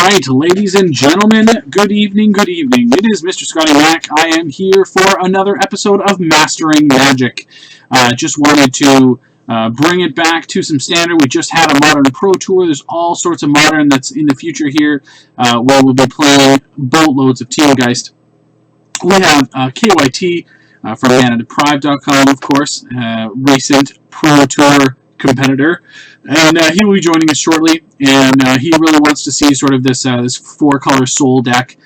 right, ladies and gentlemen, good evening, good evening. It is Mr. Scotty Mac. I am here for another episode of Mastering Magic. Just wanted to bring it back to some standard. We just had a Modern Pro Tour. There's all sorts of Modern that's in the future here, where we'll be playing boatloads of Teamgeist. We have KYT from ManaDeprived.com, of course, recent Pro Tour competitor, and he will be joining us shortly. And he really wants to see sort of this this four-color soul deck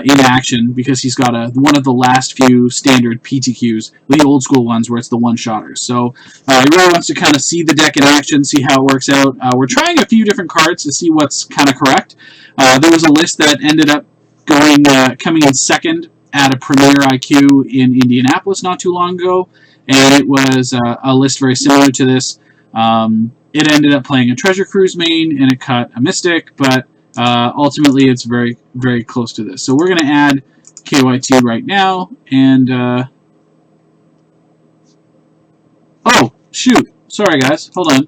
in action, because he's got one of the last few standard PTQs, the old school ones where it's the one-shotters. So he really wants to kind of see the deck in action, see how it works out. We're trying a few different cards to see what's kind of correct. There was a list that ended up coming in second at a Premier IQ in Indianapolis not too long ago, and it was a list very similar to this. It ended up playing a Treasure Cruise main, and it cut a Mystic, but ultimately it's very, very close to this. So we're going to add KYT right now, and oh, shoot. Sorry, guys. Hold on.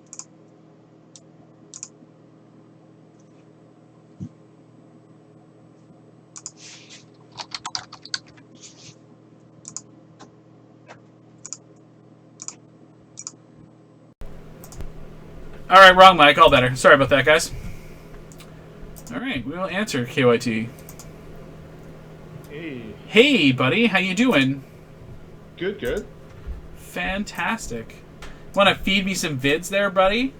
Alright, wrong mic. All better. Sorry about that, guys. Alright, we will answer KYT. Hey. Hey, buddy. How you doing? Good, good. Fantastic. Want to feed me some vids there, buddy?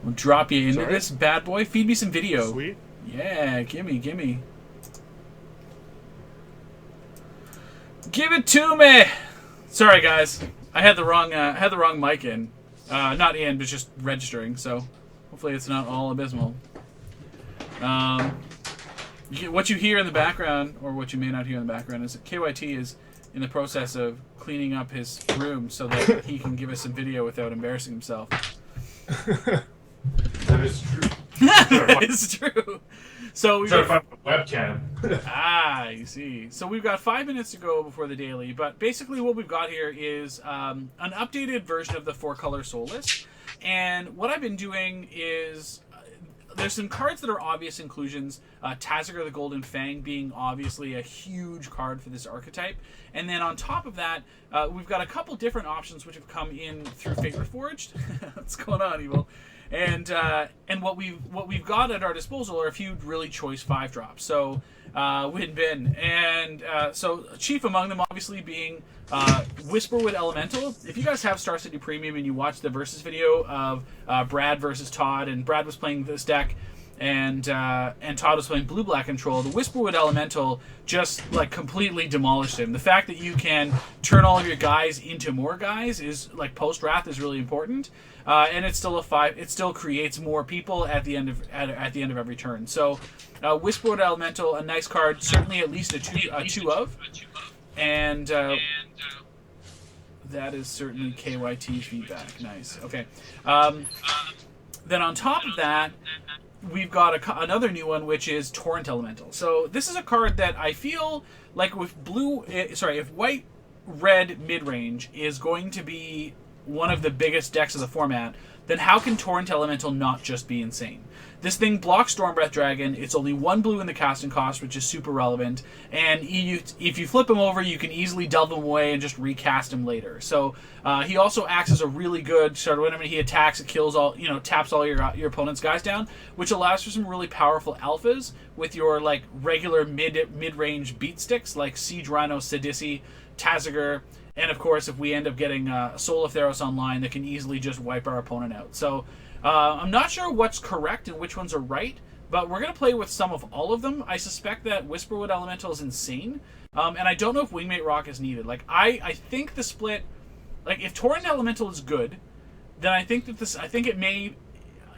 We'll drop you into this bad boy. Feed me some video. Sweet. Yeah, gimme. Give it to me! Sorry, guys. I had the wrong mic in. Not in, but just registering, so hopefully it's not all abysmal. What you hear in the background, or what you may not hear in the background, is that KYT is in the process of cleaning up his room so that he can give us some video without embarrassing himself. That is true. It's true. So we've got a webcam. you see. So we've got 5 minutes to go before the daily, but basically what we've got here is an updated version of the four-color soul list. And what I've been doing is there's some cards that are obvious inclusions. Taziger the Golden Fang being obviously a huge card for this archetype. And then on top of that, we've got a couple different options which have come in through Fate Reforged. What's going on, Evil? And what we've got at our disposal are a few really choice 5-drops. So Win Bin, and so chief among them obviously being Whisperwood Elemental. If you guys have Star City Premium and you watched the versus video of Brad versus Todd, and Brad was playing this deck, and Todd was playing blue-black control, the Whisperwood Elemental just like completely demolished him. The fact that you can turn all of your guys into more guys is like post-wrath is really important. And it's still a 5. It still creates more people at the end of every turn. So, Whisperwood Elemental, a nice card, certainly at least a two of, and that is certainly KYT feedback. Nice. Okay. Then on top of that, we've got another new one, which is Torrent Elemental. So this is a card that I feel like if white red mid range is going to be one of the biggest decks of the format, then how can Torrent Elemental not just be insane? This thing blocks Stormbreath Dragon. It's only 1 blue in the casting cost, which is super relevant. And if you flip him over, you can easily delve him away and just recast him later. So he also acts as a really good sort of whenever he attacks, it kills taps all your opponent's guys down, which allows for some really powerful alphas with your like regular mid-range beat sticks like Siege Rhino, Sidisi, Taziger. And of course, if we end up getting Soul of Theros online, that can easily just wipe our opponent out. So I'm not sure what's correct and which ones are right, but we're going to play with some of all of them. I suspect that Whisperwood Elemental is insane, and I don't know if Wingmate Rock is needed. Like I think the split, like if Torrent Elemental is good, then I think it may,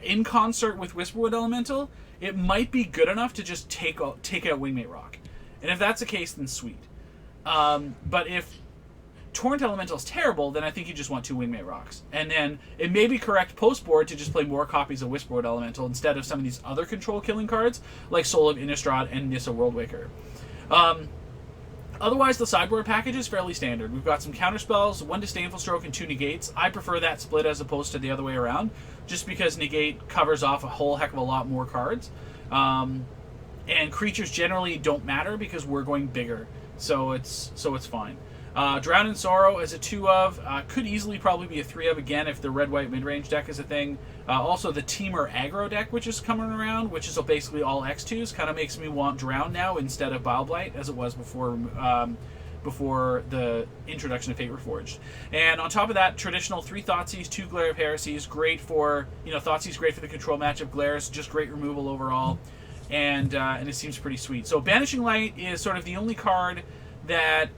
in concert with Whisperwood Elemental, it might be good enough to just take out Wingmate Rock. And if that's the case, then sweet. But if Torrent Elemental is terrible, then I think you just want 2 Wingmate Rocks. And then it may be correct post-board to just play more copies of Whisperwood Elemental instead of some of these other control-killing cards, like Soul of Innistrad and Nissa Worldwaker. Otherwise, the sideboard package is fairly standard. We've got some counterspells, 1 Disdainful Stroke and 2 Negates. I prefer that split as opposed to the other way around, just because Negate covers off a whole heck of a lot more cards. And creatures generally don't matter because we're going bigger, so it's fine. Drown in Sorrow as a 2 of, could easily probably be a 3 of again if the red-white mid-range deck is a thing. Also the Teamer aggro deck, which is coming around, which is basically all X2s, kind of makes me want Drown now instead of Bile Blight, as it was before the introduction of Fate Reforged. And on top of that, traditional 3 Thoughtseize, 2 Glare of Heresies, great for, Thoughtseize great for the control matchup, Glares just great removal overall, and it seems pretty sweet. So Banishing Light is sort of the only card that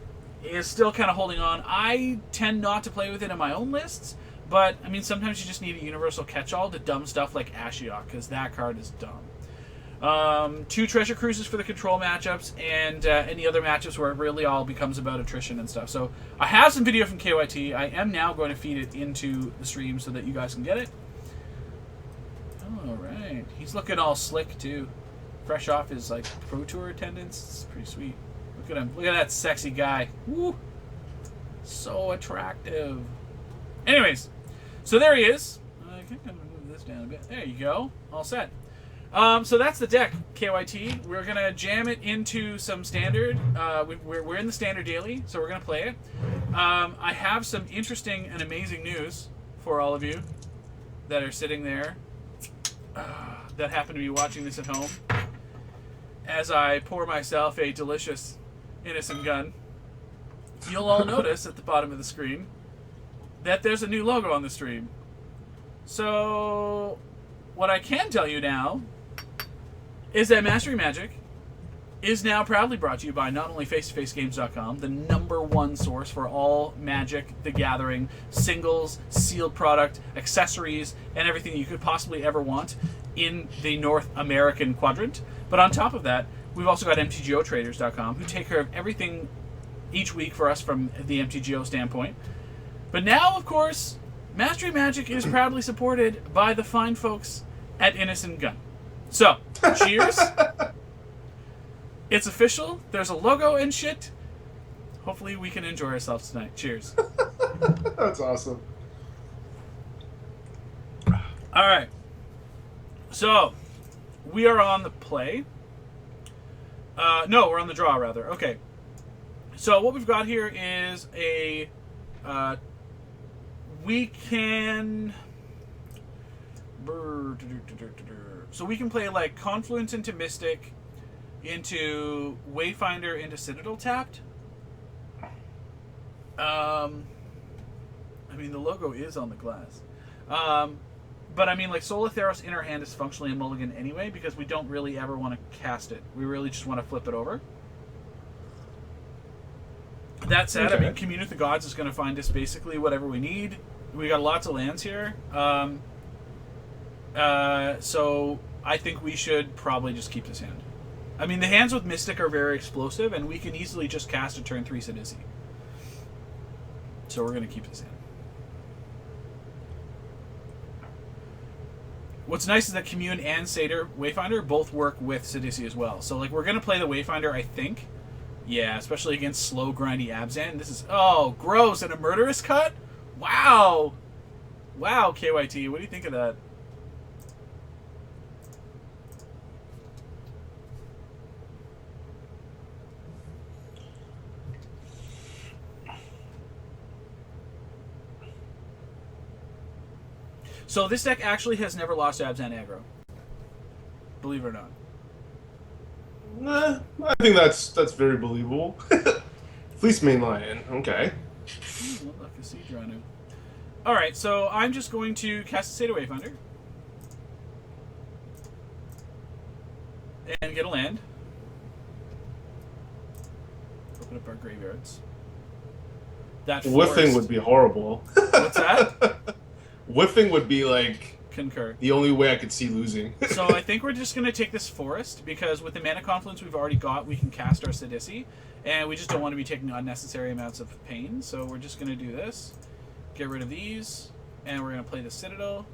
is still kind of holding on. I tend not to play with it in my own lists, but, I mean, sometimes you just need a universal catch-all to dumb stuff like Ashiok, because that card is dumb. 2 Treasure Cruises for the control matchups, and any other matchups where it really all becomes about attrition and stuff. So, I have some video from KYT. I am now going to feed it into the stream so that you guys can get it. Alright. He's looking all slick, too. Fresh off his, Pro Tour attendance. It's pretty sweet. Look at him. Look at that sexy guy. Woo! So attractive. Anyways, so there he is. I can kind of move this down a bit. There you go. All set. So that's the deck, KYT. We're going to jam it into some standard. We're in the standard daily, so we're going to play it. I have some interesting and amazing news for all of you that are sitting there that happen to be watching this at home as I pour myself a delicious Innocent Gun. You'll all notice at the bottom of the screen that there's a new logo on the stream. So, what I can tell you now is that Mastery Magic is now proudly brought to you by not only FaceToFaceGames.com, the #1 source for all Magic the Gathering singles, sealed product, accessories, and everything you could possibly ever want in the North American quadrant. But on top of that, we've also got MTGOtraders.com, who take care of everything each week for us from the MTGO standpoint. But now, of course, Mastery Magic is proudly supported by the fine folks at Innocent Gun. So, cheers. It's official. There's a logo and shit. Hopefully we can enjoy ourselves tonight. Cheers. That's awesome. Alright. So, we are on the play. No, we're on the draw, rather. Okay. So, what we've got here is a... we can... So we can play, Confluence into Mystic, into Wayfinder, into Citadel tapped. I mean, the logo is on the glass. But I mean, Solatheros Inner Hand is functionally a mulligan anyway, because we don't really ever want to cast it. We really just want to flip it over. That said, okay. I mean, Commune with the Gods is going to find us basically whatever we need. We got lots of lands here. So I think we should probably just keep this hand. I mean, the hands with Mystic are very explosive, and we can easily just cast a turn 3 Sidisi. So we're going to keep this hand. What's nice is that Commune and Satyr Wayfinder both work with Sidisi as well. So, we're going to play the Wayfinder, I think. Yeah, especially against slow, grindy Abzan. This is... Oh, gross. And a Murderous Cut? Wow. Wow, KYT. What do you think of that? So this deck actually has never lost to Abzan aggro. Believe it or not. Nah, I think that's very believable. Fleece Main Lion, okay. Look, a Siege Rhino. Alright, so I'm just going to cast a Satyr Wayfinder. And get a land. Open up our graveyards. That Whiffing would be horrible. What's that? Whiffing would be concur. The only way I could see losing. So I think we're just going to take this forest, because with the Mana Confluence we've already got, we can cast our Sidisi, and we just don't want to be taking unnecessary amounts of pain, so we're just going to do this. Get rid of these, and we're going to play the Citadel,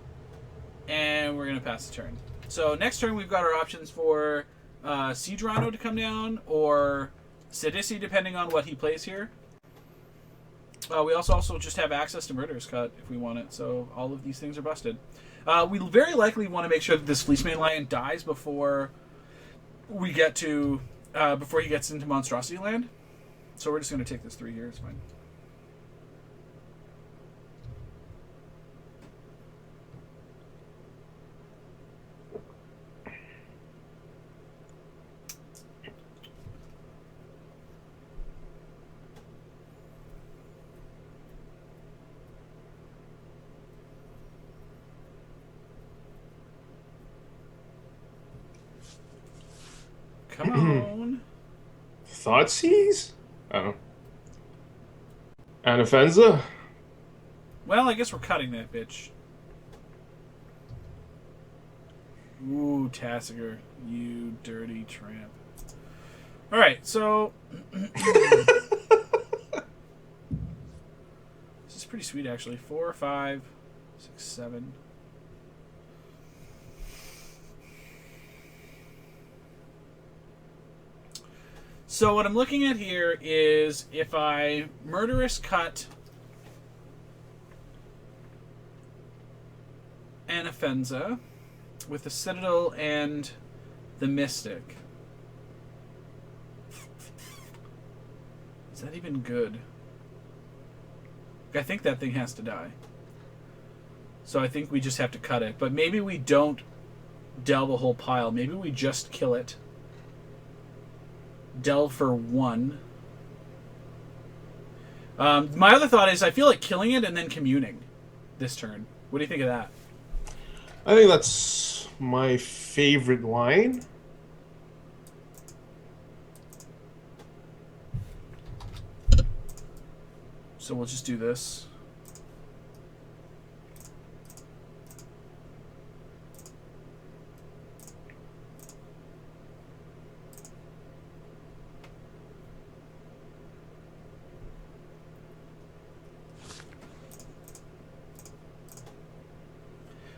and we're going to pass the turn. So next turn we've got our options for Siege Rhino to come down, or Sidisi, depending on what he plays here. We also just have access to Murderous Cut if we want it, so all of these things are busted. We very likely want to make sure that this Fleece Main Lion dies before we get to before he gets into Monstrosity Land. So we're just going to take this 3 here. It's fine. Come on. Thoughtseize? Oh. Anafenza? Well, I guess we're cutting that bitch. Ooh, Tassiger. You dirty tramp. Alright, so... this is pretty sweet, actually. 4, 5, 6, 7... So what I'm looking at here is if I Murderous Cut Anafenza with the Citadel and the Mystic. Is that even good? I think that thing has to die. So I think we just have to cut it. But maybe we don't delve a whole pile. Maybe we just kill it. Delve for 1. My other thought is I feel like killing it and then communing this turn. What do you think of that? I think that's my favorite line. So we'll just do this.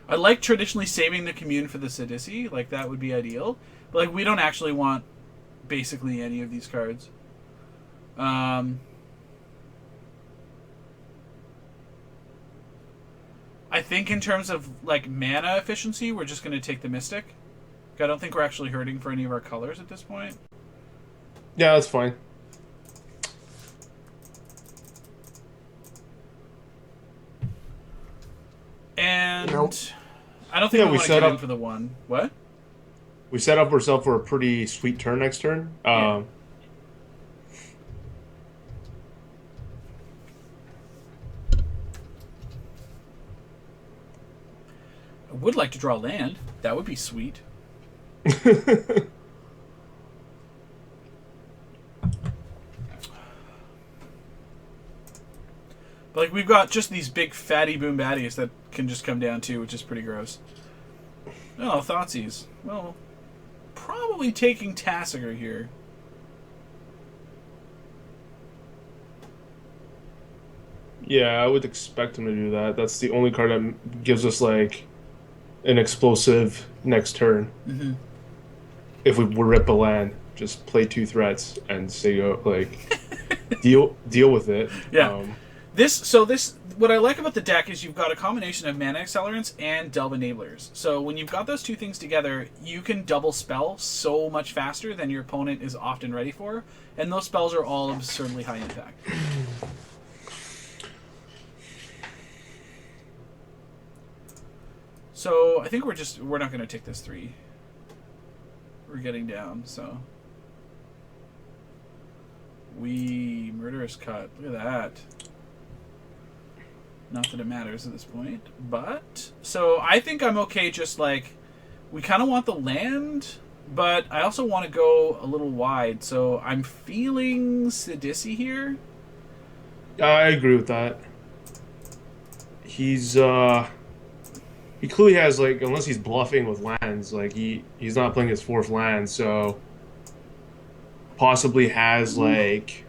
I like traditionally saving the commune for the Sidisi. Like, that would be ideal. But, like, we don't actually want basically any of these cards. I think in terms of, like, mana efficiency, we're just going to take the Mystic. I don't think we're actually hurting for any of our colors at this point. Yeah, that's fine. And... Nope. I don't think Yeah, we we want to set get in up- for the 1. What? We set up ourselves for a pretty sweet turn next turn. Yeah. I would like to draw land. That would be sweet. But, like, we've got just these big fatty boom baddies that can just come down too, which is pretty gross. Oh, Thoughtseize. Well, probably taking Tassiger here. Yeah, I would expect him to do that. That's the only card that gives us, like, an explosive next turn. Mm-hmm. If we rip a land, just play 2 threats and say, like, deal with it. Yeah. What I like about the deck is you've got a combination of mana accelerants and delve enablers. So when you've got those two things together, you can double spell so much faster than your opponent is often ready for, and those spells are all absurdly high impact. So I think we're not going to take this 3. We're getting down, so we Murderous Cut. Look at that. Not that it matters at this point, but so I think I'm okay. Just like we kind of want the land, but I also want to go a little wide. So I'm feeling Sidisi here. I agree with that. He's he clearly has, like, unless he's bluffing with lands, like he's not playing his 4th land, so possibly has like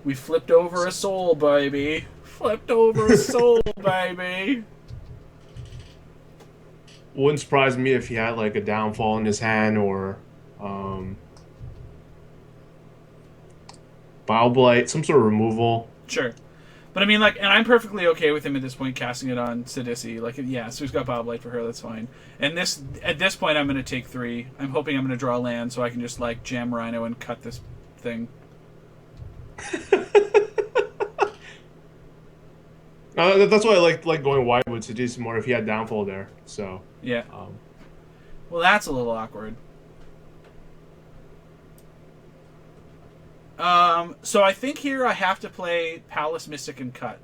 We flipped over a soul, baby. Flipped over a soul, baby. wouldn't surprise me if he had like a downfall in his hand or Bile Blight, some sort of removal. Sure. But I mean, like, and I'm perfectly okay with him at this point casting it on Sidisi. Like, yeah, so he's got Bobblight for her. That's fine. And at this point, I'm going to take 3. I'm hoping I'm going to draw land so I can just like jam Rhino and cut this thing. That's why I like going wide with Sidisi more if he had downfall there. So Yeah. um, Well, that's a little awkward. So I think here I have to play Palace Mystic and cut.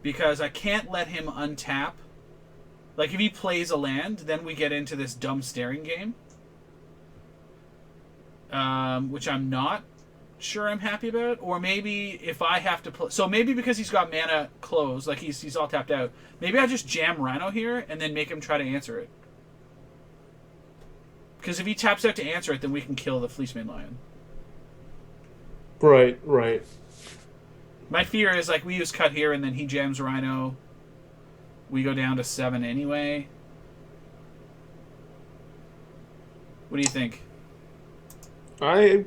Because I can't let him untap. Like, if he plays a land, then we get into this dumb staring game. Which I'm not sure I'm happy about. Or maybe if I have to play... So maybe because he's got mana closed, like he's all tapped out, maybe I just jam Rhino here and then make him try to answer it. Because if he taps out to answer it, then we can kill the Fleecemane Lion. right, right. My fear is, like, we use cut here, and then he jams Rhino. We go down to 7 anyway. What do you think? I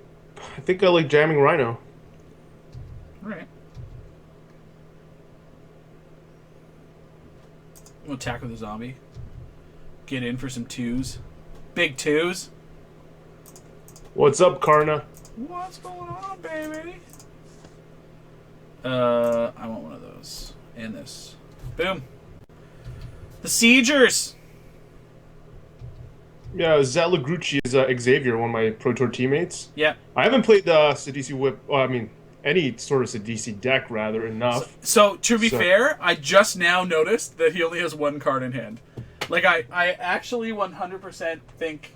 think I like jamming Rhino. All right. We'll attack with a zombie. Get in for some 2s. Big 2s. What's up, Karna? What's going on, baby? I want one of those. And this. Boom. The Siegers! Yeah, Zalagrucci is Xavier, one of my Pro Tour teammates. Yeah. I haven't played the Sidisi Whip. Well, I mean, any sort of Sidisi deck, rather, enough. So to be fair, I just now noticed that he only has 1 card in hand. Like, I actually 100% think,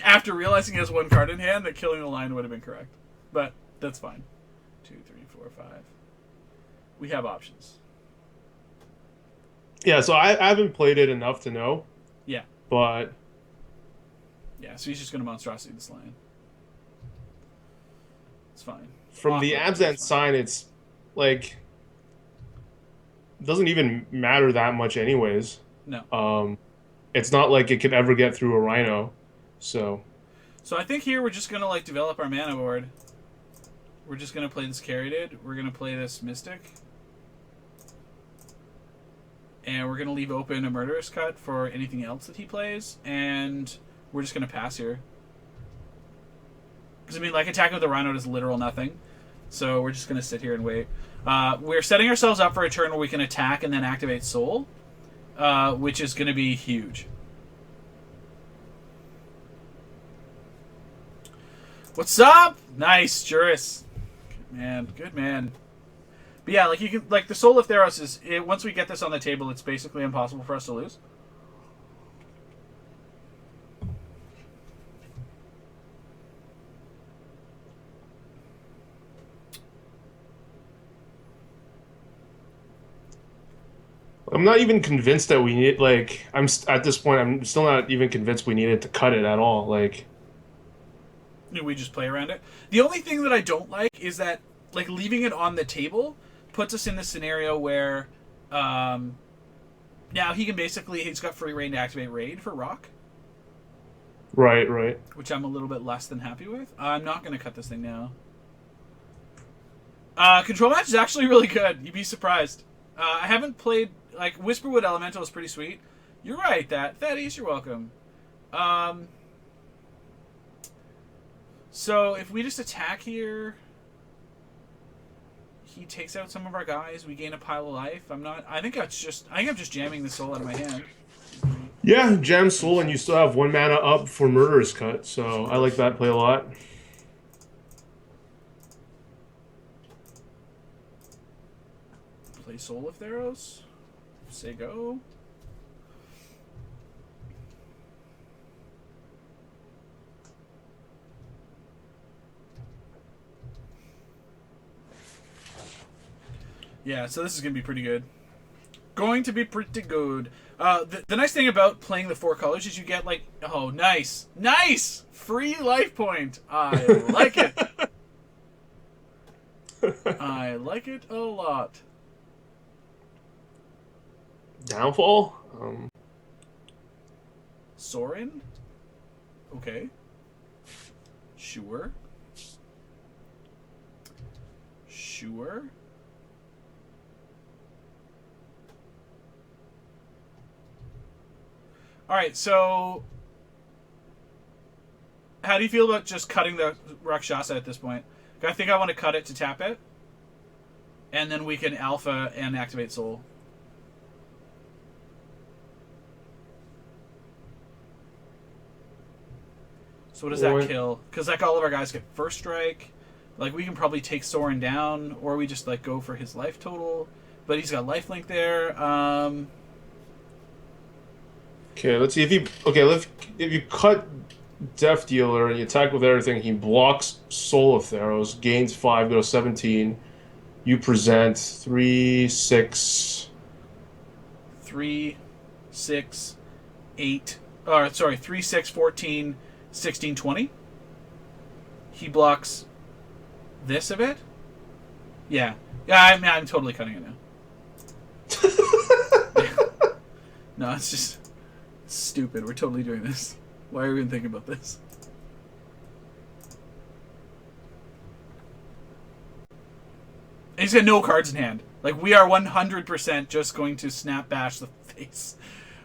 after realizing he has 1 card in hand, that killing the line would have been correct. But that's fine. 2, 3, 4, 5. We have options. Yeah, so I haven't played it enough to know. Yeah. But... Yeah, so he's just going to monstrosity this line. It's fine. From the Absent sign, it's, like... doesn't even matter that much anyways. No. It's not like it could ever get through a Rhino, so... So I think here we're just going to, like, develop our mana board. We're just going to play this Caryatid. We're going to play this Mystic. And we're going to leave open a Murderous Cut for anything else that he plays. And we're just going to pass here. Because, I mean, like, attacking with the Rhino does literal nothing. So we're just going to sit here and wait. We're setting ourselves up for a turn where we can attack and then activate Soul. Which is going to be huge. What's up? Nice, Juris. Good man. Good man. But yeah, like, you can, like, the Soul of Theros is, once we get this on the table, it's basically impossible for us to lose. I'm not even convinced that we need, like, at this point, I'm still not even convinced we needed to cut it at all, like... We just play around it. The only thing that I don't like is that, like, leaving it on the table puts us in the scenario where, now he can basically, he's got free reign to activate Raid for Rock. Right, right. Which I'm a little bit less than happy with. I'm not going to cut this thing now. Control Match is actually really good. You'd be surprised. I haven't played... Like, Whisperwood Elemental is pretty sweet. You're right, Thaddeus, you're welcome. So, if we just attack here... He takes out some of our guys, we gain a pile of life. I think I'm just jamming the Soul out of my hand. Yeah, jam Soul and you still have 1 mana up for Murderous Cut, so I like that play a lot. Play Soul of Theros. Say go. Yeah, so this is going to be pretty good. Going to be pretty good. The nice thing about playing the 4 colors is you get, like... Oh, nice. Nice! Free life point. I like it. I like it a lot. Downfall? Sorin? Okay. Sure. Sure. All right, so how do you feel about just cutting the Rakshasa at this point? I think I want to cut it to tap it, and then we can alpha and activate Soul. So what does that kill? Because like all of our guys get first strike. Like we can probably take Soren down, or we just like go for his life total. But he's got lifelink there. Okay, let's see if you if you cut Death Dealer and you attack with everything, he blocks Soul of Theros, gains 5, goes 17. You present 3, 6. 3, 6, 8. Or sorry, 3, 6, 14, 16, 20. He blocks this of it. Yeah, I'm totally cutting it now. No, it's just stupid. We're totally doing this. Why are we even thinking about this? And he's got no cards in hand. Like we are 100% just going to snap bash the face.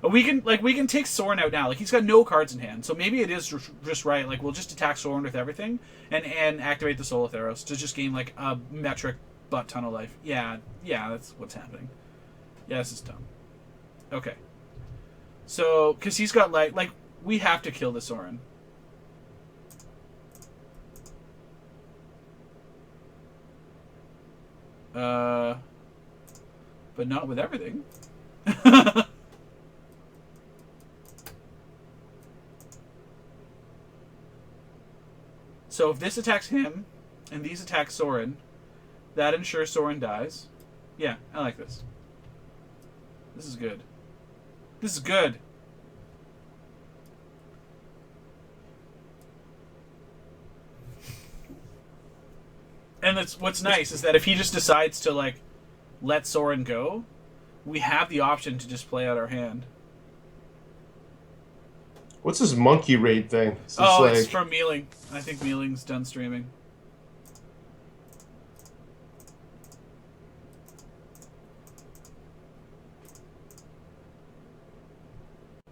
We can take Soren out now. Like he's got no cards in hand, so maybe it is just right. Like we'll just attack Soren with everything and activate the Soul of Theros to just gain like a metric butt ton of life. Yeah, that's what's happening. Yeah, this is dumb. Okay. So, because he's got like we have to kill the Soren. But not with everything. So if this attacks him, and these attack Soren, that ensures Soren dies. Yeah, I like this. This is good. This is good. And that's what's nice is that if he just decides to like let Soren go, we have the option to just play out our hand. What's this monkey raid thing? It's from Mealing. I think Mealing's done streaming.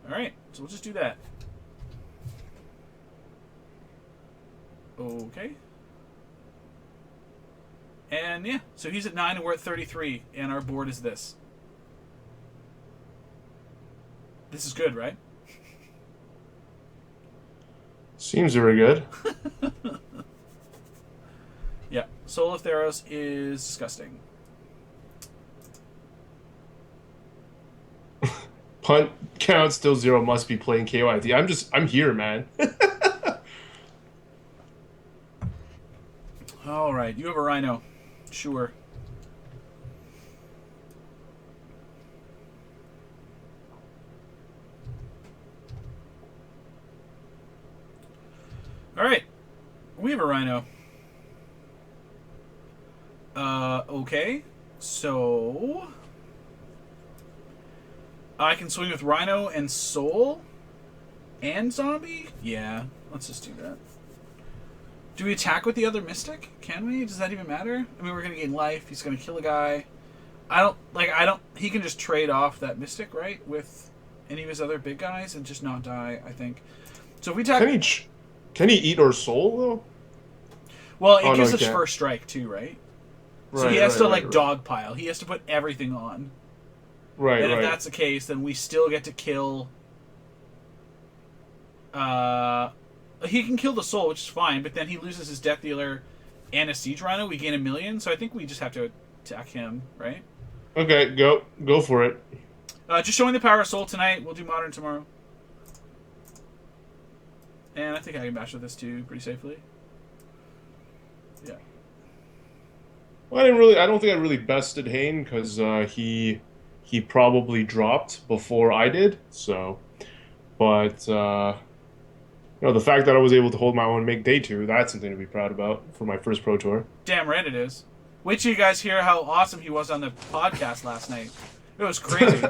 Alright, so we'll just do that. Okay. And yeah, so he's at 9 and we're at 33, and our board is this. This is good, right? Seems very good. Yeah, Soul of Theros is disgusting. Punt count still 0. Must be playing KYT. I'm here, man. All right, you have a Rhino. Sure. All right, we have a Rhino. Okay, so I can swing with Rhino and Soul and Zombie? Yeah, let's just do that. Do we attack with the other Mystic? Can we? Does that even matter? I mean, we're going to gain life. He's going to kill a guy. He can just trade off that Mystic, right? With any of his other big guys and just not die, I think. So if we attack... Can he eat our soul, though? Well, it gives us first strike, too, right? So he has to, right. dogpile. He has to put everything on. Right, and if that's the case, then we still get to kill... he can kill the soul, which is fine, but then he loses his Death Dealer and a Siege Rhino. We gain 1 million, so I think we just have to attack him, right? Okay, go for it. Just showing the power of Soul tonight. We'll do Modern tomorrow. And I think I can bash with this too, pretty safely. Yeah. Well, I don't think I really bested Hane because he probably dropped before I did. So, but the fact that I was able to hold my own, make day 2, that's something to be proud about for my first Pro Tour. Damn right it is. Wait till you guys hear how awesome he was on the podcast last night. It was crazy.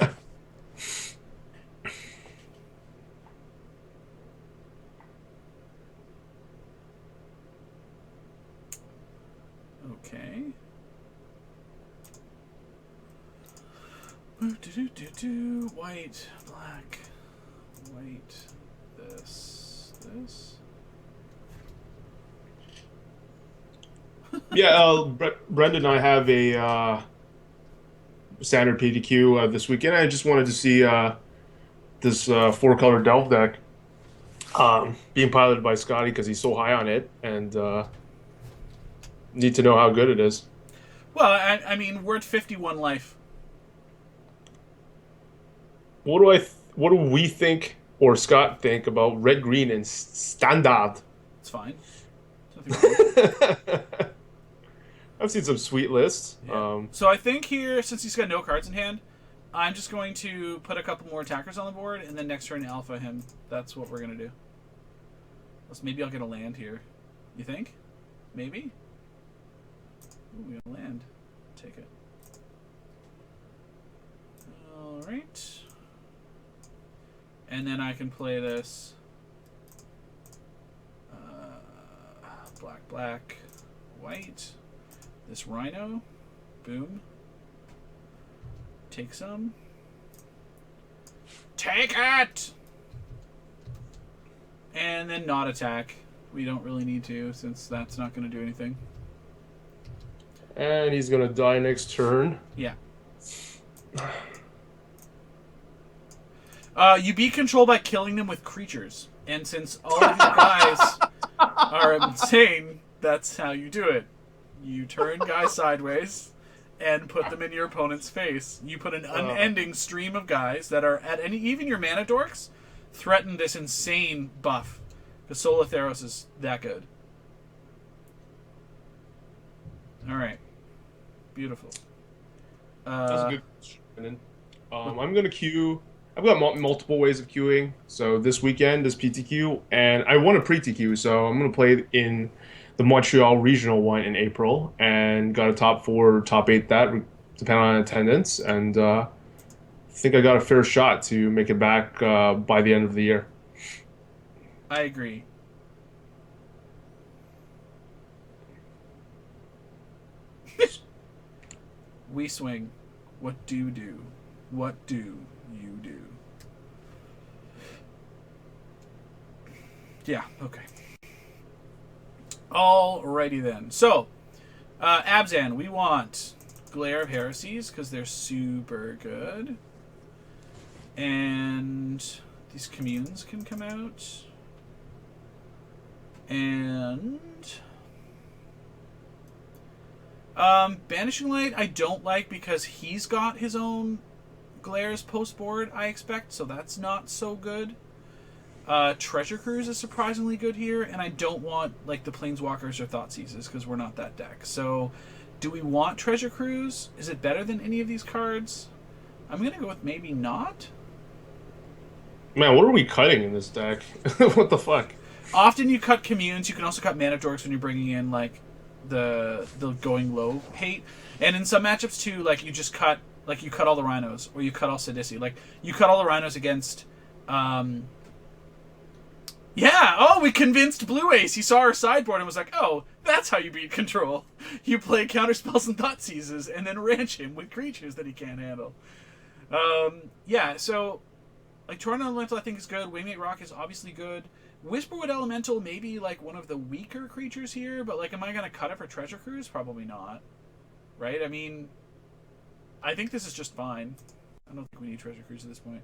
Okay. White, black, white, this. Yeah, Brendan and I have a standard PTQ this weekend. I just wanted to see this four-color Delve deck being piloted by Scotty because he's so high on it, and need to know how good it is. Well, I mean, we're at 51 life. What do we think, or Scott think, about red, green, and standard? It's fine. There's nothing wrong. I've seen some sweet lists. Yeah. So I think here, since he's got no cards in hand, I'm just going to put a couple more attackers on the board, and then next turn alpha him. That's what we're going to do. Plus maybe I'll get a land here. You think? Maybe? Ooh, we got a land. Take it. Alright. And then I can play this black, black, white. This rhino. Boom. Take some. Take it! And then not attack. We don't really need to, since that's not going to do anything. And he's gonna die next turn. Yeah. You beat control by killing them with creatures. And since all of you guys are insane, that's how you do it. You turn guys sideways and put them in your opponent's face. You put an unending stream of guys that are at any... Even your mana dorks threaten this insane buff. Because Solatheros is that good. Alright. Beautiful. That's a good question. I'm gonna queue. I've got multiple ways of queuing. So this weekend is PTQ, and I want a pre-TQ, so I'm gonna play in the Montreal regional one in April, and got a top 4, top 8 that, depending on attendance, and I think I got a fair shot to make it back by the end of the year. I agree. We swing. What do you do? What do you do? Yeah, okay. Alrighty then. So, Abzan, we want Glare of Heresies, because they're super good. And these communes can come out. And... Banishing Light I don't like because he's got his own glares post board, I expect, so that's not so good. Treasure Cruise is surprisingly good here, and I don't want like the Planeswalkers or Thoughtseizes because we're not that deck. So do we want Treasure Cruise? Is it better than any of these cards? I'm gonna go with maybe not. Man, what are we cutting in this deck? What the fuck? Often you cut communes. You can also cut mana dorks when you're bringing in like the going low hate, and in some matchups too, like you just cut, like you cut all the rhinos, or you cut all Sidisi. Like you cut all the rhinos against yeah, oh, we convinced Blue Ace. He saw our sideboard and was like, oh, that's how you beat control. You play counterspells and Thoughtseizes and then ranch him with creatures that he can't handle. Yeah, so like Torrent Elemental I think is good. Waymate Rock is obviously good. Whisperwood Elemental may be like one of the weaker creatures here, but like, am I going to cut it for Treasure Cruise? Probably not. Right? I mean, I think this is just fine. I don't think we need Treasure Cruise at this point.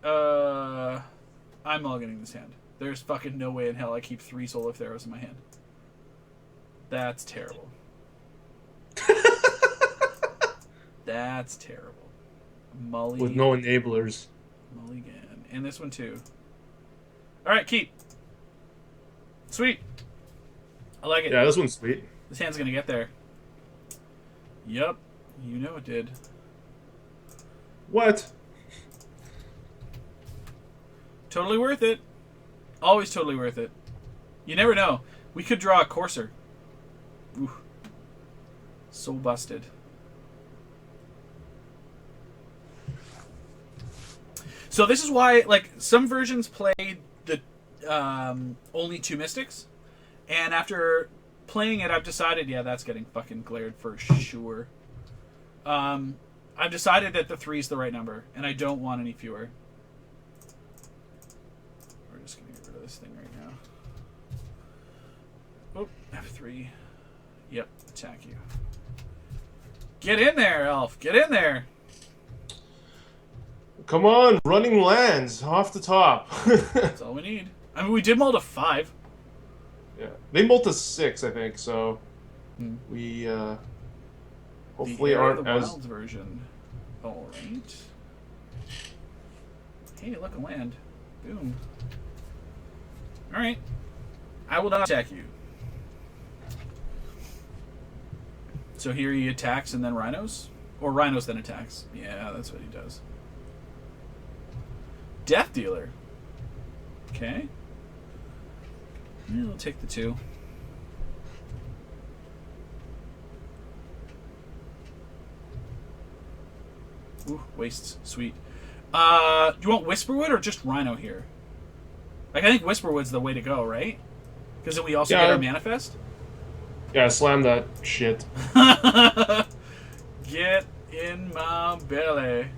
I'm mulliganing this hand. There's fucking no way in hell I keep 3 Soul of Theros in my hand. That's terrible. That's terrible. With no enablers. Mulligan. And this one too. Alright, keep. Sweet. I like it. Yeah, this one's sweet. This hand's gonna get there. Yup. You know it did. What? Totally worth it. Always totally worth it. You never know. We could draw a Courser. Ooh. So busted. So this is why, like, some versions play the only 2 Mystics, and after playing it, I've decided, yeah, that's getting fucking glared for sure. I've decided that the 3 is the right number, and I don't want any fewer. We're just gonna get rid of this thing right now. Oh, F3. Yep, attack you. Get in there, Elf. Get in there. Come on, running lands off the top. That's all we need. I mean, we did mull to 5. Yeah, they mulled to 6, I think. So we hopefully the aren't the as Wilds version. All right. Hey, look, a land. Boom. All right. I will not attack you. So here he attacks and then rhinos? Or rhinos then attacks. Yeah, that's what he does. Death Dealer. Okay. Yeah, we'll take the 2. Ooh, wastes. Sweet. Do you want Whisperwood or just Rhino here? Like, I think Whisperwood's the way to go, right? Because then we also get our Manifest? Yeah, slam that shit. Get in my belly.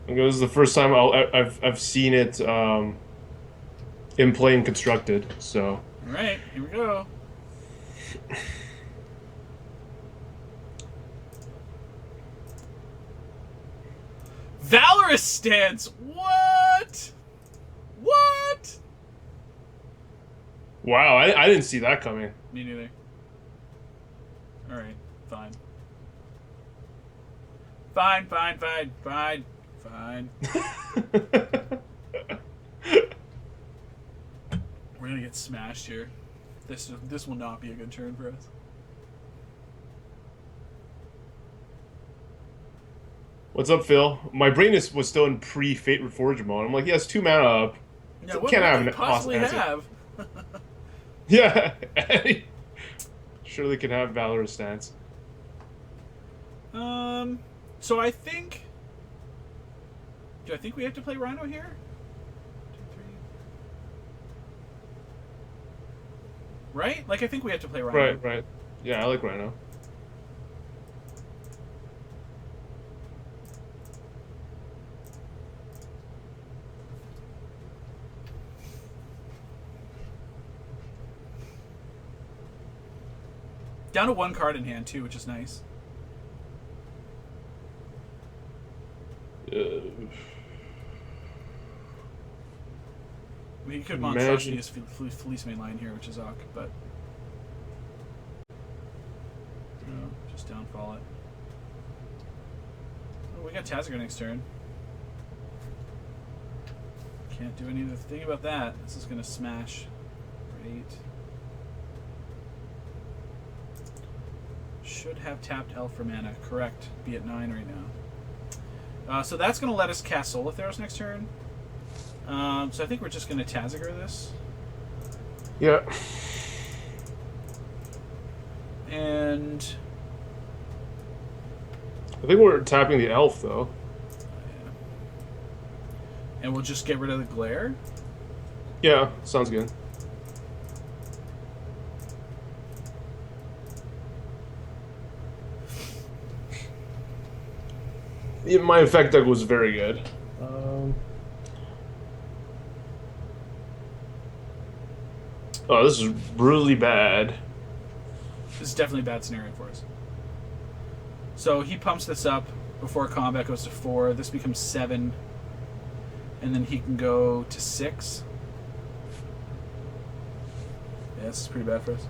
This is the first time I've seen it in play and constructed, so. Alright, here we go. Valorous Stance! What? What? Wow, I didn't see that coming. Me neither. Alright, fine. Fine, fine, fine, fine, fine. We're gonna get smashed here. This will not be a good turn for us. What's up, Phil? My brain was still in pre-Fate Reforged mode. I'm like, he has 2 mana up. Yeah, So what can't have could an possibly awesome have? Yeah. Surely can have Valorous Stance. So I think... Do I think we have to play Rhino here? 2, 3... Right? Like, I think we have to play Rhino. Right, right. Yeah, I like Rhino. Down to 1 card in hand, too, which is nice. We could monstrosity his Fleece Main line here, which is Ock, but... No, just downfall it. Oh, we got Tazagar next turn. Can't do anything about that. This is going to smash for 8. Should have tapped Elf for mana. Correct. Be at 9 right now. So that's going to let us cast Soul Theros next turn. So I think we're just going to Tazagar this. Yeah. And... I think we're tapping the Elf, though. Yeah. And we'll just get rid of the Glare? Yeah, sounds good. Yeah, my effect deck was very good. Oh, this is really bad. This is definitely a bad scenario for us. So he pumps this up before combat goes to 4. This becomes 7. And then he can go to 6. Yeah, this is pretty bad for us.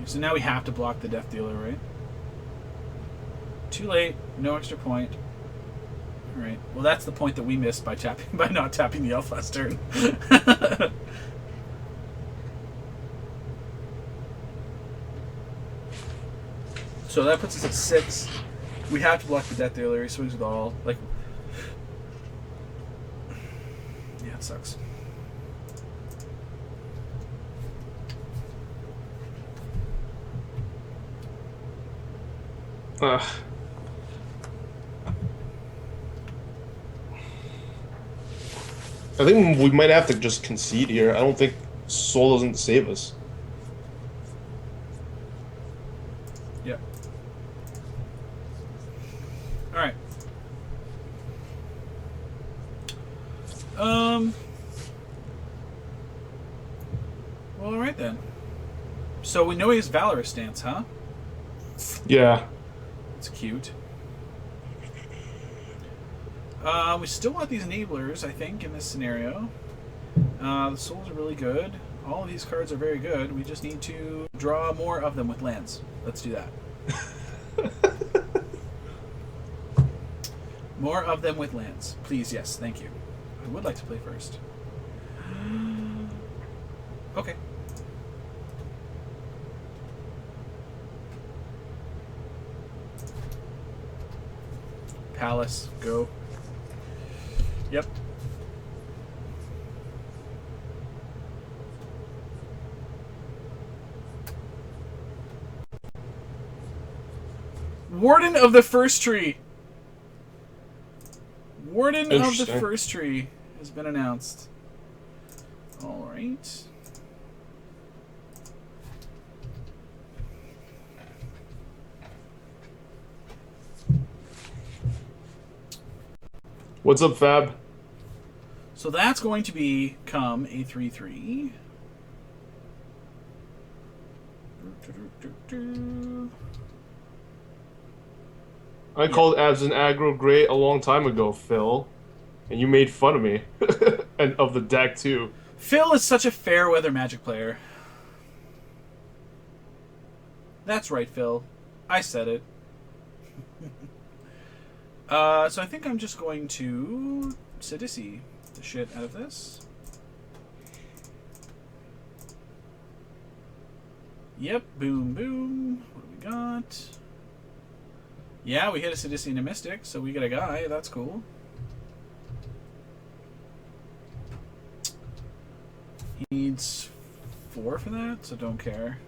So now we have to block the Death Dealer, right? Too late. No extra point. Alright. Well, that's the point that we missed by not tapping the Elf last turn. So that puts us at 6. We have to block the Death Dealer. He swings with all. Like... Yeah, it sucks. I think we might have to just concede here. I don't think Soul doesn't save us. Yep. All right. Well, all right then. So we know he has Valorous stance, huh? Yeah. It's cute. We still want these enablers, I think, in this scenario. The souls are really good. All of these cards are very good. We just need to draw more of them with lands. Let's do that. More of them with lands. Please, yes, thank you. I would like to play first. Okay. Palace, go. Yep. Warden of the First Tree. Warden of the First Tree has been announced. All right. What's up, Fab? So that's going to become a 3/3. I called Abs an aggro great a long time ago, Phil, and you made fun of me and of the deck too. Phil is such a fair weather Magic player. That's right, Phil. I said it. So I think I'm just going to Sidisi the shit out of this. Yep, boom, boom. What do we got? Yeah, we hit a Sidisi and a Mystic, so we get a guy. That's cool. He needs 4 for that, so don't care.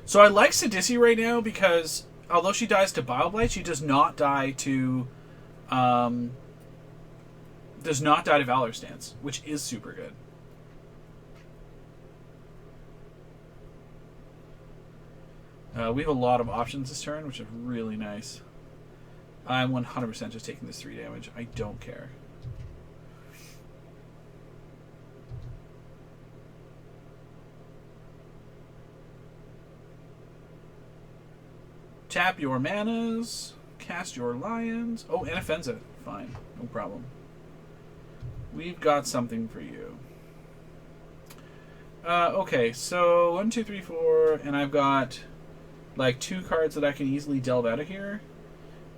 So I like Sidisi right now because although she dies to Bile Blight, she does not die to Valor Stance, which is super good. We have a lot of options this turn, which is really nice. I'm 100% just taking this 3 damage. I don't care. Tap your manas. Cast your lions. Oh, and Offensa. Fine. No problem. We've got something for you. Okay, so 1, 2, 3, 4, and I've got like 2 cards that I can easily delve out of here.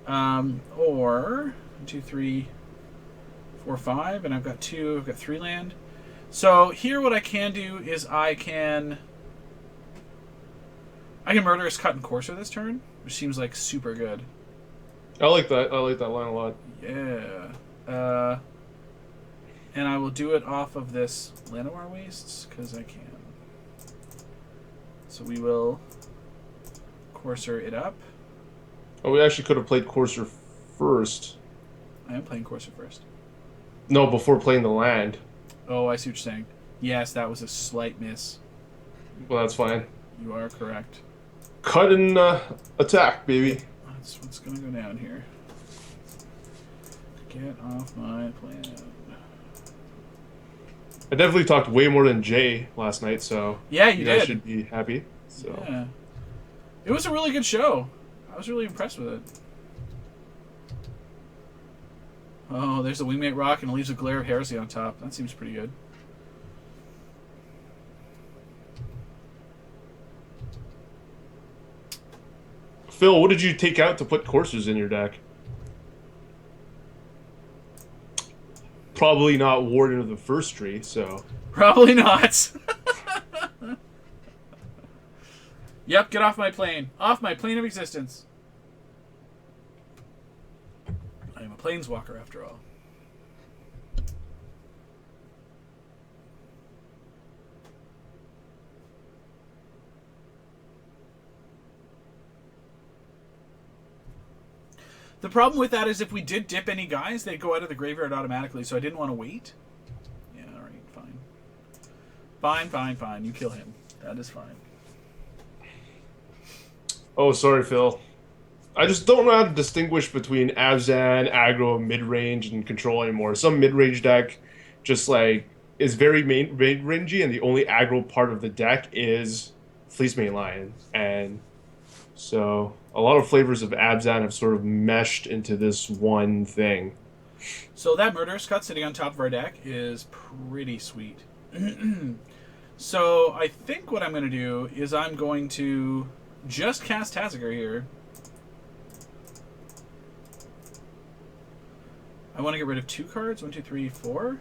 Or 1, 2, 3, 4, 5, and I've got 2. I've got 3 land. So here, what I can do is I can Murderous Cut and Courser this turn, which seems like super good. I like that. I like that line a lot. Yeah. And I will do it off of this Llanowar Wastes because I can. So we will Courser it up. Oh, we actually could have played Courser first. I am playing Courser first. No, before playing the land. Oh, I see what you're saying. Yes, that was a slight miss. Well, that's fine. You are correct. Cut and attack, baby. That's what's going to go down here. Get off my plan. I definitely talked way more than Jay last night, so yeah, you guys did. should be happy. So yeah, it was a really good show. I was really impressed with it. Oh, there's a Wingmate Rock and it leaves a Glare of Heresy on top. That seems pretty good. Phil, what did you take out to put coursers in your deck? Probably not Warden of the First Tree, so... Probably not. Yep, get off my plane. Off my plane of existence. I am a planeswalker after all. The problem with that is if we did dip any guys, they'd go out of the graveyard automatically, so I didn't want to wait. Yeah, alright, fine. Fine. You kill him. That is fine. Oh, sorry, Phil. I just don't know how to distinguish between Abzan, aggro, mid-range, and control anymore. Some mid-range deck just like is very mid-rangey, and the only aggro part of the deck is Fleecemane Lion. And so a lot of flavors of Abzan have sort of meshed into this one thing. So that Murderous Cut sitting on top of our deck is pretty sweet. So I think what I'm going to do is I'm going to just cast Taziger here. I want to get rid of 2 cards. 1, 2, 3, 4.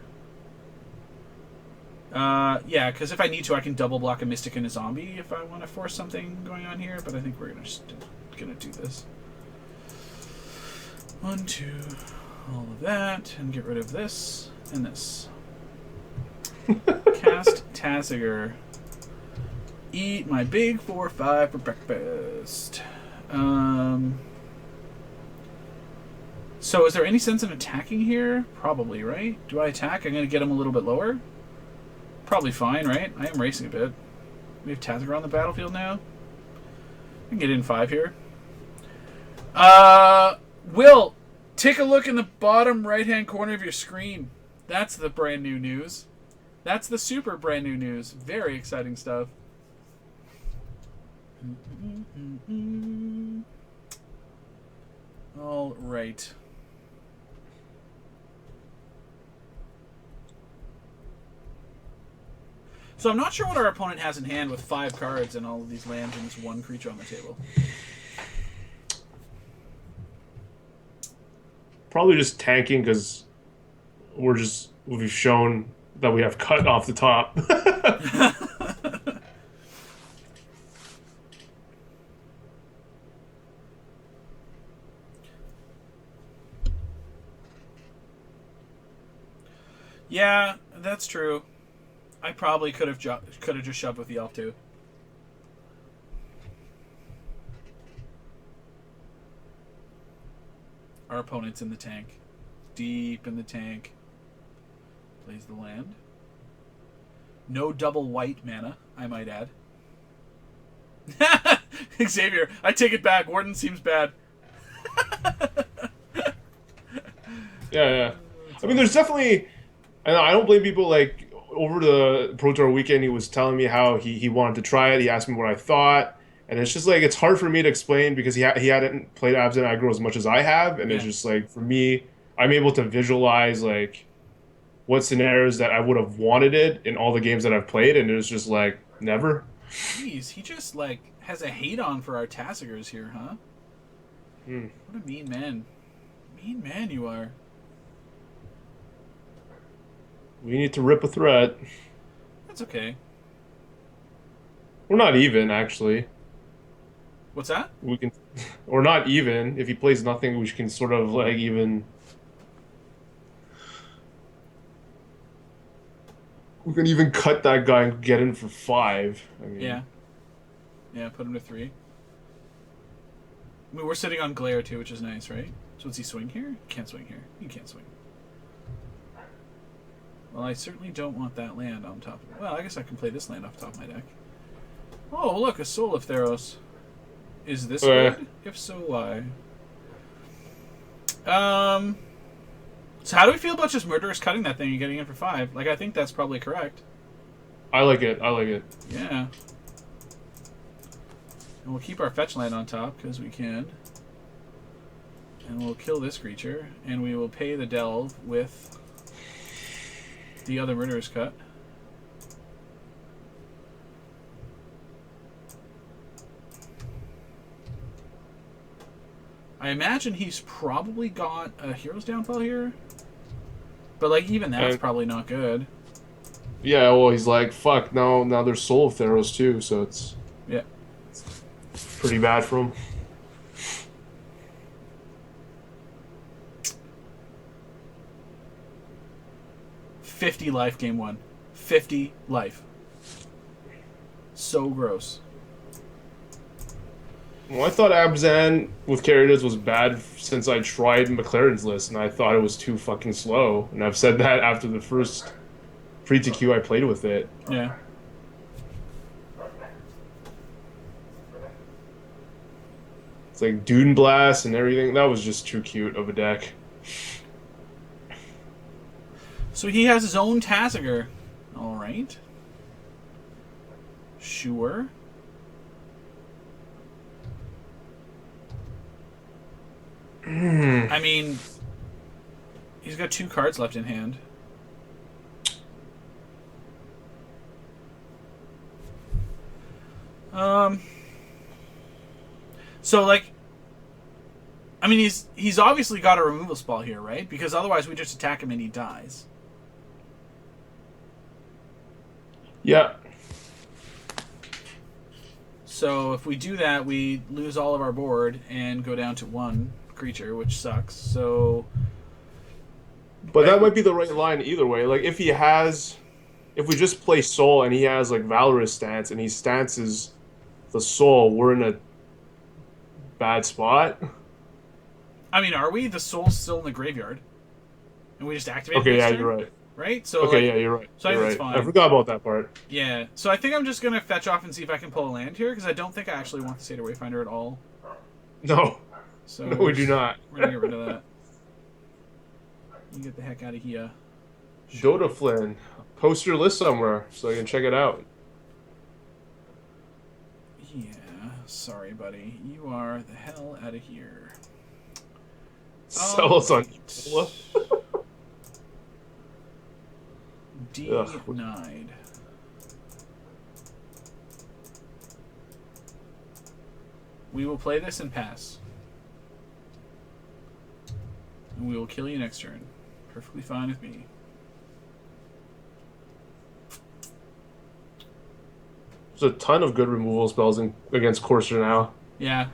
Yeah, because if I need to, I can double block a Mystic and a Zombie if I want to force something going on here. But I think we're gonna do this. 1, 2, all of that, and get rid of this and this. Cast Taziger. Eat my big 4/5 for breakfast. So is there any sense in attacking here? Probably, right? Do I attack? I'm going to get him a little bit lower. Probably fine, right? I am racing a bit. We have Taziger on the battlefield now. I can get in 5 here. Will, take a look in the bottom right-hand corner of your screen. That's the brand new news. That's the super brand new news. Very exciting stuff. All right. So I'm not sure what our opponent has in hand with 5 cards and all of these lands and this 1 creature on the table. Probably just tanking because we've shown that we have cut off the top. Yeah, that's true. I probably could have just shoved with the elf too. Our opponent's in the tank. Deep in the tank. Plays the land. No double white mana, I might add. Xavier, I take it back. Warden seems bad. Yeah. I mean, there's definitely... And I don't blame people, like, over the Pro Tour weekend, he was telling me how he wanted to try it. He asked me what I thought. And it's just, like, it's hard for me to explain because he hadn't played Abzan aggro as much as I have. And it's just, like, for me, I'm able to visualize, like, what scenarios that I would have wanted it in all the games that I've played. And it was just, like, never. Jeez, he just, like, has a hate-on for our Tazigers here, huh? What a mean man. Mean man you are. We need to rip a threat. That's okay. We're not even, actually. What's that? We can... Or not even. If he plays nothing, we can sort of, like, even... We can even cut that guy and get in for 5. I mean... Yeah, put him to 3. I mean, we're sitting on Glare, too, which is nice, right? So does he swing here? Can't swing here. He can't swing. Well, I certainly don't want that land on top of it. Well, I guess I can play this land off the top of my deck. Oh, look, a Soul of Theros. Is this good? If so, why? So how do we feel about just Murderous cutting that thing and getting in for 5? Like, I think that's probably correct. I like it. Yeah. And we'll keep our fetch land on top, because we can. And we'll kill this creature, and we will pay the delve with the other Murderous Cut. I imagine he's probably got a Hero's Downfall here. But, like, even that's probably not good. Yeah, well, he's like, fuck, now there's Soul of Theros, too, so it's... Yeah. Pretty bad for him. $50 life game 1. 50 life. So gross. Well, I thought Abzan with characters was bad since I tried McLaren's list, and I thought it was too fucking slow. And I've said that after the first pre-to-queue I played with it. Yeah. It's like Dune Blast and everything. That was just too cute of a deck. So he has his own Tassiger. All right. Sure. I mean, he's got 2 cards left in hand. So like, I mean, he's obviously got a removal spell here, right? Because otherwise we just attack him and he dies. Yeah. So if we do that, we lose all of our board and go down to 1 creature, which sucks. So, But that might be the right line either way. Like if we just play Soul and he has like Valorous stance and he stances the Soul, we're in a bad spot. I mean, are we? The Soul's still in the graveyard, and we just activate. Okay, it yeah, turn, you're right. Right? So okay, like, yeah, you're right. So you're I think right. it's fine. I forgot about that part. Yeah. So I think I'm just gonna fetch off and see if I can pull a land here because I don't think I actually want the Seder Wayfinder at all. No. So no, we do not. We're gonna get rid of that. You get the heck out of here. Dota Flynn. Post your list somewhere so I can check it out. Yeah. Sorry, buddy. You are the hell out of here. Sell us on Ebola. Denied. We will play this and pass. And we will kill you next turn. Perfectly fine with me. There's a ton of good removal spells against Courser now. Yeah.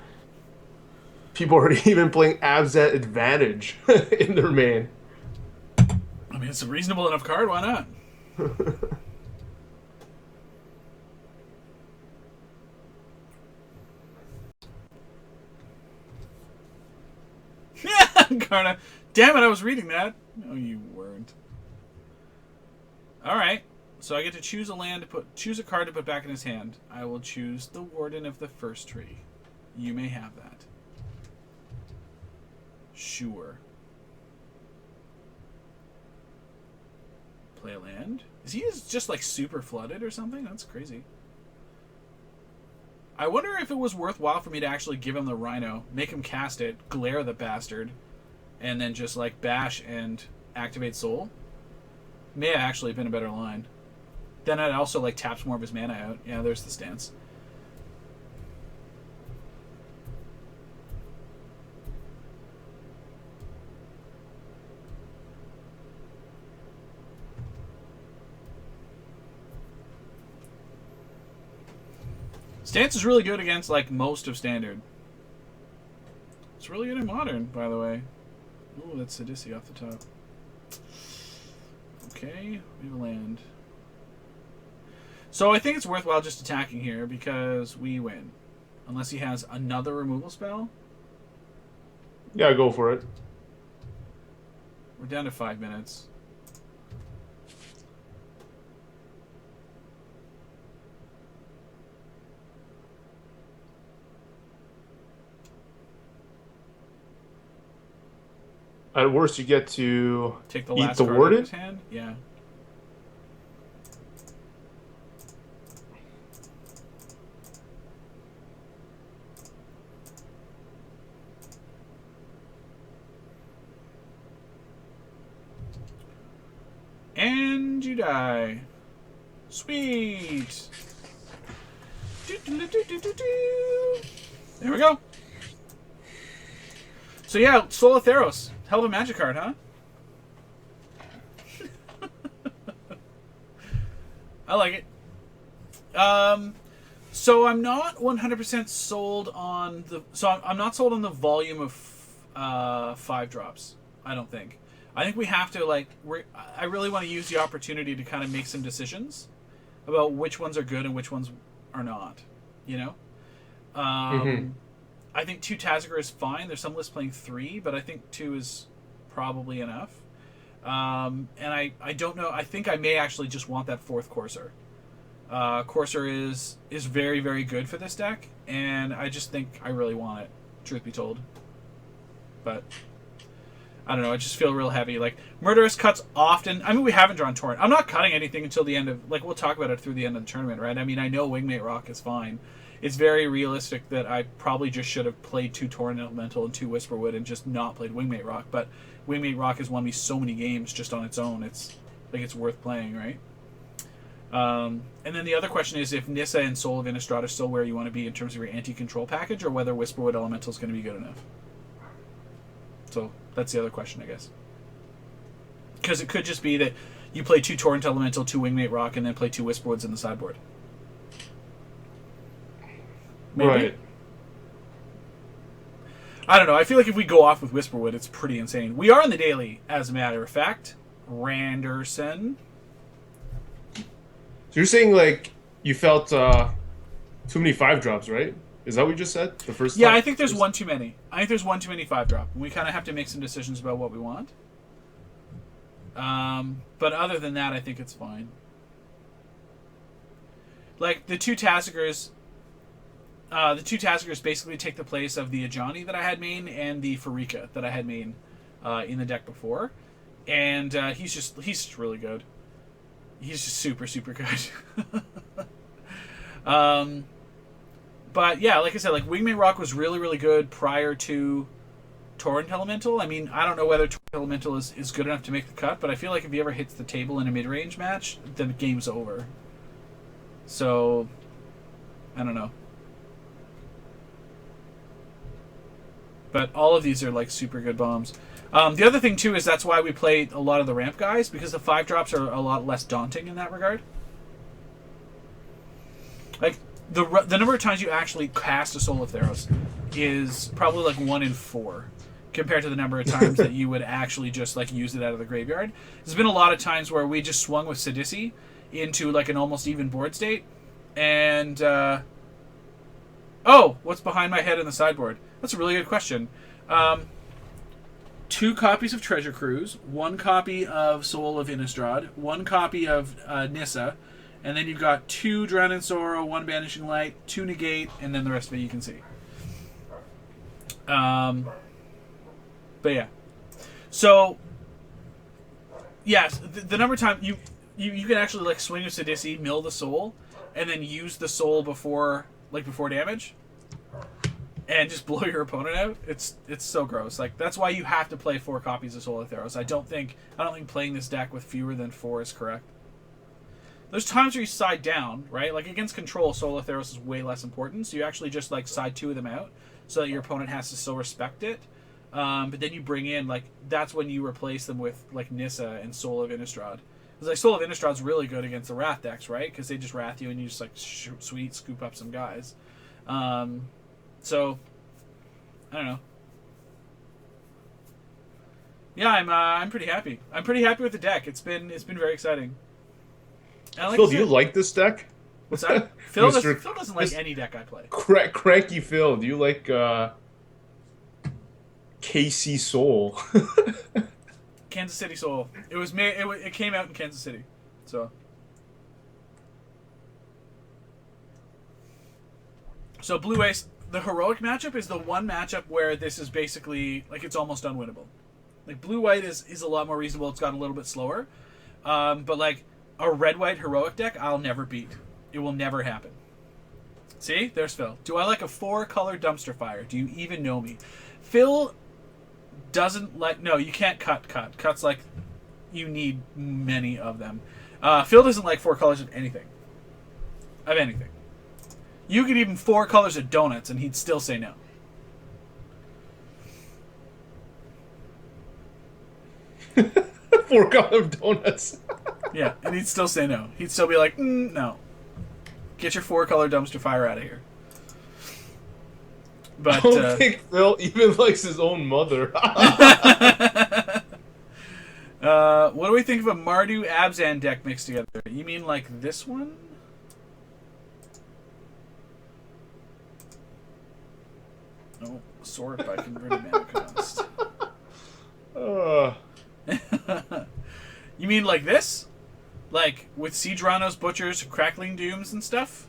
People are even playing Abzet Advantage in their main. I mean, it's a reasonable enough card. Why not? Karna. Damn it, I was reading that. No, you weren't. Alright. So I get to choose choose a card to put back in his hand. I will choose the Warden of the First Tree. You may have that. Sure. Play a land? Is he just like super flooded or something? That's crazy. I wonder if it was worthwhile for me to actually give him the Rhino, make him cast it, glare the bastard, and then just like bash and activate Soul. May have actually been a better line. Then it also like taps more of his mana out. Yeah, there's the stance. Stance is really good against like most of Standard. It's really good in Modern, by the way. Ooh, that's Sidisi off the top. Okay, we have a land. So I think it's worthwhile just attacking here because we win. Unless he has another removal spell. Yeah, go for it. We're down to 5 minutes. At worst, you get to Take the eat last the card Warden? out of his hand. Yeah. And you die. Sweet. There we go. So yeah, Soul of Theros. Hell of a magic card, huh? I like it. So I'm not 100% sold on the... So I'm not sold on the volume of 5 drops. I don't think. I think we have to, like... I really want to use the opportunity to kind of make some decisions about which ones are good and which ones are not. You know? I think 2 Tazagor is fine. There's some lists playing 3, but I think 2 is probably enough. And I don't know. I think I may actually just want that 4th Courser. Courser is very, very good for this deck, and I just think I really want it, truth be told. But I don't know. I just feel real heavy. Like, Murderous cuts often. I mean, we haven't drawn Torrent. I'm not cutting anything until the end of... Like, we'll talk about it through the end of the tournament, right? I mean, I know Wingmate Rock is fine. It's very realistic that I probably just should have played 2 Torrent Elemental and 2 Whisperwood and just not played Wingmate Rock. But Wingmate Rock has won me so many games just on its own. It's worth playing, right? And then the other question is if Nissa and Soul of Innistrad are still where you want to be in terms of your anti-control package, or whether Whisperwood Elemental is going to be good enough. So that's the other question, I guess. Because it could just be that you play 2 Torrent Elemental, 2 Wingmate Rock, and then play 2 Whisperwoods in the sideboard. Maybe. Right. I don't know. I feel like if we go off with Whisperwood, it's pretty insane. We are in the daily, as a matter of fact. Randerson. So you're saying, like, you felt too many 5-drops, right? Is that what you just said? The first Yeah, I think there's one too many. I think there's one too many 5-drop. We kind of have to make some decisions about what we want. But other than that, I think it's fine. Like, the 2 Tazagors... the 2 Tazagors basically take the place of the Ajani that I had main and the Farika that I had main in the deck before. And he's just really good. He's just super, super good. But yeah, like I said, like Wingmate Rock was really, really good prior to Torrent Elemental. I mean, I don't know whether Torrent Elemental is good enough to make the cut, but I feel like if he ever hits the table in a mid-range match, then the game's over. So, I don't know. But all of these are like super good bombs. The other thing too is that's why we play a lot of the ramp guys, because the 5-drops are a lot less daunting in that regard. Like the number of times you actually cast a Soul of Theros is probably like 1 in 4 compared to the number of times that you would actually just like use it out of the graveyard. There's been a lot of times where we just swung with Sidisi into like an almost even board state, and oh, what's behind my head in the sideboard? That's a really good question. 2 copies of Treasure Cruise, 1 copy of Soul of Innistrad, 1 copy of Nissa, and then you've got 2 Drown in Sorrow, 1 Banishing Light, 2 Negate, and then the rest of it you can see. But yeah. So, yes, the number of times you can actually like swing with Sidisi, mill the Soul, and then use the Soul before damage. And just blow your opponent out. It's so gross. Like that's why you have to play 4 copies of Soul of Theros. I don't think playing this deck with fewer than 4 is correct. There's times where you side down, right? Like against control, Soul of Theros is way less important. So you actually just like side 2 of them out, so that your opponent has to still respect it. But then you bring in like that's when you replace them with like Nissa and Soul of Innistrad. Because like Soul of Innistrad's really good against the Wrath decks, right? Because they just Wrath you and you just like scoop up some guys. So, I don't know. Yeah, I'm pretty happy. I'm pretty happy with the deck. It's been very exciting. Like Phil, do you like this deck? What's that? Phil doesn't like any deck I play. Cranky Phil, do you like KC Soul? Kansas City Soul. It was made. It came out in Kansas City, so. So Blue Ace. The heroic matchup is the one matchup where this is basically like it's almost unwinnable. Like blue white is a lot more reasonable. It's got a little bit slower, but like a red white heroic deck, I'll never beat. It will never happen. See, there's Phil. Do I like a 4-color dumpster fire? Do you even know me? Phil doesn't like. No, you can't cut. Cuts like you need many of them. Phil doesn't like 4 colors of anything. Of anything. You could even 4 colors of donuts, and he'd still say no. Four color of donuts. Yeah, and he'd still say no. He'd still be like, no. Get your 4-color dumpster fire out of here. But I don't think Phil even likes his own mother. What do we think of a Mardu Abzan deck mixed together? You mean like this one? Oh, sort by converted mana cost. You mean like this? Like with Siege Rhinos, Butchers, Crackling Dooms, and stuff?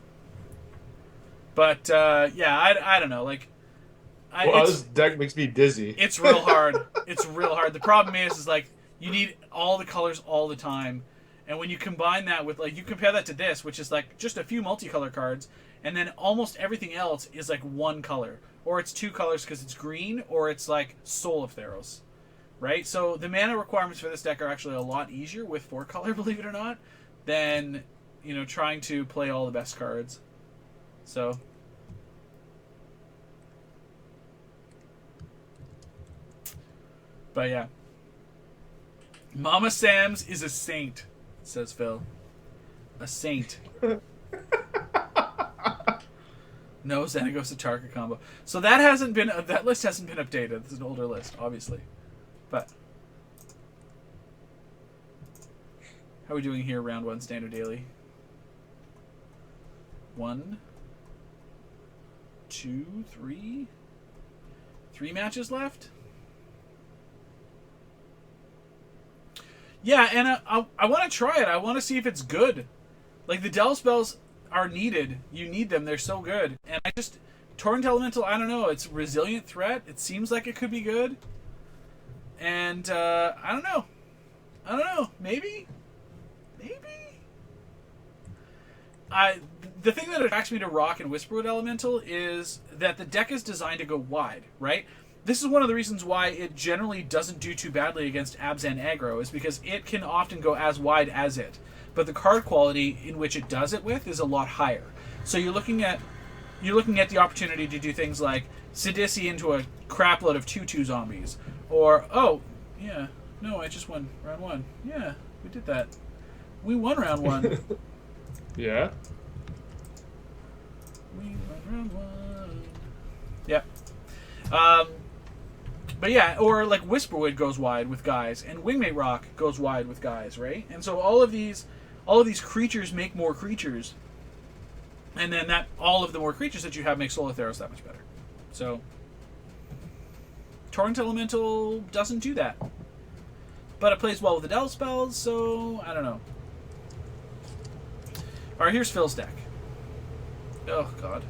But, yeah, I don't know. Like, This deck makes me dizzy. it's real hard. It's real hard. The problem is like, you need all the colors all the time. And when you combine that with, like, you compare that to this, which is, like, just a few multicolor cards, and then almost everything else is, like, one color. Or it's two colors because it's green, or it's, like, Soul of Theros. Right? So the mana requirements for this deck are actually a lot easier with 4-color, believe it or not, than, you know, trying to play all the best cards. So... But yeah. Mama Sam's is a saint, says Phil. A saint. No Xenagos Atarka combo. So that hasn't been... that list hasn't been updated. This is an older list, obviously. But... how are we doing here, round 1, standard daily? 1, 2, 3... 3 matches left? Yeah, and I want to try it. I want to see if it's good. Like, the Del Spells are needed. You need them. They're so good. And I just... Torrent Elemental, I don't know. It's Resilient Threat. It seems like it could be good. And, I don't know. I don't know. Maybe? Maybe? The thing that attracts me to Rock and Whisperwood Elemental is that the deck is designed to go wide, right? This is one of the reasons why it generally doesn't do too badly against Abzan aggro, is because it can often go as wide as it. But the card quality in which it does it with is a lot higher. So you're looking at the opportunity to do things like Sidisi into a crapload of 2/2 zombies. Or, oh, yeah, no, I just won round 1. Yeah, we did that. We won round 1. Yeah? We won round 1. Yep. But yeah, or like Whisperwood goes wide with guys, and Wingmate Rock goes wide with guys, right? And so all of these creatures make more creatures, and then all of the more creatures that you have make Soul of Theros that much better. So Torrent Elemental doesn't do that, but it plays well with the Del spells. So I don't know. All right, here's Phil's deck. Oh God.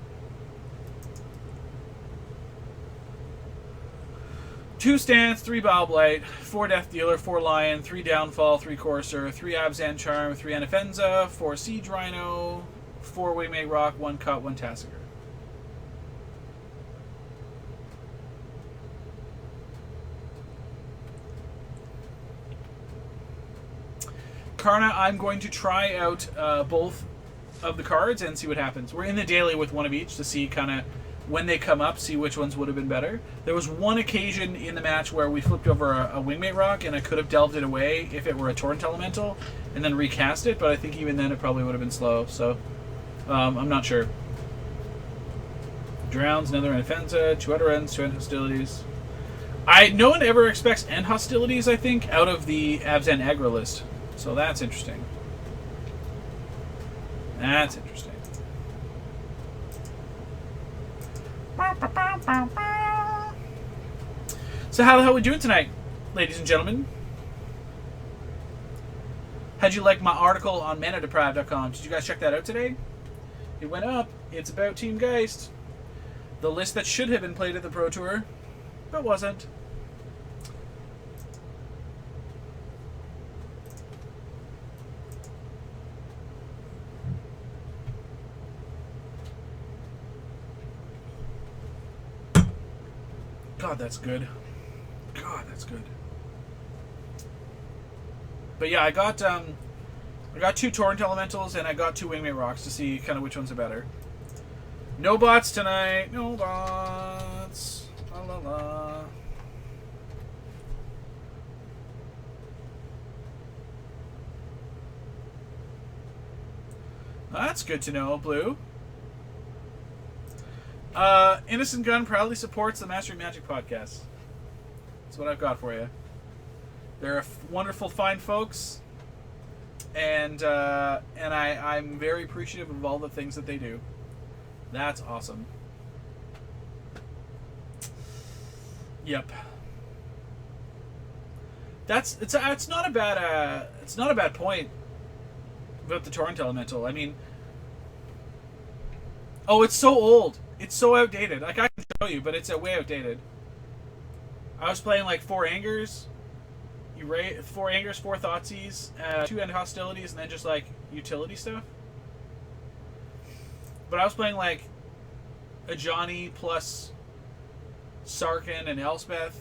2 Stance, 3 Bowblight, 4 Death Dealer, 4 Lion, 3 Downfall, 3 Courser, 3 Abzan Charm, 3 Anafenza, 4 Siege Rhino, 4 Wingmate Rock, 1 Cut, 1 Tassiger. Karna, I'm going to try out both of the cards and see what happens. We're in the daily with one of each to see kind of when they come up, see which ones would have been better. There was one occasion in the match where we flipped over a Wingmate Rock, and I could have delved it away if it were a Torrent Elemental, and then recast it, but I think even then it probably would have been slow, so I'm not sure. Drowns, another Anafenza, 2 Outer Ends, 2 End Hostilities. No one ever expects End Hostilities, I think, out of the Abzan aggro list, so that's interesting. That's interesting. So how the hell are we doing tonight, ladies and gentlemen? How'd you like my article on ManaDeprived.com? Did you guys check that out today? It went up. It's about Team Geist. The list that should have been played at the Pro Tour, but wasn't. God, that's good. God, that's good. But yeah, I got 2 Torrent Elementals and I got 2 Wingmate Rocks to see kind of which ones are better. No bots tonight. No bots. La la la. That's good to know, Blue. Innocent Gun proudly supports the Mastering Magic podcast. That's what I've got for you. They're wonderful, fine folks, and I'm very appreciative of all the things that they do. That's awesome. Yep. It's not a bad point about the Torrent Elemental. I mean, oh, it's so old. It's so outdated. Like, I can show you, but it's way outdated. I was playing like 4 Angers. 4 Angers, 4 Thoughtseize, 2 End Hostilities, and then just like utility stuff. But I was playing like a Johnny plus Sarkin and Elspeth.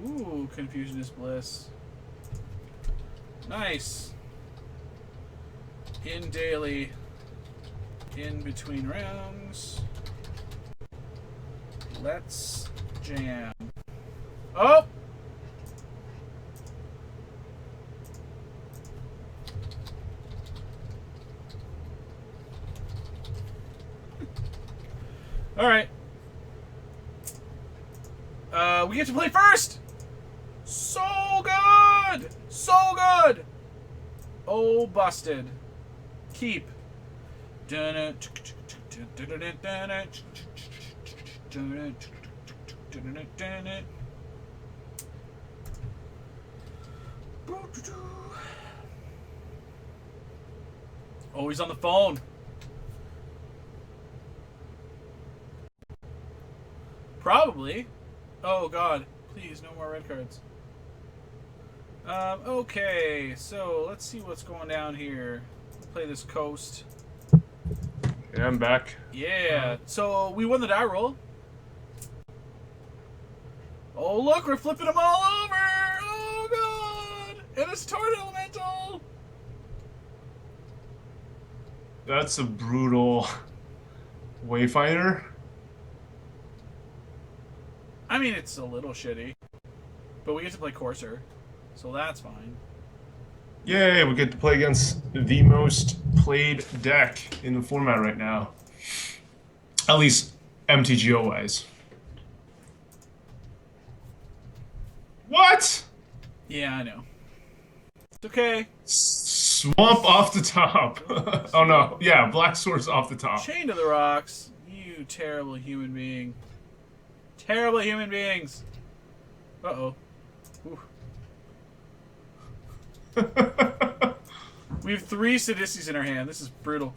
Ooh, Confusion is Bliss. Nice. In daily. In between rounds. Let's jam. Oh! Alright. We get to play first! So good! So good! Oh, busted. Keep. Oh, he's on the phone. Probably. Oh, God. Please, no more red cards. Okay, so let's see what's going down here. Play this coast. Yeah, I'm back. Yeah, so we won the die roll. Oh, look, we're flipping them all over! Oh, God! And it's Torrent Elemental! That's a brutal Wayfinder. I mean, it's a little shitty. But we get to play Courser, so that's fine. Yay, we get to play against the most played deck in the format right now. At least MTGO-wise. What? Yeah, I know. It's okay. Swamp off the top. Oh no, yeah, Black Sword's off the top. Chain to the rocks. You terrible human being. Terrible human beings. Uh-oh. Ooh. We have 3 Sadistis in our hand. This is brutal.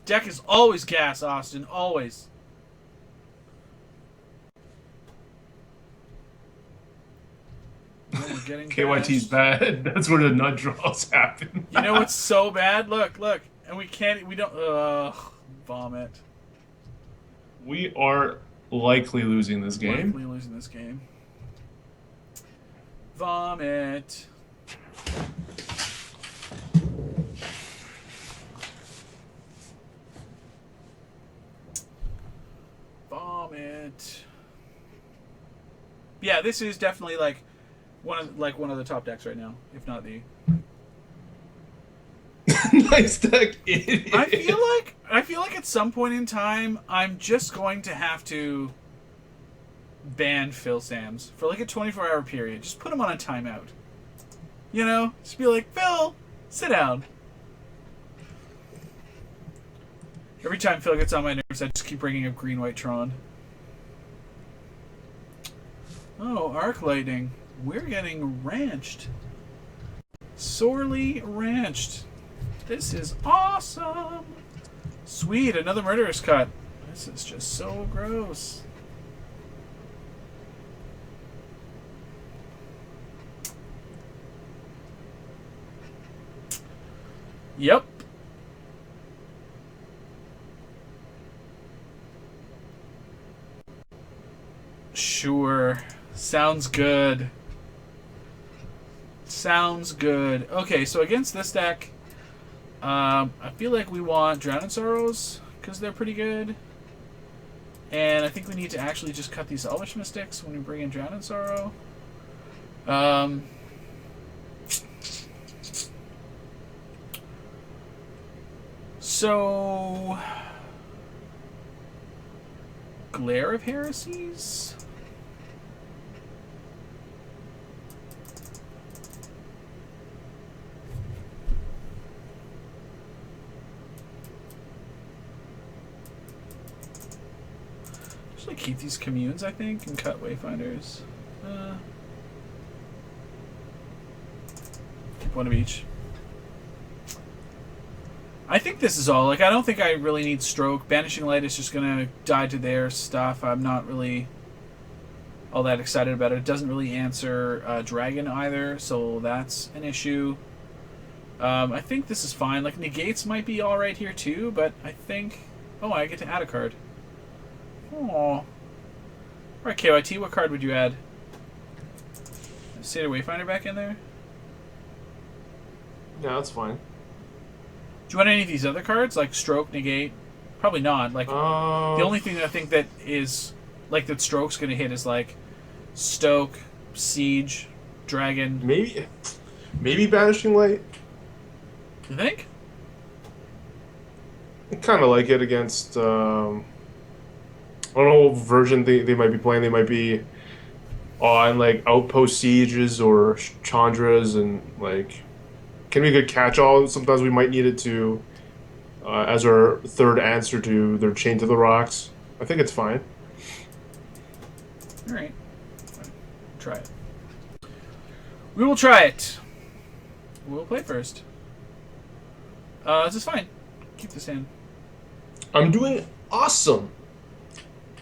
Deck is always gas, Austin. Always. Oh, we're getting KYT's bad. That's where the nut draws happen. You know what's so bad? Look. And we don't... vomit. We are likely losing this game. Likely losing this game. Vomit. Vomit. Yeah, this is definitely like one of the top decks right now, if not the. Nice deck, idiot. I feel like at some point in time I'm just going to have to ban Phil Sams for like a 24-hour period. Just put him on a timeout. You know? Just be like, Phil, sit down. Every time Phil gets on my nerves, I just keep bringing up Green-White Tron. Oh, Arc Lightning. We're getting ranched. Sorely ranched. This is awesome. Sweet, another Murderous Cut. This is just so gross. Yep. Sure. Sounds good. Sounds good. Okay, so against this deck, I feel like we want Drown in Sorrows, because they're pretty good. And I think we need to actually just cut these Elvish Mystics when we bring in Drown in Sorrow. Um, so, Glare of Heresies? Should I keep these communes, I think, and cut wayfinders? Keep one of each. I think this is all. Like, I don't think I really need Stroke. Banishing Light is just going to die to their stuff. I'm not really all that excited about it. It doesn't really answer Dragon either, so that's an issue. I think this is fine. Like, Negates might be alright here too, but I think... Oh, I get to add a card. Oh. Alright, KYT, what card would you add? Satyr Wayfinder back in there? Yeah, that's fine. Do you want any of these other cards, like Stroke, Negate? Probably not. Like, the only thing that I think that is, like, that Stroke's going to hit is, like, Stoke, Siege, Dragon. Maybe Banishing Light. You think? I kind of like it against, I don't know what version they might be playing. They might be on, like, Outpost Sieges or Chandras, and, like, can be a good catch-all. Sometimes we might need it to, as our third answer to their Chain to the Rocks. I think it's fine. Alright. Try it. We will try it. We'll play first. This is fine. Keep this in. I'm doing awesome.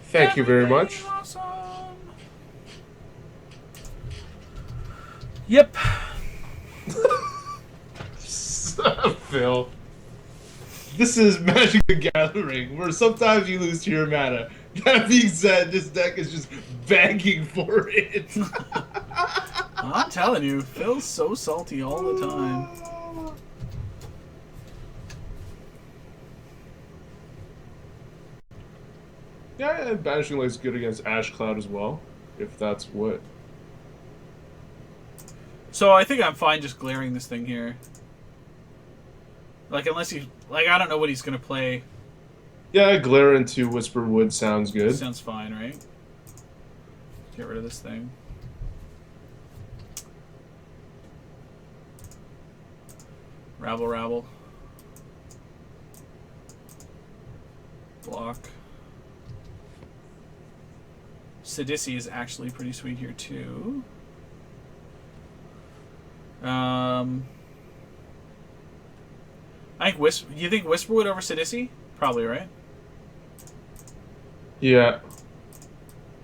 Thank you very much. Awesome. Yep. Phil. This is Magic the Gathering, where sometimes you lose to your mana. That being said, this deck is just begging for it. I'm telling you, Phil's so salty all the time. Yeah, Banishing Light's good against Ash Cloud as well, if that's what. So I think I'm fine just glaring this thing here. Like, unless he... Like, I don't know what he's going to play. Yeah, Glare into Whispered Wood sounds good. Sounds fine, right? Get rid of this thing. Rabble, rabble. Block. Sidisi is actually pretty sweet here, too. I think you think Whisperwood over Sidisi? Probably, right? Yeah.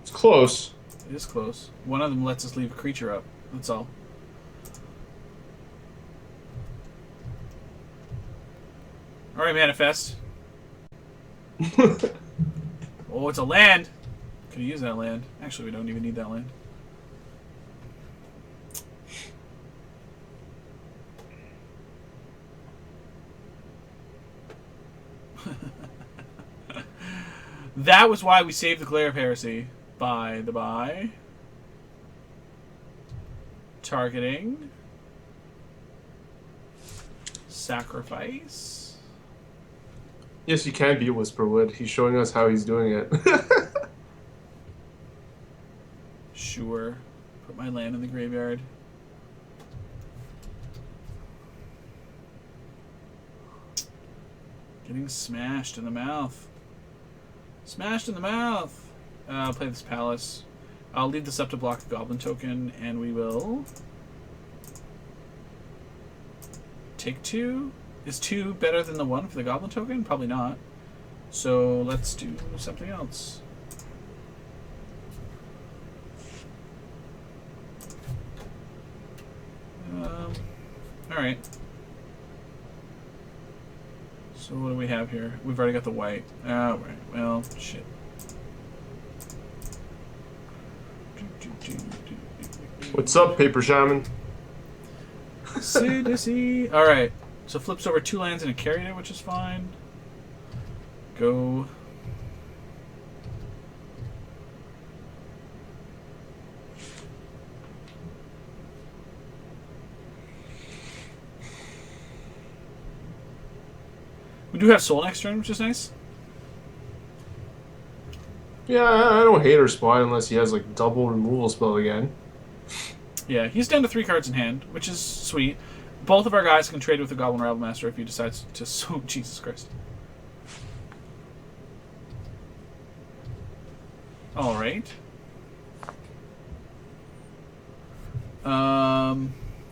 It's close. It is close. One of them lets us leave a creature up. That's all. Alright, Manifest. Oh, it's a land! Could use that land. Actually, we don't even need that land. That was why we saved the Glare of Heresy. By the by. Targeting. Sacrifice. Yes, you can beat Whisperwood. He's showing us how he's doing it. Sure. Put my land in the graveyard. Getting smashed in the mouth. Smashed in the mouth! I'll play this Palace. I'll leave this up to block a Goblin token, and we will... Take 2? Is 2 better than the 1 for the Goblin token? Probably not. So let's do something else. Alright. So what do we have here? We've already got the white. Oh, right. Well, shit. What's up, Paper Shaman? Sidisi. Alright. So flips over 2 lands and a carried it, which is fine. Go. We do have Soul next turn, which is nice. Yeah, I don't hate our spot unless he has like double removal spell again. Yeah, he's down to 3 cards in hand, which is sweet. Both of our guys can trade with the Goblin Rival Master if he decides to. So Jesus Christ. All right.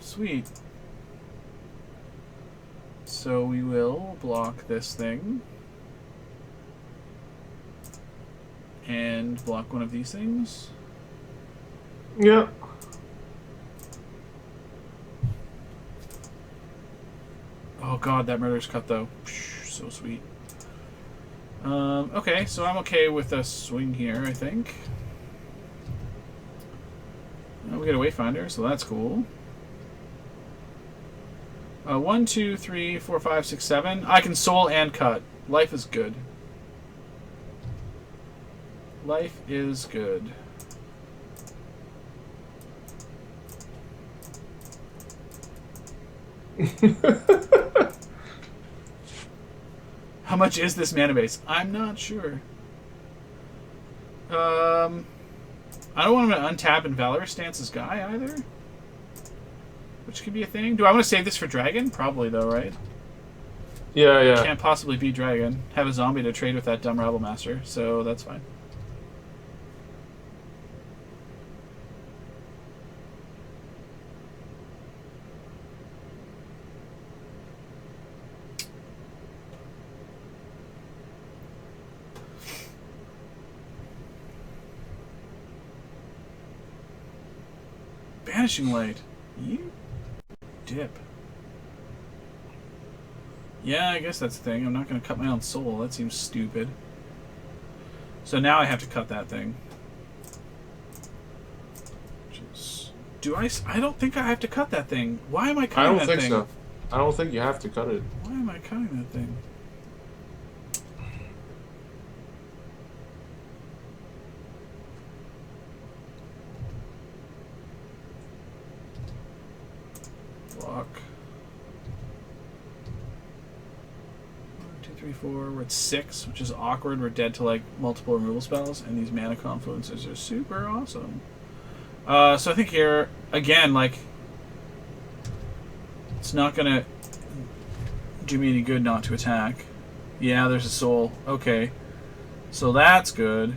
Sweet. So we will block this thing. And block one of these things. Yeah. Oh god, that Murderous Cut though. So sweet. Okay, so I'm okay with a swing here, I think. We get a Wayfinder, so that's cool. 1, 2, 3, 4, 5, 6, 7. I can soul and cut. Life is good. Life is good. How much is this mana base? I'm not sure. I don't want him to untap and Valorous Stance's guy either. Which could be a thing. Do I want to save this for Dragon? Probably though, right? Yeah. Can't possibly be Dragon. Have a zombie to trade with that dumb Rabble Master, so that's fine. Vanishing Light. You dip. Yeah, I guess that's the thing. I'm not going to cut my own soul. That seems stupid. So now I have to cut that thing. Do I? I don't think I have to cut that thing. Why am I cutting that thing? I don't think so. I don't think you have to cut it. Why am I cutting that thing? Block. 1, 2, 3, 4. We're at 6, which is awkward. We're dead to like multiple removal spells, and these mana confluences are super awesome. So I think here again, like, it's not gonna do me any good not to attack. Yeah, there's a soul. Okay, so that's good.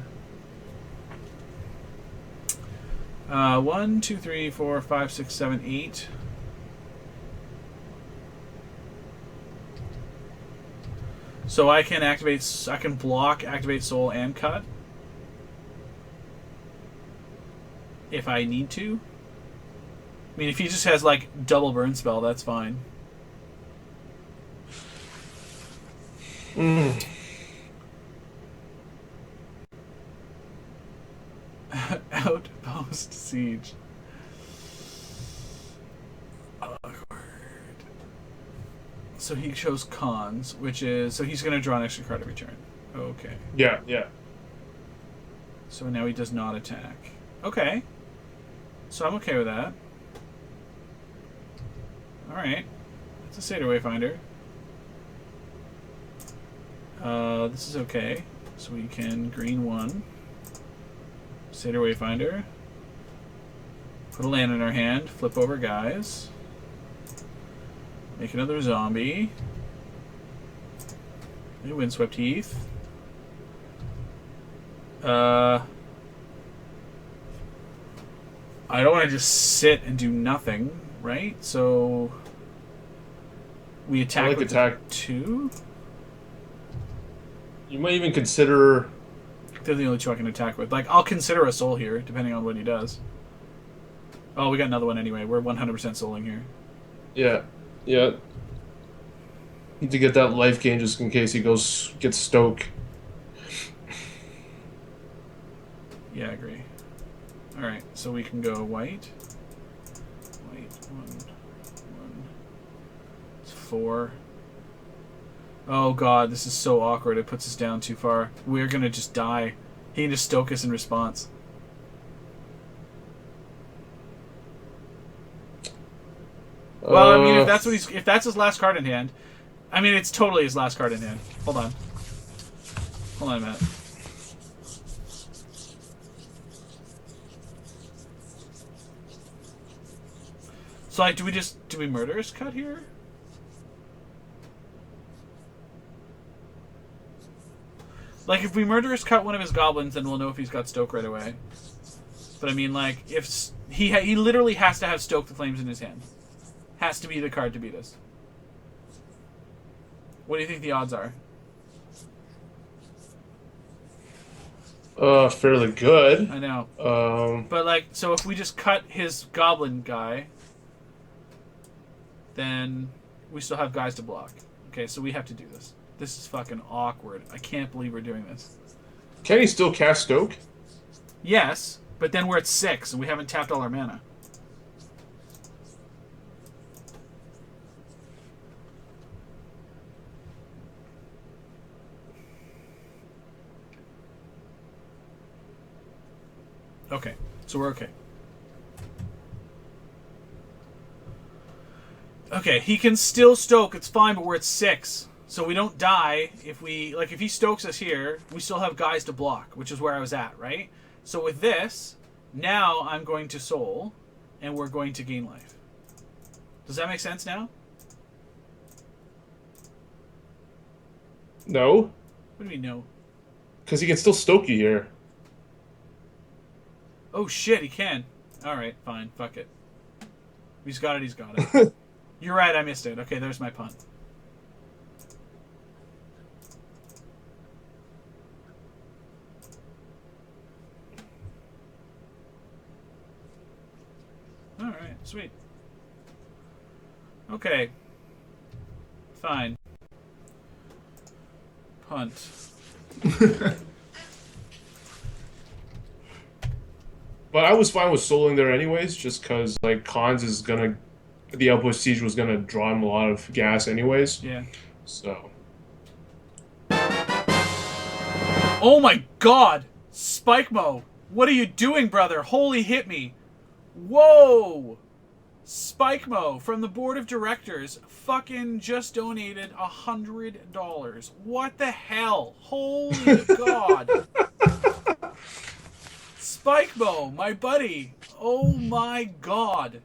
1, 2, 3, 4, 5, 6, 7, 8. So I can activate. I can block, activate soul, and cut if I need to. I mean, if he just has like double burn spell, that's fine. Outpost Siege. Awkward. So he chose cons, which is so he's gonna draw an extra card every turn. Okay. Yeah. So now he does not attack. Okay. So I'm okay with that. Alright. It's a Satyr Wayfinder. This is okay. So we can green 1. Satyr Wayfinder. Put a land in our hand. Flip over guys. Make another zombie. Windswept Heath. I don't want to just sit and do nothing, right? So we attack with attack 2. You might even consider. They're the only 2 I can attack with. Like, I'll consider a soul here, depending on what he does. Oh, we got another one anyway. We're 100% souling here. Yeah. Need to get that life gain just in case he gets Stoke. Yeah, I agree. Alright, so we can go white. White, 1. It's 4. Oh god, this is so awkward. It puts us down too far. We're gonna just die. He can just stoke us in response. Well, I mean, if that's his last card in hand, I mean, it's totally his last card in hand. Hold on. Hold on a minute. So, like, do we murderous cut here? Like, if we murderous cut one of his goblins, then we'll know if he's got Stoke right away. But I mean, like, if he literally has to have Stoke the Flames in his hand. Has to be the card to beat us. What do you think the odds are? Fairly good. I know. But, like, so if we just cut his goblin guy, then we still have guys to block. Okay, so we have to do this. This is fucking awkward. I can't believe we're doing this. Can he still cast Stoke? Yes, but then we're at 6 and we haven't tapped all our mana. Okay, so we're okay. Okay, he can still Stoke, it's fine, but we're at 6. So we don't die if we... Like, if he Stokes us here, we still have guys to block, which is where I was at, right? So with this, now I'm going to Soul, and we're going to gain life. Does that make sense now? No. What do you mean, no? Because he can still Stoke you here. Oh, shit, he can. Alright, fine, fuck it. He's got it, he's got it. You're right, I missed it. Okay, there's my punt. Alright, sweet. Okay. Fine. Punt. But I was fine with souling there anyways, just because, like, Khans is gonna... The Outpost Siege was gonna draw him a lot of gas anyways. Yeah. So... Oh my god! Spike Mo! What are you doing, brother? Holy hit me! Whoa! Spike Mo from the board of directors fucking just donated $100. What the hell? Holy god! Spike Mo, my buddy. Oh my god.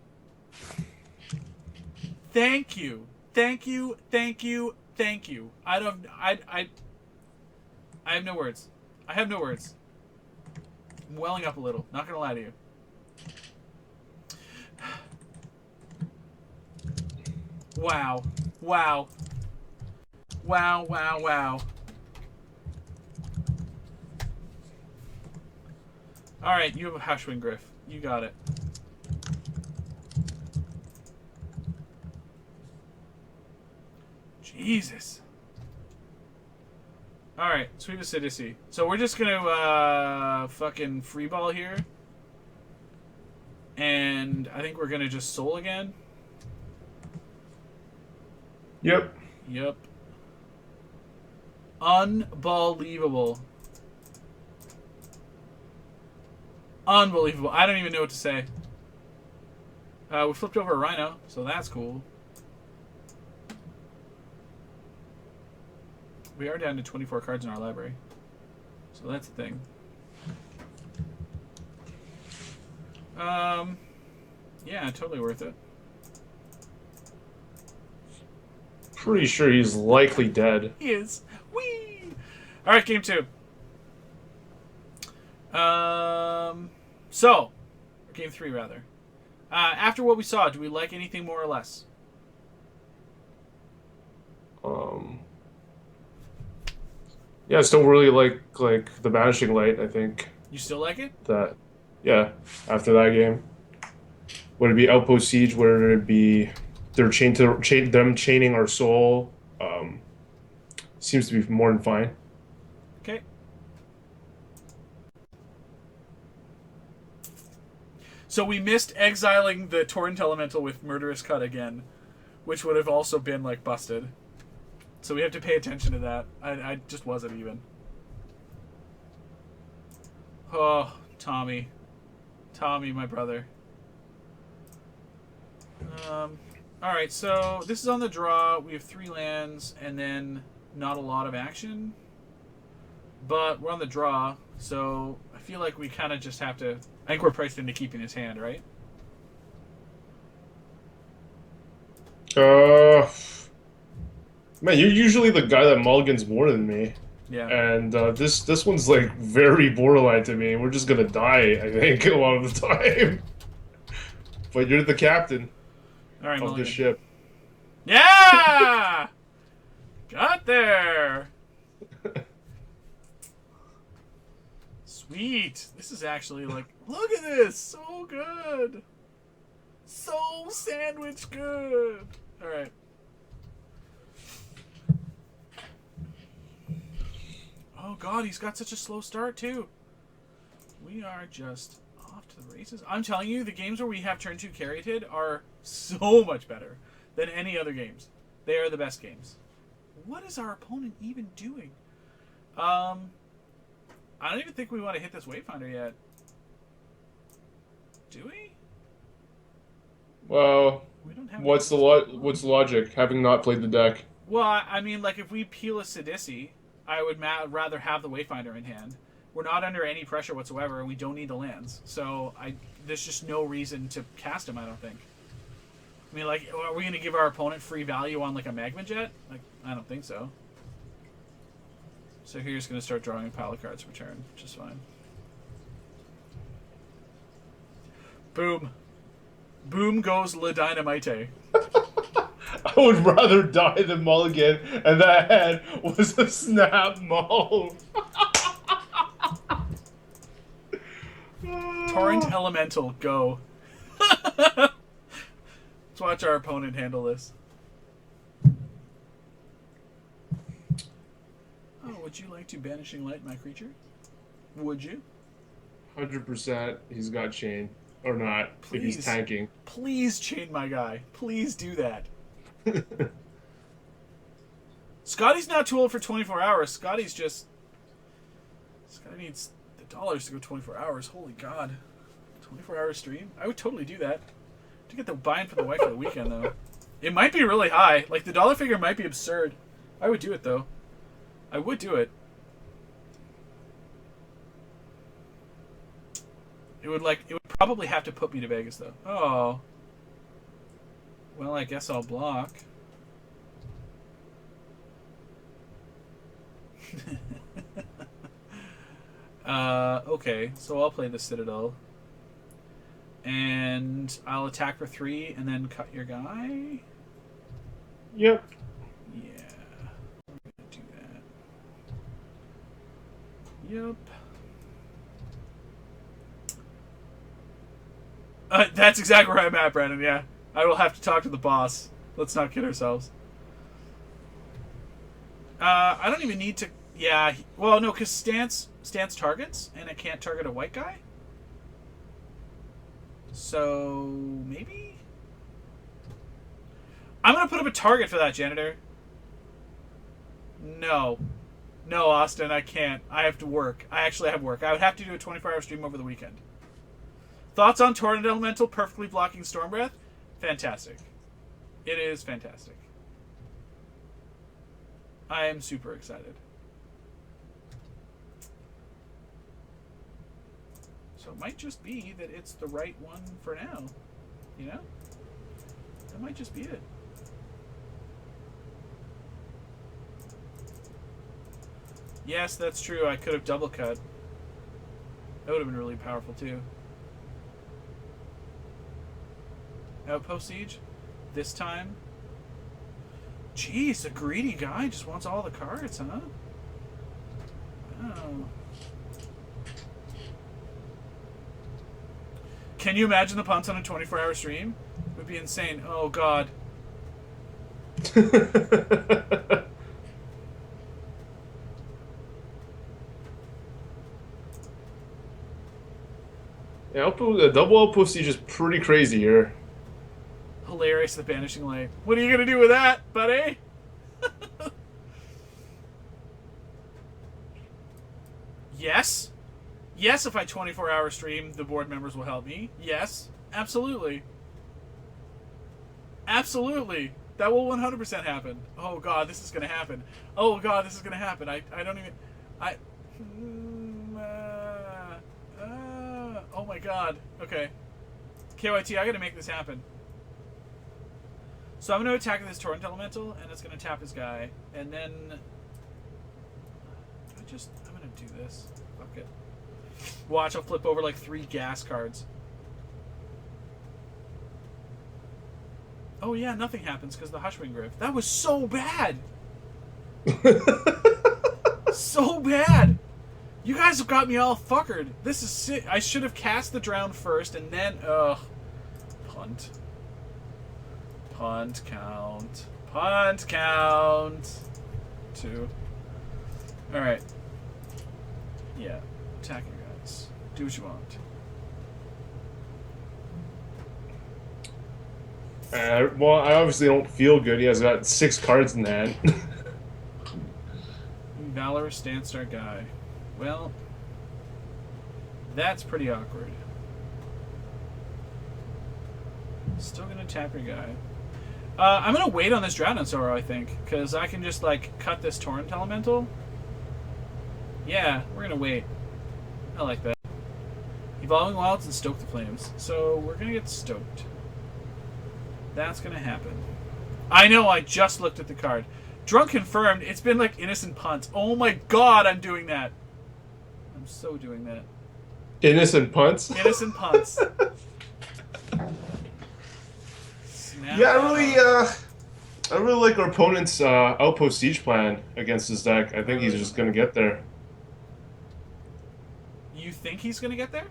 Thank you. Thank you. Thank you. Thank you. I have no words. I have no words. I'm welling up a little. Not gonna lie to you. Wow. Wow. Wow, wow, wow. Alright, you have a Hashwing Griff. You got it. Jesus. Alright, Sweet Acidity. So we're just gonna fucking freeball here. And I think we're gonna just Soul again. Yep. Yep. Unbelievable. Unbelievable. I don't even know what to say. We flipped over a Rhino, so that's cool. We are down to 24 cards in our library. So that's the thing. Yeah, totally worth it. Pretty sure he's likely dead. He is. Whee! Alright, game 2. So, game 3 rather. After what we saw, do we like anything more or less? Yeah, I still really like the Banishing Light, I think. You still like it? That, yeah, after that game. Would it be Outpost Siege? Would it be them chaining our soul? Seems to be more than fine. Okay. So we missed exiling the Torrent Elemental with Murderous Cut again, which would have also been, like, busted. So we have to pay attention to that. I just wasn't even. Oh, Tommy. Tommy, my brother. Alright, so this is on the draw. We have 3 lands, and then not a lot of action. But we're on the draw, so I feel like we kind of just have to... I think we're priced into keeping his hand, right? Uh, Man, you're usually the guy that mulligans more than me. Yeah. And this one's like very borderline to me. We're just gonna die, I think, a lot of the time. But you're the captain Alright, of mulligan. this ship. Yeah! Got there! Sweet. This is actually like, look at this! So good! So sandwich good! Alright. Oh god, he's got such a slow start too. We are just off to the races. I'm telling you, the games where we have turn 2 carried are so much better than any other games. They are the best games. What is our opponent even doing? I don't even think we want to hit this Wayfinder yet. Do we? Well, We don't have what's the logic, having not played the deck? Well, I mean, like, if we peel a Sidisi, I would rather have the Wayfinder in hand. We're not under any pressure whatsoever, and we don't need the lands. So there's just no reason to cast him, I don't think. I mean, like, are we going to give our opponent free value on, like, a Magma Jet? Like, I don't think so. So here he's going to start drawing a pile of cards per turn, which is fine. Boom. Boom goes Le Dynamite. I would rather die than mulligan, and that hand was a snap mull. Torrent Elemental, go. Let's watch our opponent handle this. Oh, would you like to Banishing Light my creature? Would you? 100% he's got chain. Or not, if Please. he's tanking. Please chain my guy. Please do that. Scotty's not too old for 24 hours. Scotty needs the dollars to go 24 hours. Holy God. 24-hour stream? I would totally do that. To get the buy-in for the wife for the weekend, though. It might be really high. Like, the dollar figure might be absurd. I would do it, though. I would do it. It would probably have to put me to Vegas, though. Oh. Well, I guess I'll block. Okay, so I'll play the Citadel. And I'll attack for 3 and then cut your guy? Yep. Yeah. I'm gonna do that. Yep. That's exactly where I'm at, Brandon, yeah. I will have to talk to the boss. Let's not kid ourselves. I don't even need to... Yeah, well, no, because stance targets, and it can't target a white guy. So, maybe? I'm going to put up a target for that, Janitor. No. No, Austin, I can't. I have to work. I actually have work. I would have to do a 24-hour stream over the weekend. Thoughts on Torrent Elemental perfectly blocking Storm Breath? Fantastic. It is fantastic. I am super excited. So it might just be that it's the right one for now. You know? That might just be it. Yes, that's true. I could have double cut. That would have been really powerful too. Outpost Siege? This time? Jeez, the greedy guy just wants all the cards, huh? Oh. Can you imagine the punts on a 24-hour stream? It would be insane. Oh, God. Yeah, double outpost siege is pretty crazy here. Hilarious, the Banishing Light. What are you going to do with that, buddy? Yes. Yes, if I 24-hour stream, the board members will help me. Yes, absolutely. Absolutely. That will 100% happen. Oh god, this is gonna happen. Oh god, this is gonna happen. I don't even... I... oh my god. Okay. KYT, I gotta make this happen. So I'm gonna attack this Torrent Elemental, and it's gonna tap his guy. And then... I'm gonna do this. Fuck it. Watch, I'll flip over like 3 gas cards. Oh yeah, nothing happens because the Hushwing Griff. That was so bad! So bad! You guys have got me all fuckered. This is sick. I should have cast the Drown first and then... Ugh. Punt. Punt count. Punt count. 2. Alright. Yeah. Attack your guys. Do what you want. Well, I obviously don't feel good. He has about 6 cards in hand. Valorous Stance our guy. Well, that's pretty awkward. Still gonna tap your guy. I'm gonna wait on this Drowned Sorrow, I think, because I can just like cut this Torrent Elemental. Yeah, we're gonna wait. I like that. Evolving Wilds and Stoke the Flames. So we're gonna get stoked. That's gonna happen. I know, I just looked at the card. Drunk confirmed. It's been like innocent punts. Oh my god, I'm doing that. I'm so doing that. Innocent punts? Innocent punts. Yeah, I really like our opponent's Outpost Siege plan against his deck. I think he's just gonna get there. You think he's gonna get there?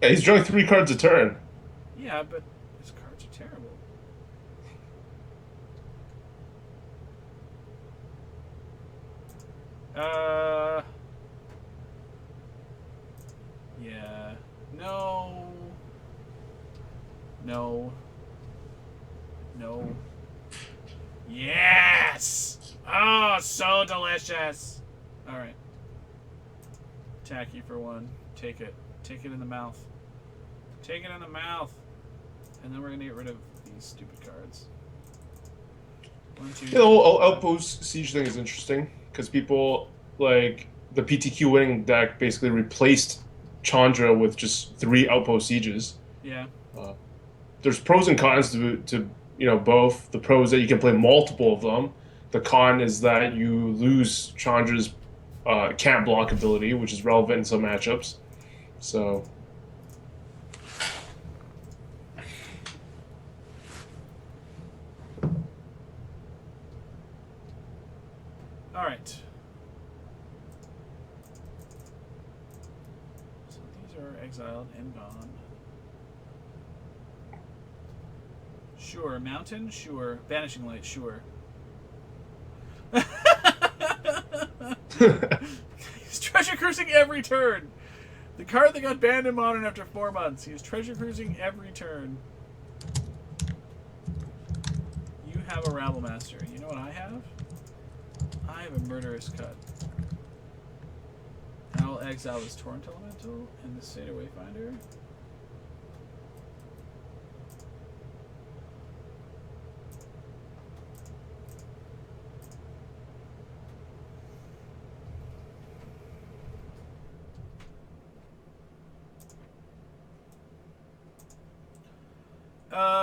Yeah, he's drawing 3 cards a turn. Yeah, but his cards are terrible. Yeah. No. No. No. Yes! Oh, so delicious! Alright. Attack you for 1. Take it. Take it in the mouth. Take it in the mouth. And then we're gonna get rid of these stupid cards. 1, 2, You know, Outpost Siege thing is interesting because people like the PTQ winning deck basically replaced Chandra with just 3 Outpost Sieges. Yeah. There's pros and cons to you know both. The pros that you can play multiple of them. The con is that you lose Chandra's can't block ability, which is relevant in some matchups. So. All right. So these are exiled and gone. Sure. Mountain? Sure. Vanishing Light? Sure. He's treasure cruising every turn. The card that got banned in Modern after 4 months. He's treasure cruising every turn. You have a Rabble Master. You know what I have? I have a Murderous Cut. And I'll exile this Torrent Elemental and the Seder Wayfinder.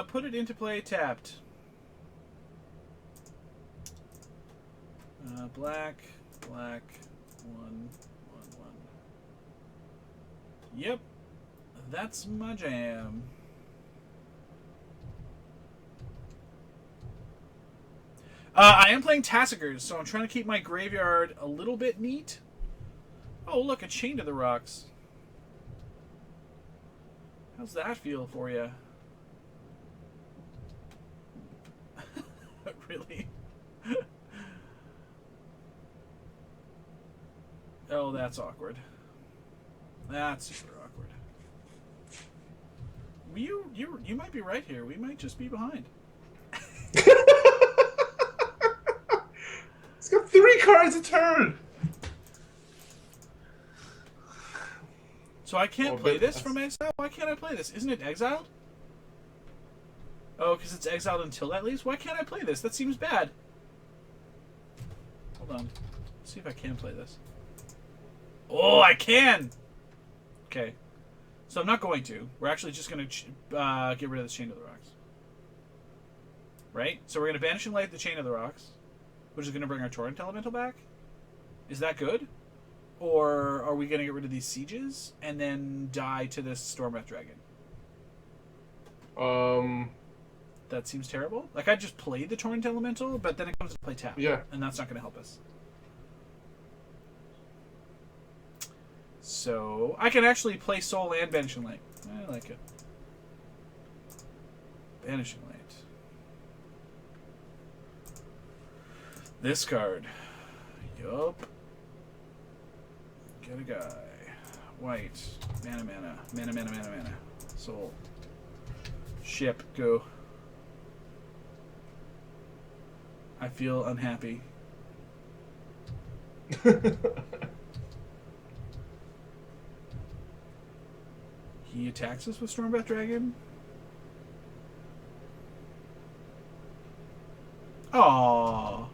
Put it into play tapped. Black, 1, 1, 1. Yep, that's my jam. I am playing Tassigers, so I'm trying to keep my graveyard a little bit neat. Oh, look, a Chain to the Rocks. How's that feel for you? Really? Oh, that's awkward. That's super awkward. You might be right here. We might just be behind. He's got 3 cards a turn. So I can't play this from exile? Why can't I play this? Isn't it exiled? Oh, because it's exiled until that leaves? Why can't I play this? That seems bad. Hold on. Let's see if I can play this. Oh, I can! Okay. So I'm not going to. We're actually just going to get rid of the Chain of the Rocks. Right? So we're going to Banishing Light the Chain of the Rocks, which is going to bring our Torrent Elemental back. Is that good? Or are we going to get rid of these sieges and then die to this Stormwrath Dragon? That seems terrible. Like, I just played the Torrent Elemental, but then it comes to play tap. Yeah. And that's not going to help us. So, I can actually play Soul and Banishing Light. I like it. Banishing Light. This card. Yup. Get a guy. White. Mana, mana. Mana, mana, mana, mana. Soul. Ship. Go. I feel unhappy. He attacks us with Stormwrath Dragon? Aww.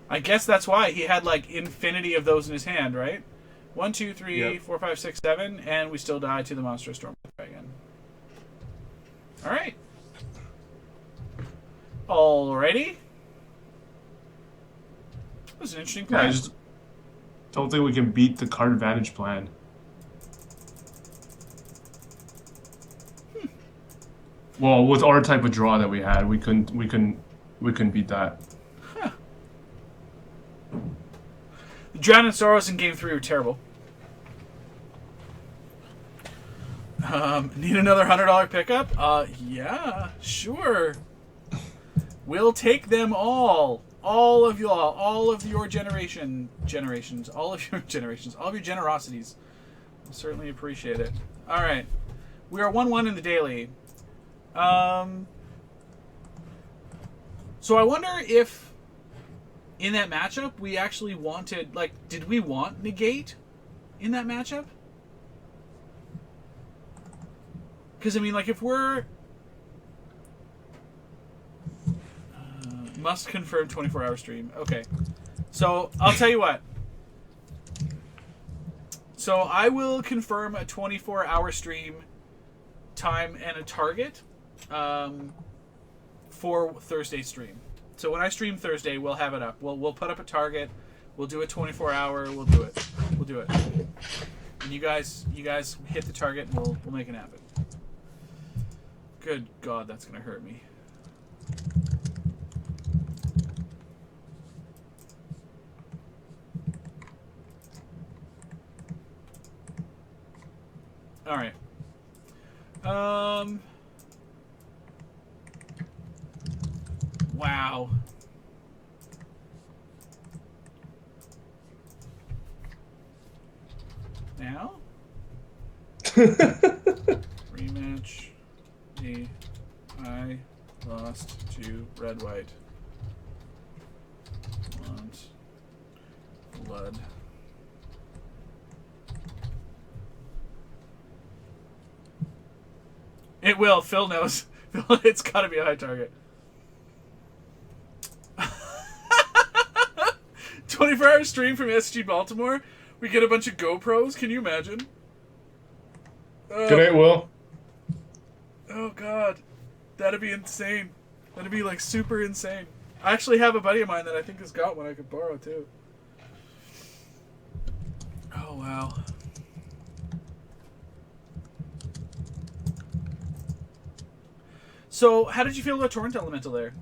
I guess that's why he had like infinity of those in his hand, right? 1, 2, 3, Yep. 4, 5, 6, 7, and we still die to the monstrous Stormwrath Dragon. Alright. Alrighty. That was an interesting plan. Yeah, I just don't think we can beat the card advantage plan. Well, with our type of draw that we had, we couldn't beat that. Huh. The Drown in Sorrows in Game 3 were terrible. Need another $100 pickup? Yeah, sure. We'll take them all. All of y'all. All of your generations. All of your generations. All of your generosities. I'll certainly appreciate it. Alright. We are 1-1 in the daily. So I wonder if in that matchup we actually wanted, like, did we want negate in that matchup? Because, I mean, like, if we're... must confirm 24-hour stream. Okay. So, I'll tell you what. So, I will confirm a 24-hour stream time and a target for Thursday's stream. So, when I stream Thursday, we'll have it up. We'll put up a target. We'll do a 24-hour. We'll do it. We'll do it. And you guys hit the target, and we'll make it happen. Good God, that's gonna hurt me. All right. Wow. Now? Rematch. I lost to Red White. Want blood. It will. Phil knows. It's got to be a high target. 24-hour stream from SG Baltimore. We get a bunch of GoPros. Can you imagine? Good night, Will. Oh, God. That'd be insane. That'd be, like, super insane. I actually have a buddy of mine that I think has got one I could borrow, too. Oh, wow. So, how did you feel about Torrent Elemental there?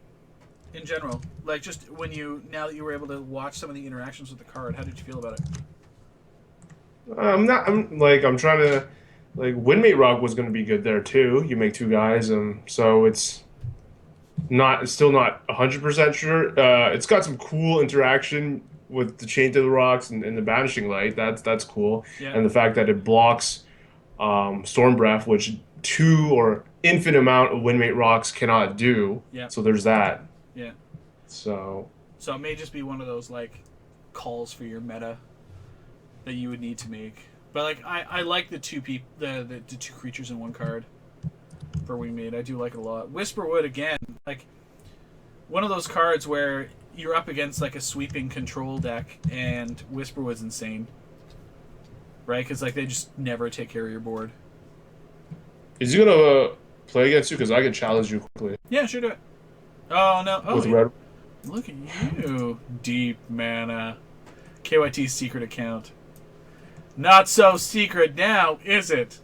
In general? Like, just when now that you were able to watch some of the interactions with the card, how did you feel about it? I'm trying to, like, Windmate Rock was going to be good there, too. You make 2 guys, so it's still not 100% sure. It's got some cool interaction with the Chain to the Rocks and the Banishing Light. That's cool. Yeah. And the fact that it blocks Storm Breath, which 2 or infinite amount of Windmate Rocks cannot do. Yeah. So there's that. Yeah. So it may just be one of those, like, calls for your meta that you would need to make. But, like, I like the two creatures in one card. for Wingmate. I do like it a lot. Whisperwood again, like one of those cards where you're up against like a sweeping control deck, and Whisperwood's insane, right? Because like they just never take care of your board. Is he gonna play against you? Because I can challenge you quickly Yeah, sure do it. Oh no! Oh, with red. look at you, deep mana. KYT's secret account. Not so secret now, is it?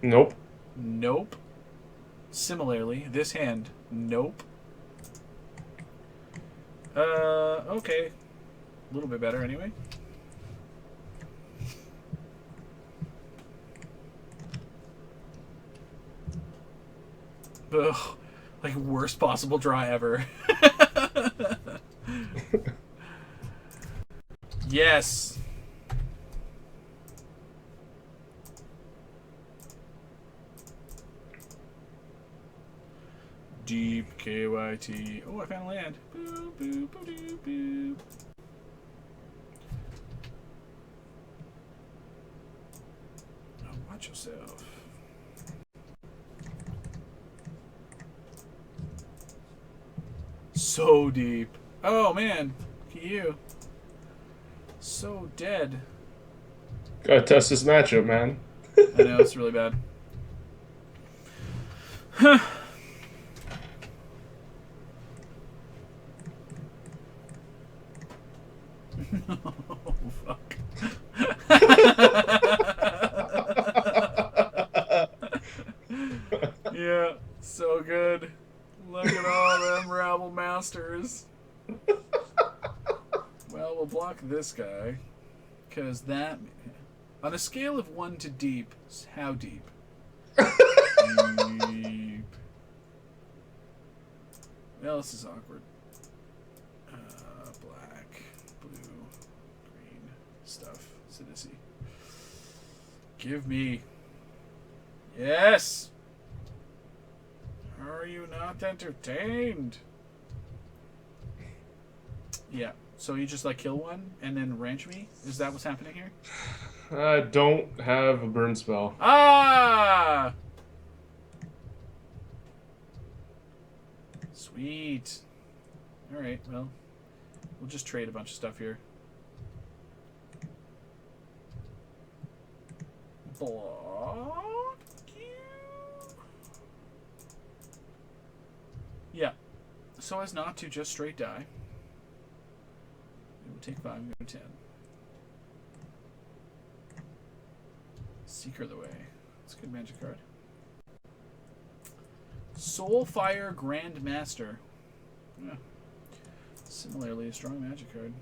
Nope. Nope. Similarly, this hand, nope. Okay. A little bit better anyway. Ugh. Like, worst possible draw ever. Yes. Deep KYT. Oh, I found land. Boop, boop, boop, boop, boop. Oh, watch yourself. So deep. Oh, man. Look at you. So dead. Gotta test this matchup, man. I know, it's really bad. Huh. Oh, fuck. Yeah, so good. Look at all them Rabble Masters. Well, we'll block this guy. Because that... On a scale of 1 to deep, how deep? Deep. Well, this is awkward. Black, blue, green, stuff. Sidisi. Give me. Yes! Are you not entertained? Yeah. So you just like kill one and then ranch me? Is that what's happening here? I don't have a burn spell. Ah! Sweet. Alright, well, we'll just trade a bunch of stuff here. Block you. Yeah. So as not to just straight die. We'll take 5 and go 10. Seeker the Way. It's a good magic card. Soulfire Grandmaster. Yeah. Similarly, a strong magic card.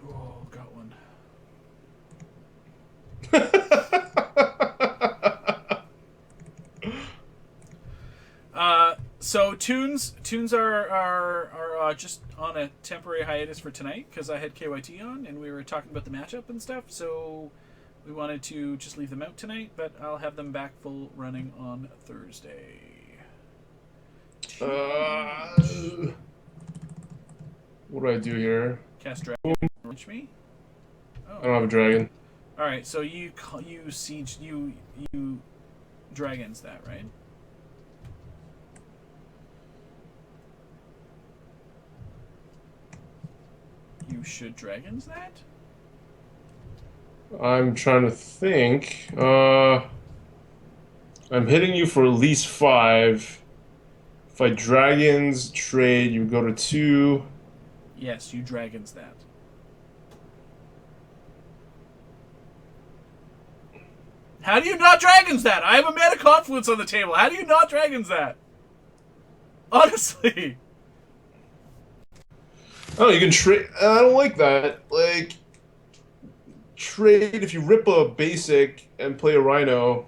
Oh, got one. So tunes are just on a temporary hiatus for tonight because I had KYT on and we were talking about the matchup and stuff. So we wanted to just leave them out tonight, but I'll have them back full running on Thursday. What do I do here? Cast Dragon. Reach me. Oh. I don't have a dragon. All right, so you siege you dragons that, right? You should dragons that? I'm trying to think. I'm hitting you for at least 5. If I dragons trade, you go to 2. Yes, you dragons that. How do you not dragons that? I have a mana confluence on the table. How do you not dragons that? Honestly. Oh, you can trade. I don't like that. Like, trade if you rip a basic and play a rhino.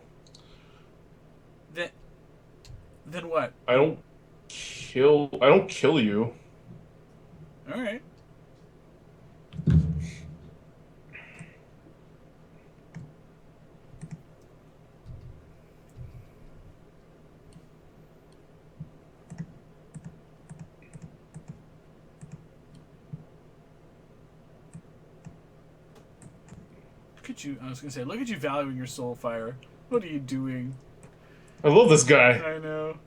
Then what? I don't kill you. All right. Look at you. I was gonna say, look at you valuing your soul fire. What are you doing? I love this guy. I know.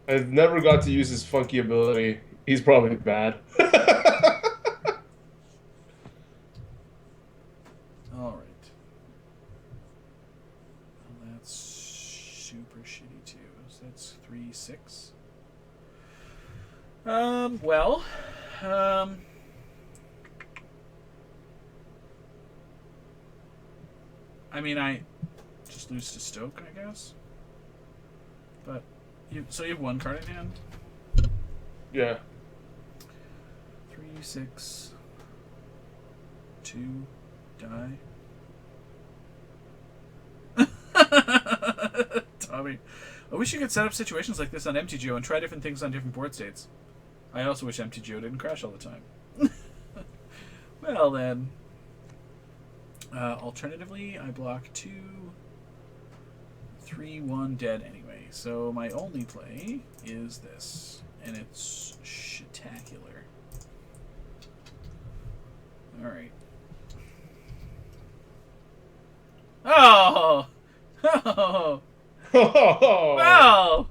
I've never got to use his funky ability. He's probably bad. All right. Well, that's super shitty too. So that's 3-6. Well, I mean, I just lose to Stoke, I guess. But so you have one card in hand. Yeah. 3-6. 2 die. Tommy, I wish you could set up situations like this on MTGO and try different things on different board states. I also wish MTGO didn't crash all the time. Well then. Alternatively, I block 2, 3, 1 dead anyway. So my only play is this, and it's shitacular. All right. Oh, oh, wow!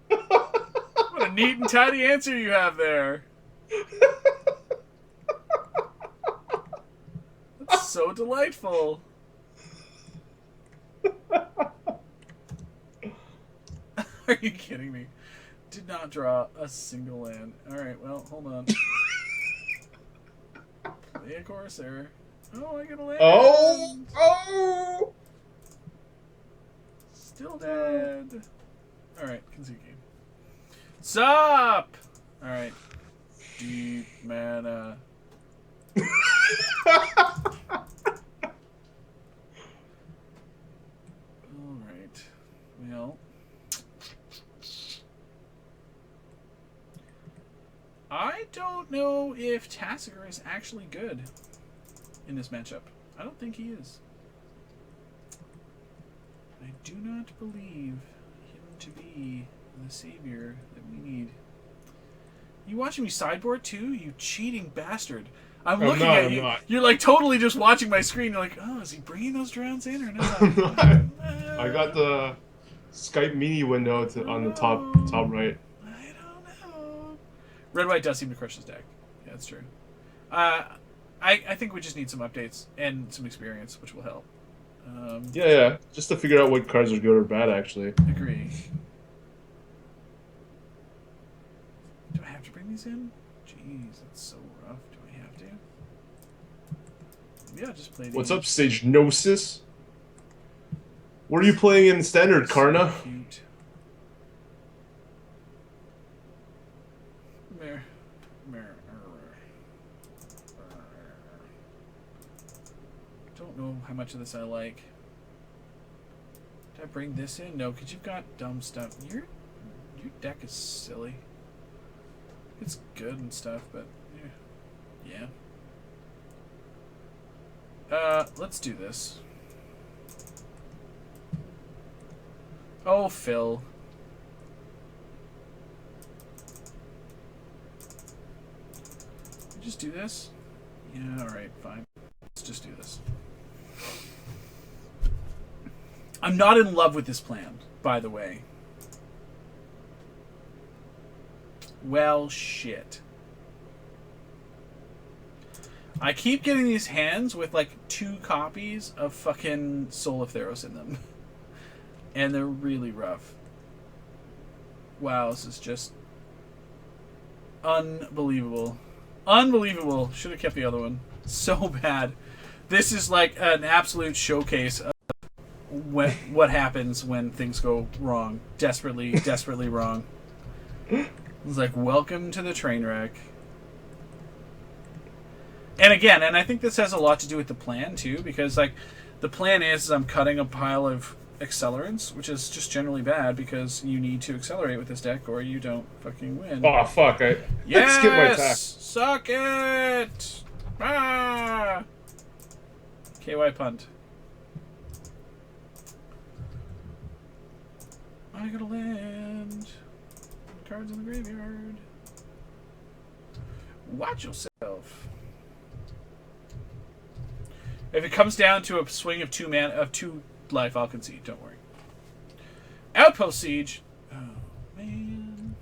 What a neat and tidy answer you have there. That's so delightful. Are you kidding me? Did not draw a single land. Alright, well, hold on. Play a Corsair. Oh, I get a land. Oh! Oh! Still dead. Alright, Kazuki. Sup! Alright. Deep mana. Alright. Well. I don't know if Tassiger is actually good in this matchup. I don't think he is. I do not believe him to be the savior that we need. You watching me sideboard too? You cheating bastard. I'm looking at you. You're like totally just watching my screen. You're like, oh, is he bringing those drowns in or not? I got the Skype mini window on the top right. I don't know. Red White does seem to crush his deck. Yeah, that's true. I think we just need some updates and some experience, which will help. Yeah. Just to figure out what cards are good or bad, actually. Agree. Do I have to bring these in? Jeez, that's so rough. Do I have to? Yeah, just play these. What's up, Stage Gnosis? What are you playing in Standard, Karna? So cute. Don't know how much of this I like. Did I bring this in? No, because you've got dumb stuff. Your deck is silly. It's good and stuff, but yeah. Let's do this. Oh, Phil. Just do this? Yeah, alright, fine. Let's just do this. I'm not in love with this plan, by the way. Well, shit. I keep getting these hands with like 2 copies of fucking Soul of Theros in them. And they're really rough. Wow, this is just unbelievable. Unbelievable. Should have kept the other one. So bad. This is like an absolute showcase of what happens when things go wrong. Desperately, desperately wrong. It's like, welcome to the train wreck. And again, and I think this has a lot to do with the plan too, because like the plan is I'm cutting a pile of accelerants, which is just generally bad because you need to accelerate with this deck or you don't fucking win. Oh fuck! I yes! skipped my attack. Suck it! Ah! KY punt. I gotta land. Cards in the graveyard. Watch yourself. If it comes down to a swing of 2 life, I'll concede. Don't worry. Outpost Siege. Oh man.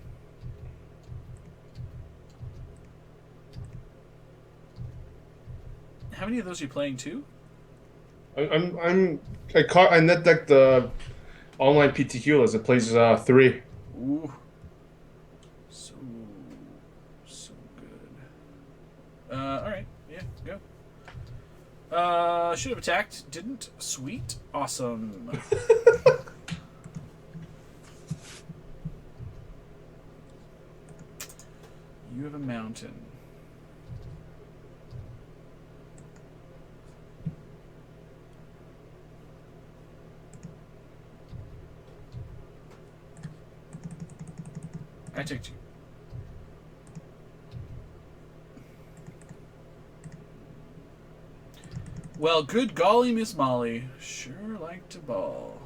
How many of those are you playing? 2? I net decked the online PTQ as it plays 3. Ooh. So good. Alright. Yeah, go. Should have attacked. Didn't. Sweet. Awesome. You have a mountain. I took 2. Well, good golly, Miss Molly. Sure like to ball.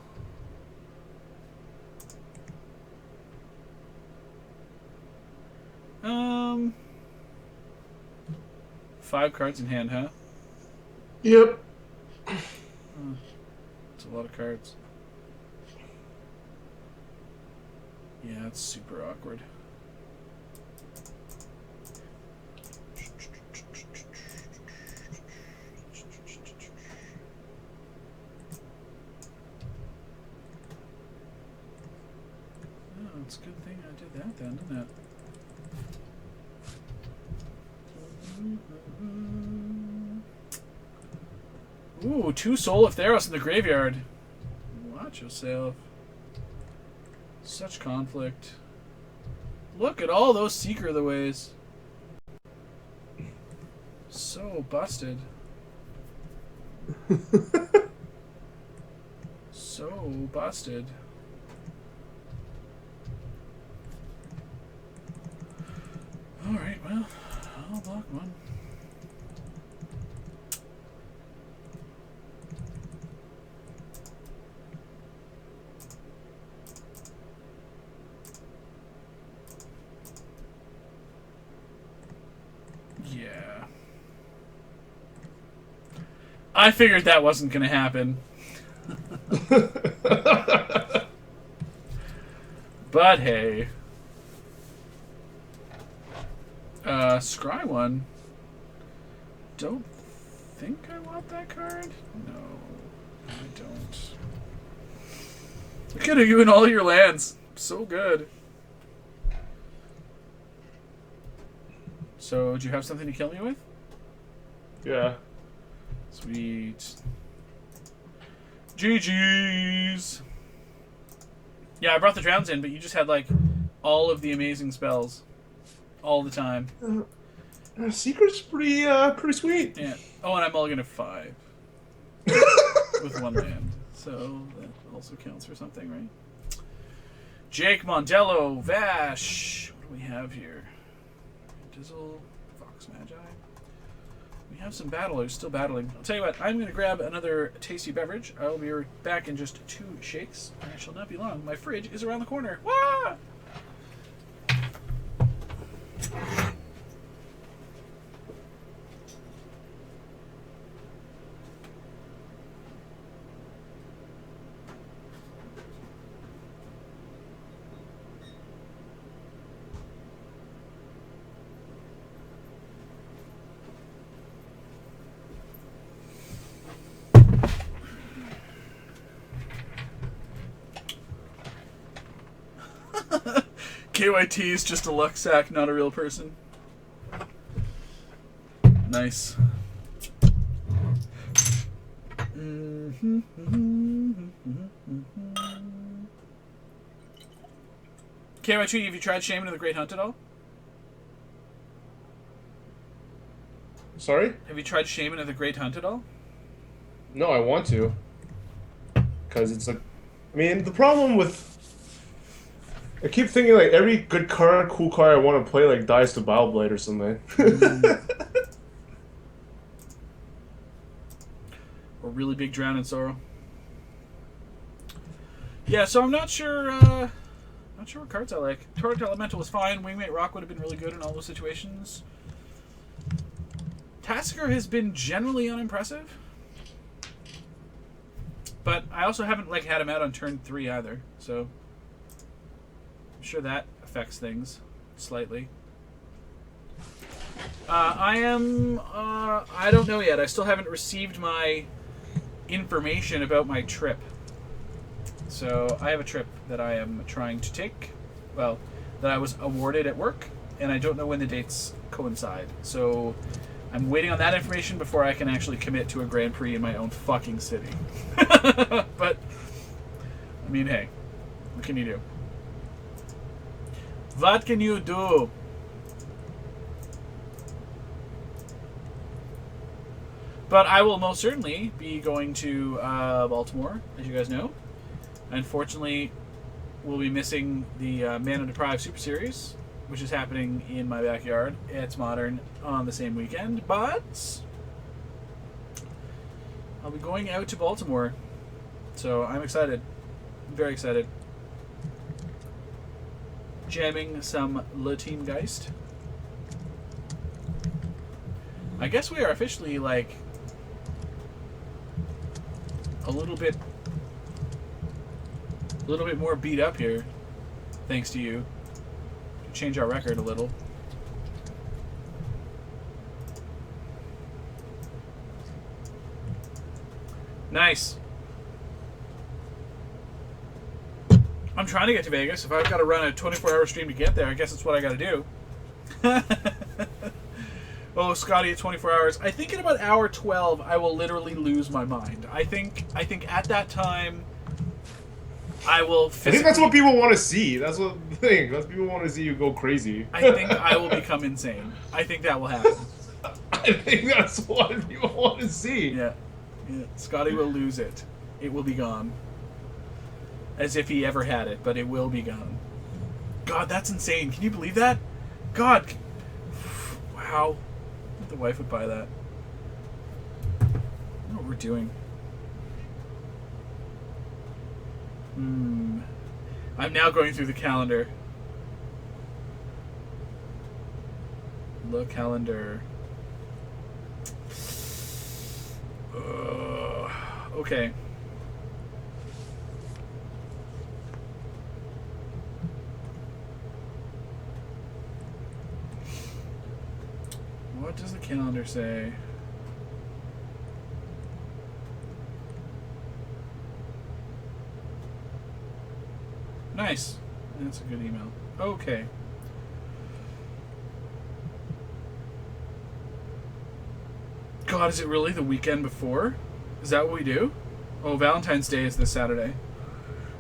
Um, 5 cards in hand, huh? Yep. It's a lot of cards. Yeah, it's super awkward. Oh, it's a good thing I did that then, isn't it? Ooh, 2 Soul of Theros in the graveyard. Watch yourself. Such conflict. Look at all those Seeker of the Ways. So busted. So busted. Alright, well, I'll block one. Yeah. I figured that wasn't going to happen. But hey. Scry one. Don't think I want that card. No, I don't. Look at you and all your lands. So good. So, do you have something to kill me with? Yeah. Sweet. GG's. Yeah, I brought the drowns in, but you just had like all of the amazing spells all the time. Secret's pretty sweet. Yeah. Oh, and I'm mulligan at 5 with 1 land, so that also counts for something, right? Jake Mondello, Vash. What do we have here? Dizzle, Fox Magi. We have some battlers still battling. I'll tell you what, I'm going to grab another tasty beverage. I will be back in just 2 shakes. I shall not be long. My fridge is around the corner. Wah! KYT is just a luck sack, not a real person. Nice. KYT, have you tried Shaman of the Great Hunt at all? Sorry? Have you tried Shaman of the Great Hunt at all? No, I want to. Because it's like... I mean, the problem with... I keep thinking, like, every good card, cool card I want to play, like, dies to Bile or something. Or really big Drown in Sorrow. Yeah, so I'm not sure, not sure what cards I like. Torrent Elemental was fine. Wingmate Rock would have been really good in all those situations. Tasker has been generally unimpressive. But I also haven't like had him out on turn 3 either, so I'm sure that affects things slightly. I am. I don't know yet. I still haven't received my information about my trip. So I have a trip that I am trying to take. Well, that I was awarded at work, and I don't know when the dates coincide. So I'm waiting on that information before I can actually commit to a Grand Prix in my own fucking city. But I mean, hey, what can you do? What can you do? But I will most certainly be going to Baltimore, as you guys know. Unfortunately, we'll be missing the Mana Deprived Super Series, which is happening in my backyard. It's Modern on the same weekend, but I'll be going out to Baltimore. So I'm excited. I'm very excited. Jamming some Le Team Geist. I guess we are officially, like, a little bit more beat up here, thanks to you. Change our record a little. Nice. I'm trying to get to Vegas. If I've got to run a 24-hour stream to get there, I guess that's what I got to do. Oh, Scotty, at 24 hours. I think in about hour 12, I will literally lose my mind. I think at that time, I will physically... I think that's what people want to see. That's what the thing. That's people want to see you go crazy. I think I will become insane. I think that will happen. I think that's what people want to see. Yeah. Scotty will lose it. It will be gone. As if he ever had it, but it will be gone. God, that's insane. Can you believe that? God. Wow. The wife would buy that. I don't know what we're doing. I'm now going through the calendar. The calendar. Okay. What does the calendar say? Nice. That's a good email. Okay. God, is it really the weekend before? Is that what we do? Oh, Valentine's Day is this Saturday.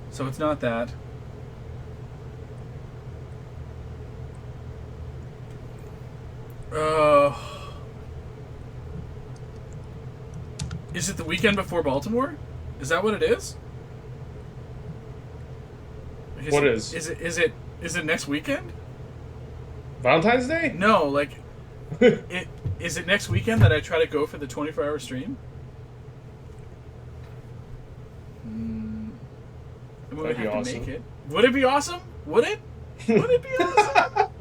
So it's not that. Is it the weekend before Baltimore? Is that what it is? What is? Is it next weekend? Valentine's Day? No, like is it next weekend that I try to go for the 24-hour stream? I would have to make it. Would it be awesome? Would it? Would it be awesome?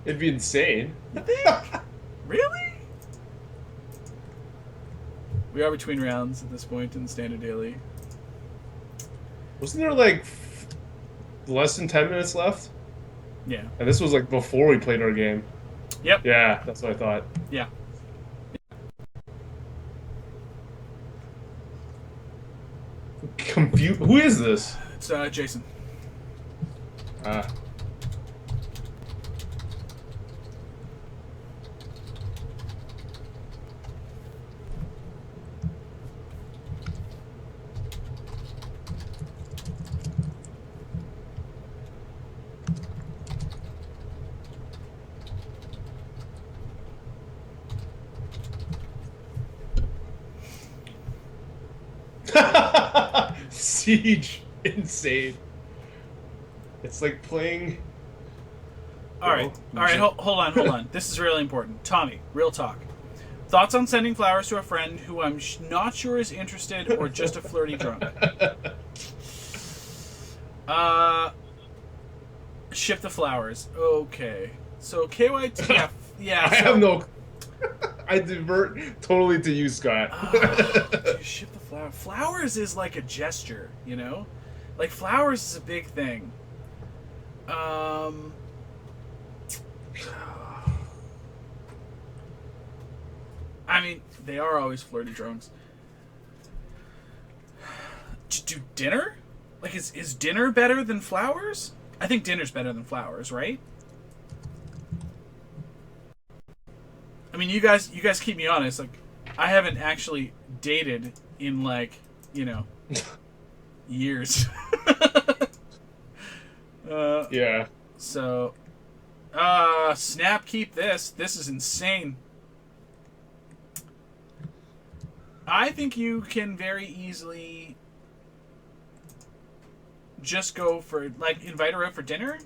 It'd be insane. You think? Really? We are between rounds at this point in the Standard Daily. Wasn't there like less than 10 minutes left? Yeah. And this was like before we played our game. Yep. Yeah, that's what I thought. Yeah. Who is this? It's Jason. Ah. Siege. Insane. It's like playing... Alright, hold on. This is really important. Tommy, real talk. Thoughts on sending flowers to a friend who I'm not sure is interested or just a flirty drunk? Ship the flowers. Okay. So KYT... Yeah, I have no... I divert totally to you, Scott. Oh, dude, ship the flower. Flowers is like a gesture, you know? Like, flowers is a big thing. Um. I mean, they are always flirty drunks. Do dinner? Like, is dinner better than flowers? I think dinner's better than flowers, right? I mean, you guys keep me honest. Like, I haven't actually dated in like, you know, years. uh, Yeah. so, snap, keep this. This is insane. I think you can very easily just go for like invite her out for dinner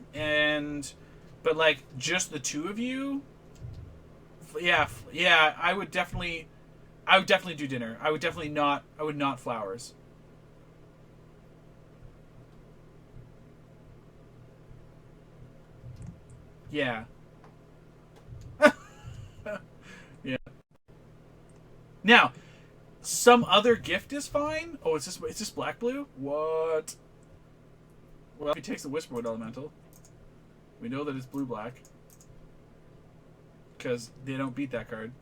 but like just the two of you. Yeah, yeah. I would definitely do dinner. I would definitely not. I would not flowers. Yeah. Yeah. Now, some other gift is fine. Oh, is this black blue? What? Well, if he takes the Whisperwood Elemental, we know that it's blue black because they don't beat that card.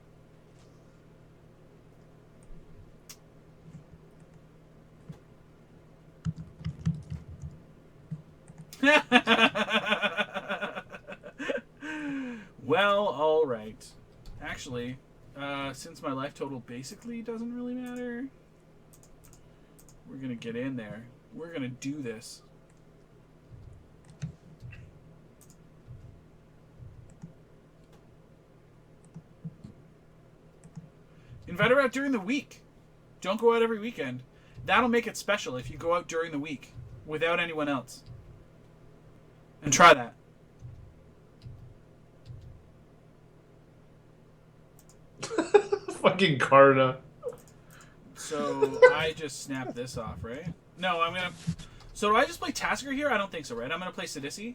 Well, all right. Actually, since my life total basically doesn't really matter, we're gonna get in there. We're gonna do this. Invite her out during the week. Don't go out every weekend. That'll make it special if you go out during the week without anyone else. And try that. Fucking Karna. So I just snap this off, right? No, I'm gonna. So do I just play Tasker here? I don't think so, right? I'm gonna play Sidisi.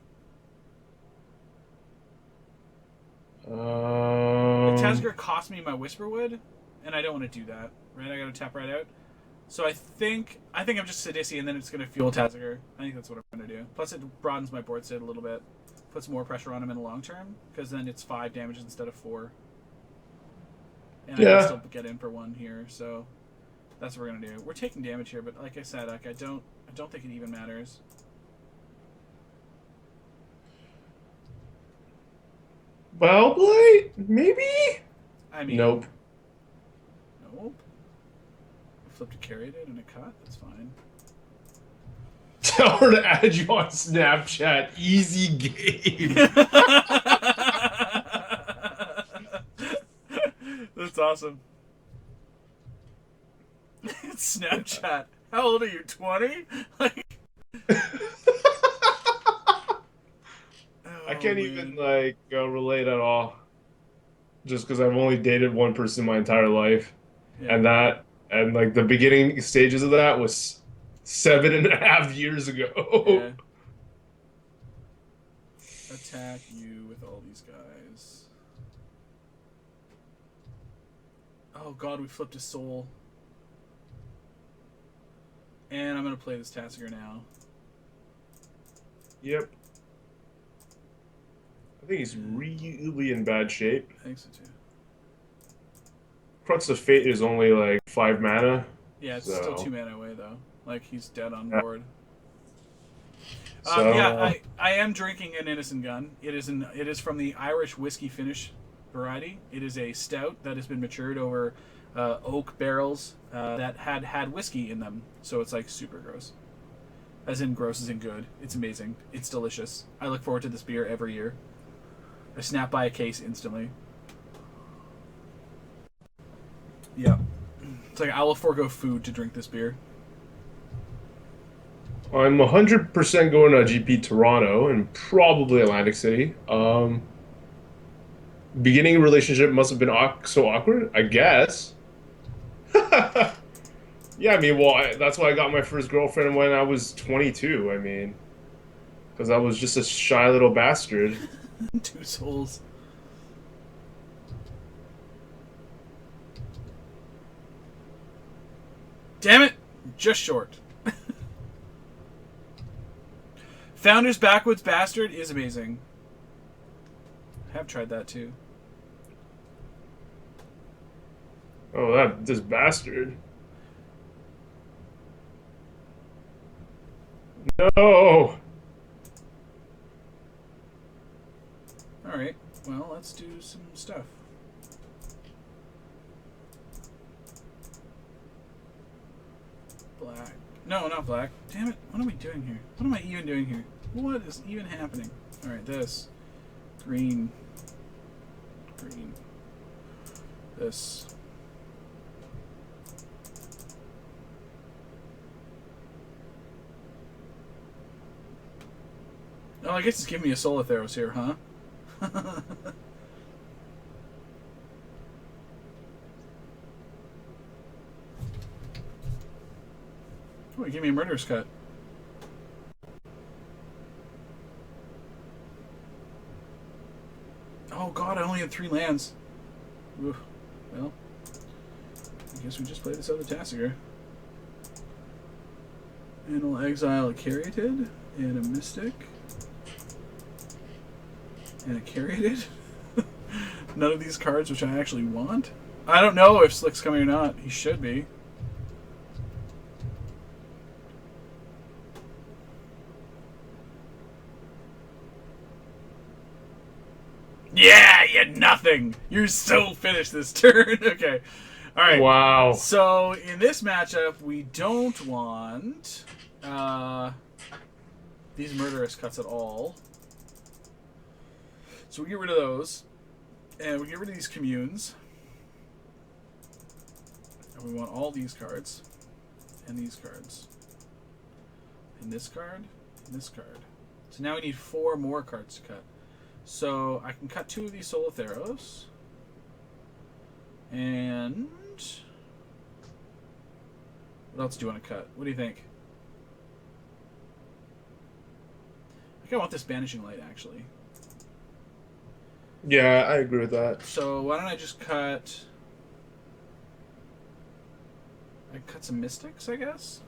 Like, Tasker cost me my Whisperwood, and I don't want to do that, right? I gotta tap right out. So I think I'm just Sidisi, and then it's gonna fuel Tasker. I think that's what I'm gonna do. Plus, it broadens my board state a little bit, puts more pressure on him in the long term, because then it's 5 damage instead of 4. And I can still get in for 1 here, so that's what we're gonna do. We're taking damage here, but like I said, like I don't think it even matters. Well, boy, maybe. I mean, Nope. nope. Flip to carry it and a cut. That's fine. Tell her to add you on Snapchat. Easy game. That's awesome. Snapchat. How old are you? 20? Like, I can't even like relate at all. Just because I've only dated one person my entire life, yeah. and like the beginning stages of that was 7.5 years ago. Yeah. Attack you with all these guys. Oh god, we flipped a soul. And I'm gonna play this Tasker now. Yep. I think he's really in bad shape. I think so too. Crux of Fate is only like 5 mana. Yeah, it's so. still 2 mana away though. Like, he's dead on Yeah. board. So, yeah, I am drinking an Innocent Gun. It is from the Irish whiskey finish variety. It is a stout that has been matured over oak barrels that had whiskey in them. So it's like super gross. As in gross as in good. It's amazing. It's delicious. I look forward to this beer every year. I snap by a case instantly. Yeah. It's like I will forego food to drink this beer. I'm 100% going to GP Toronto and probably Atlantic City. Beginning relationship must have been so awkward, I guess. Yeah, I mean, well, that's why I got my first girlfriend when I was 22. I mean, because I was just a shy little bastard. 2 souls. Damn it! Just short. Founder's Backwoods Bastard is amazing. I have tried that too. Oh, this bastard. No! Alright, well, let's do some stuff. Black. No, not black. Damn it, what am I doing here? What am I even doing here? What is even happening? Alright, this. Green. Green. This. Oh, I guess it's giving me a Solatheros here, huh? Oh, give me a Murderous Cut. Oh god, I only had 3 lands. Oof. Well, I guess we just play this other Tassiger. And we'll exile a Caryatid and a Mystic. And a Caryatid. None of these cards which I actually want. I don't know if Slick's coming or not. He should be. Yeah, you had nothing. You're so finished this turn. Okay. All right. Wow. So in this matchup, we don't want these Murderous Cuts at all. So we get rid of those. And we get rid of these Communes. And we want all these cards. And these cards. And this card. And this card. So now we need 4 more cards to cut. So I can cut 2 of these Solatheros. And what else do you want to cut? What do you think? I think I want this Banishing Light, actually. Yeah, I agree with that. So why don't I just cut... I cut some Mystics, I guess?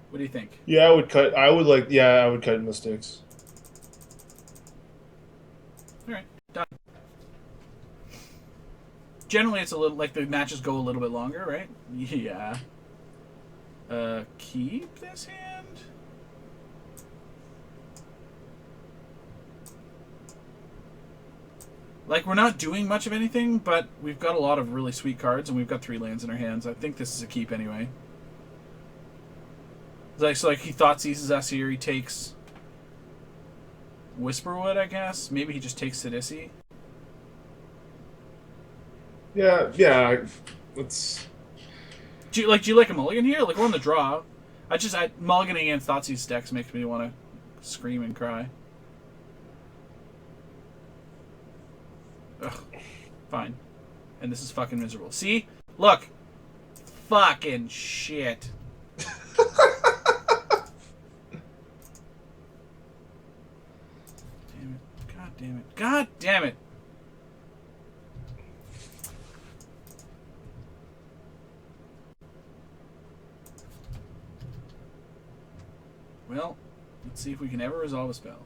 What do you think? Yeah, I would cut. I would cut Mystics. Alright, done. Generally, it's a little like the matches go a little bit longer, right? Yeah. Keep this hand? Like, we're not doing much of anything, but we've got a lot of really sweet cards, and we've got 3 lands in our hands. I think this is a keep anyway. So, he thought seizes us here. He takes Whisperwood, I guess. Maybe he just takes Sidisi. Yeah. It's. Do you like a mulligan here? Like, we're on the draw. Mulliganing against Thoughtseize decks makes me want to scream and cry. Ugh. Fine. And this is fucking miserable. See? Look. Fucking shit. Damn it. God damn it. God damn it. Well, let's see if we can ever resolve a spell.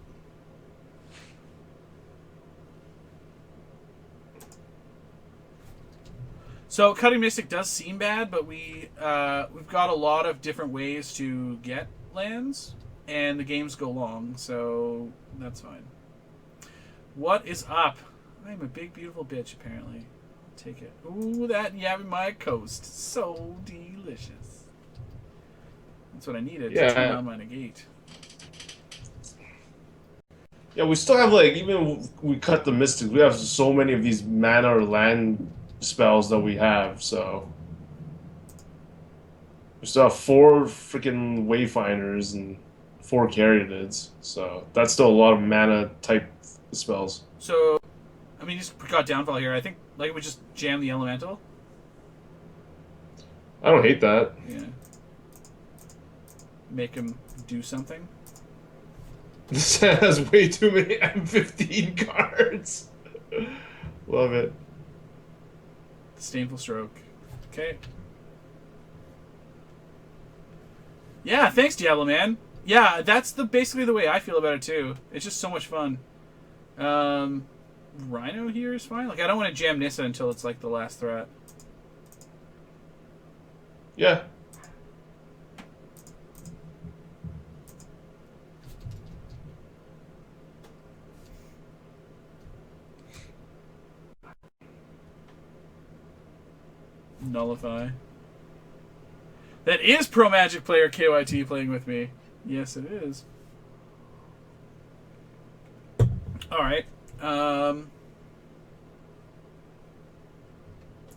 So cutting Mystic does seem bad, but we've got a lot of different ways to get lands, and the games go long, so that's fine. What is up? I'm a big, beautiful bitch, apparently. I'll take it. Ooh, that Yavimaya Coast. So delicious. That's what I needed to turn on my negate. Yeah, we still have, like, even we cut the Mystics, we have so many of these mana or land spells that we have, so we still have 4 freaking Wayfinders and 4 Caryatids, so that's still a lot of mana type spells. So, I mean, just got downfall here. I think, like, we just jam the Elemental. I don't hate that. Yeah. Make him do something. This has way too many M15 cards. Love it. Disdainful stroke. Okay. Yeah, thanks, Diablo Man. Yeah, that's basically the way I feel about it too. It's just so much fun. Rhino here is fine. Like, I don't want to jam Nissa until it's like the last threat. Yeah. Nullify. That is Pro Magic player KYT playing with me. Yes, it is. Alright.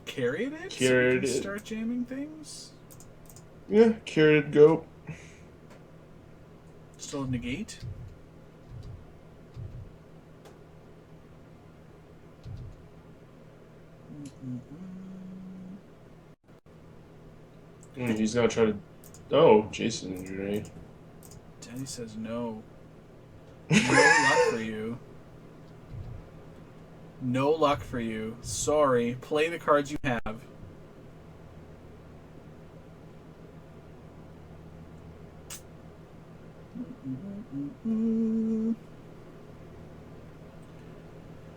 Carry it? Carry So we can it. start jamming things? Yeah, carried go. Still negate? He's gonna try to. Oh, Jason injury. Daddy says no. No luck for you. No luck for you. Sorry. Play the cards you have.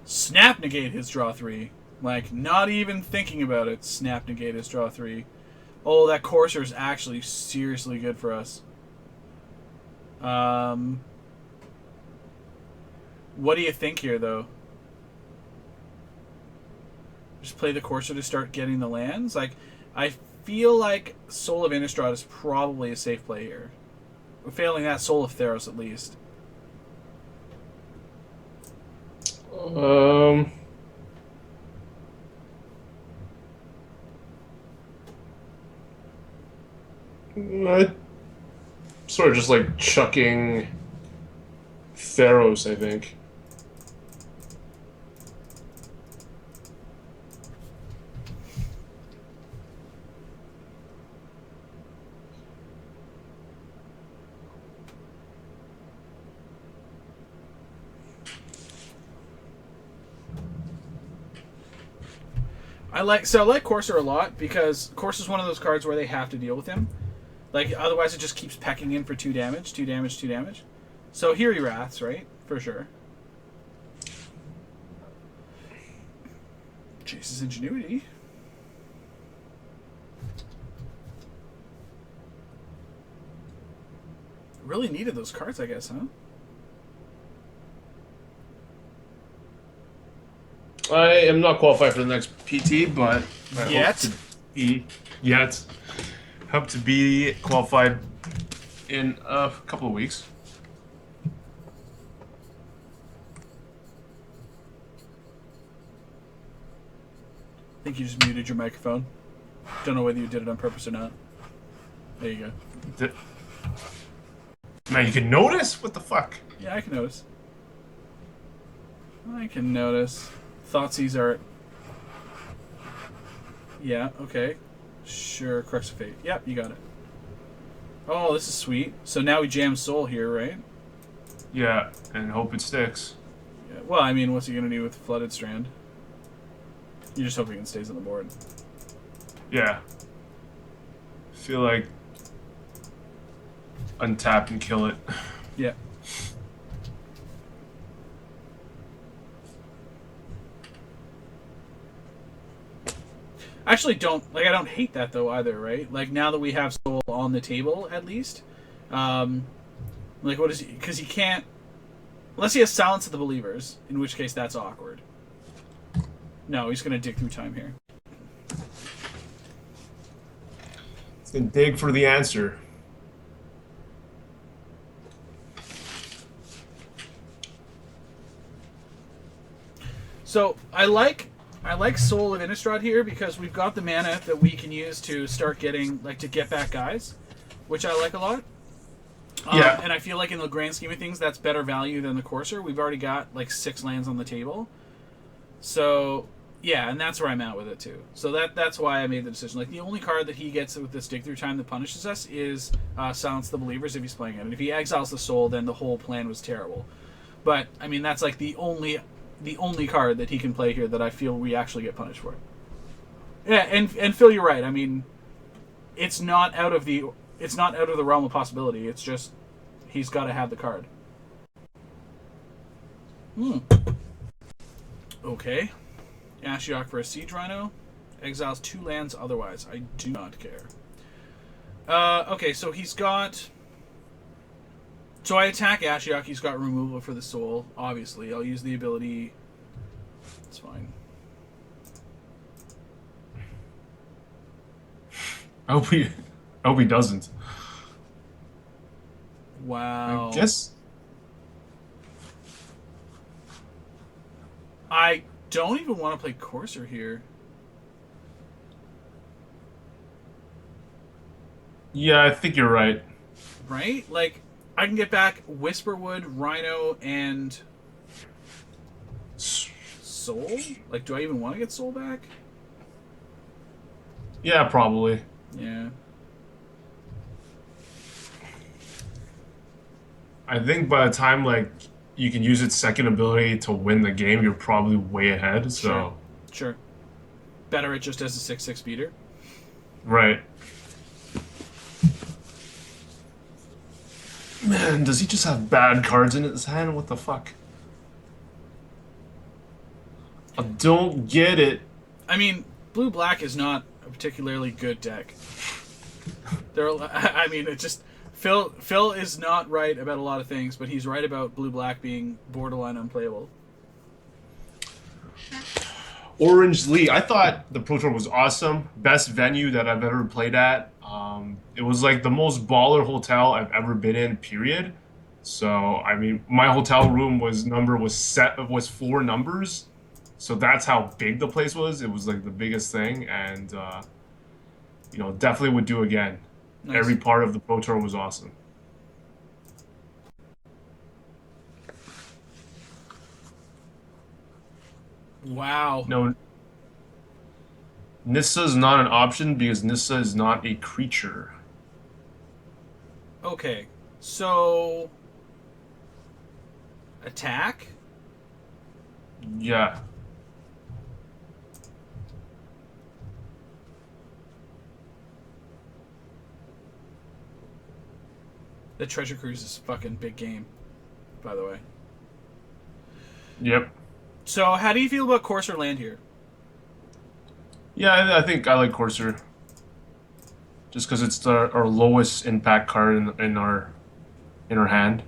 Snap negate his draw 3. Like, not even thinking about it. Snap negate his draw 3. Oh, that Courser is actually seriously good for us. What do you think here, though? Just play the Courser to start getting the lands? Like, I feel like Soul of Innistrad is probably a safe play here. Failing that, Soul of Theros at least. I sort of just like chucking Theros, I think. I like Courser a lot because Courser's one of those cards where they have to deal with him. Like, otherwise it just keeps pecking in for 2 damage, 2 damage, 2 damage. So here he Wraths, right? For sure. Chase's Ingenuity. Really needed those cards, I guess, huh? I am not qualified for the next PT, but I Yet? hope to be yet. Hope to be qualified in a couple of weeks. I think you just muted your microphone. Don't know whether you did it on purpose or not. There you go. Man, you can notice? What the fuck? Yeah, I can notice. I can notice. Thoughtseize are... Yeah, okay. Sure, Crux of Fate. Yep, you got it. Oh, this is sweet. So now we jam Soul here, right? Yeah, and hope it sticks. Yeah. Well, I mean, what's he going to do with Flooded Strand? You're just hoping it stays on the board. Yeah. Feel like untap and kill it. Yeah. Actually, I don't hate that though either, right? Like, now that we have Soul on the table, at least, like, what is he? Because he can't, unless he has Silence of the Believers, in which case that's awkward. No, he's gonna dig through time here. It's gonna dig for the answer. So I like Soul of Innistrad here because we've got the mana that we can use to start getting, like, to get back guys, which I like a lot. Yeah. And I feel like in the grand scheme of things, that's better value than the Courser. We've already got like 6 lands on the table. So yeah, and that's where I'm at with it too. So that's why I made the decision. Like, the only card that he gets with this dig through time that punishes us is Silence the Believers if he's playing it. And if he exiles the Soul, then the whole plan was terrible. But I mean, that's like the only the only card that he can play here that I feel we actually get punished for. Yeah, and Phil, you're right. I mean, it's not out of the realm of possibility. It's just he's got to have the card. Okay. Ashiok for a Siege Rhino. Exiles 2 lands otherwise. I do not care. Okay, so he's got... So I attack Ashiok. He's got removal for the soul, obviously. I'll use the ability... It's fine. I hope he doesn't. Wow. I guess... I don't even want to play Courser here. Yeah, I think you're right. Right? Like, I can get back Whisperwood, Rhino, and... Soul? Like, do I even want to get Soul back? Yeah, probably. Yeah. I think by the time, like, you can use its second ability to win the game, you're probably way ahead, so... Sure. Better it just as a 6/6 beater. Right. Man, does he just have bad cards in his hand? What the fuck? I don't get it. I mean, Blue-Black is not a particularly good deck. I mean, it just... Phil is not right about a lot of things, but he's right about Blue-Black being borderline unplayable. Orange Lee. I thought the Pro Tour was awesome. Best venue that I've ever played at. It was like the most baller hotel I've ever been in, period. So, I mean, my hotel room was 4 numbers. So that's how big the place was. It was like the biggest thing. And, you know, definitely would do again. Nice. Every part of the Pro Tour was awesome. Wow. No, Nissa is not an option because Nissa is not a creature. Okay, so... Attack? Yeah. The Treasure Cruise is fucking big game, by the way. Yep. So, how do you feel about Courser land here? Yeah, I think I like Courser. Just because it's our lowest impact card in our hand.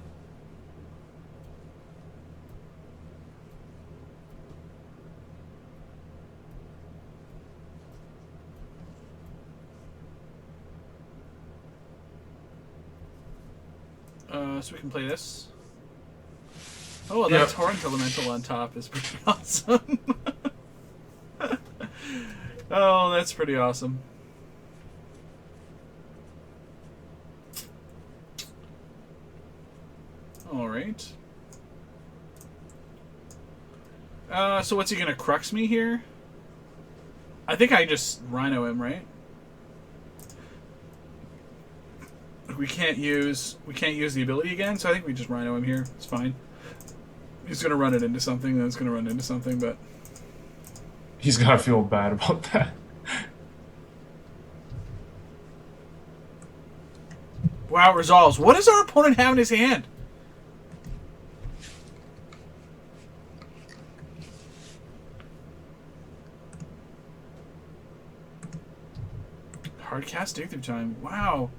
So we can play this. Oh, that Torrent Elemental on top is pretty awesome. Oh, that's pretty awesome. Alright. So what's he gonna Crux me here? I think I just Rhino him, right? We can't use the ability again, so I think we just Rhino him here. It's fine. He's gonna run it into something, then it's gonna run into something, but he's gotta feel bad about that. Wow, resolves. What does our opponent have in his hand? Hard cast dig through time. Wow.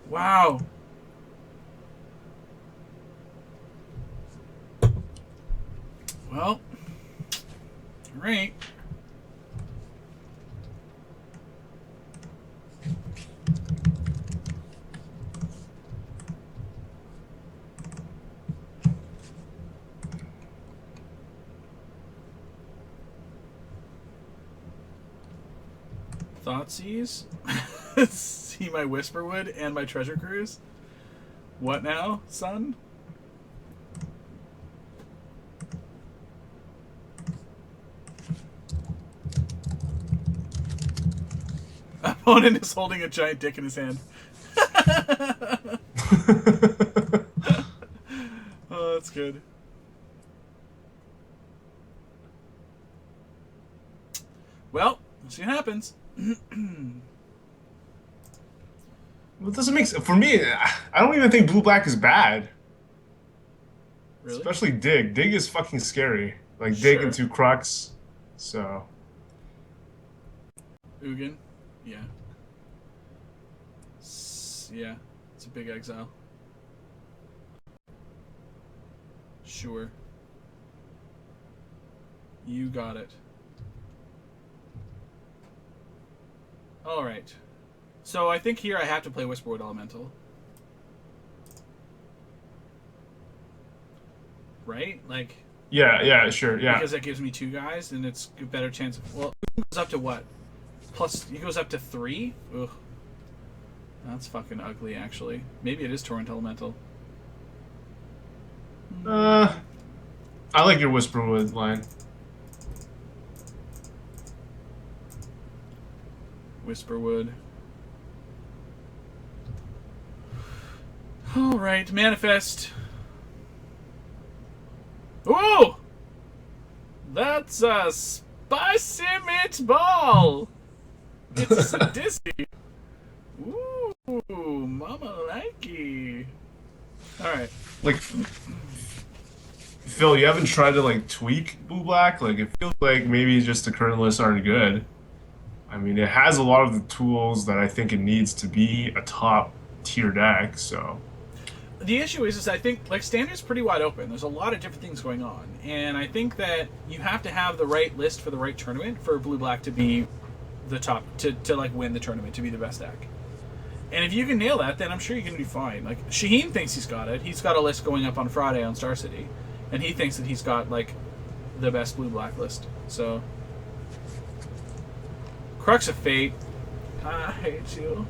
Wow. Well, alright. Thoughtseize? See my Whisperwood and my Treasure Cruise? What now, son? Opponent is holding a giant dick in his hand. Oh, that's good. Well, let's see what happens. Well, it doesn't make sense. For me, I don't even think blue black is bad. Really? Especially Dig. Dig is fucking scary. Like Dig Sure. into Crux. So Ugin. Yeah. Yeah. It's a big exile. Sure. You got it. Alright. So I think here I have to play Whisperwood Elemental. Right? Like, yeah, sure, yeah. because that gives me 2 guys, and it's a better chance of... Well, it goes up to what? Plus, he goes up to 3? Ugh. That's fucking ugly, actually. Maybe it is Torrent Elemental. I like your Whisperwood line. Whisperwood. Alright, Manifest. Ooh! That's a spicy meatball! It's dizzy. Ooh, mama likey. Alright. Like Phil, you haven't tried to like tweak blue black? Like it feels like maybe just the current lists aren't good. I mean, it has a lot of the tools that I think it needs to be a top tier deck, so The issue is I think, like, Standard's pretty wide open. There's a lot of different things going on. And I think that you have to have the right list for the right tournament for blue-black to be the top, to like, win the tournament, to be the best deck. And if you can nail that, then I'm sure you can do fine. Like, Shaheen thinks he's got it. He's got a list going up on Friday on Star City. And he thinks that he's got, like, the best blue-black list. So, Crux of Fate. I hate you.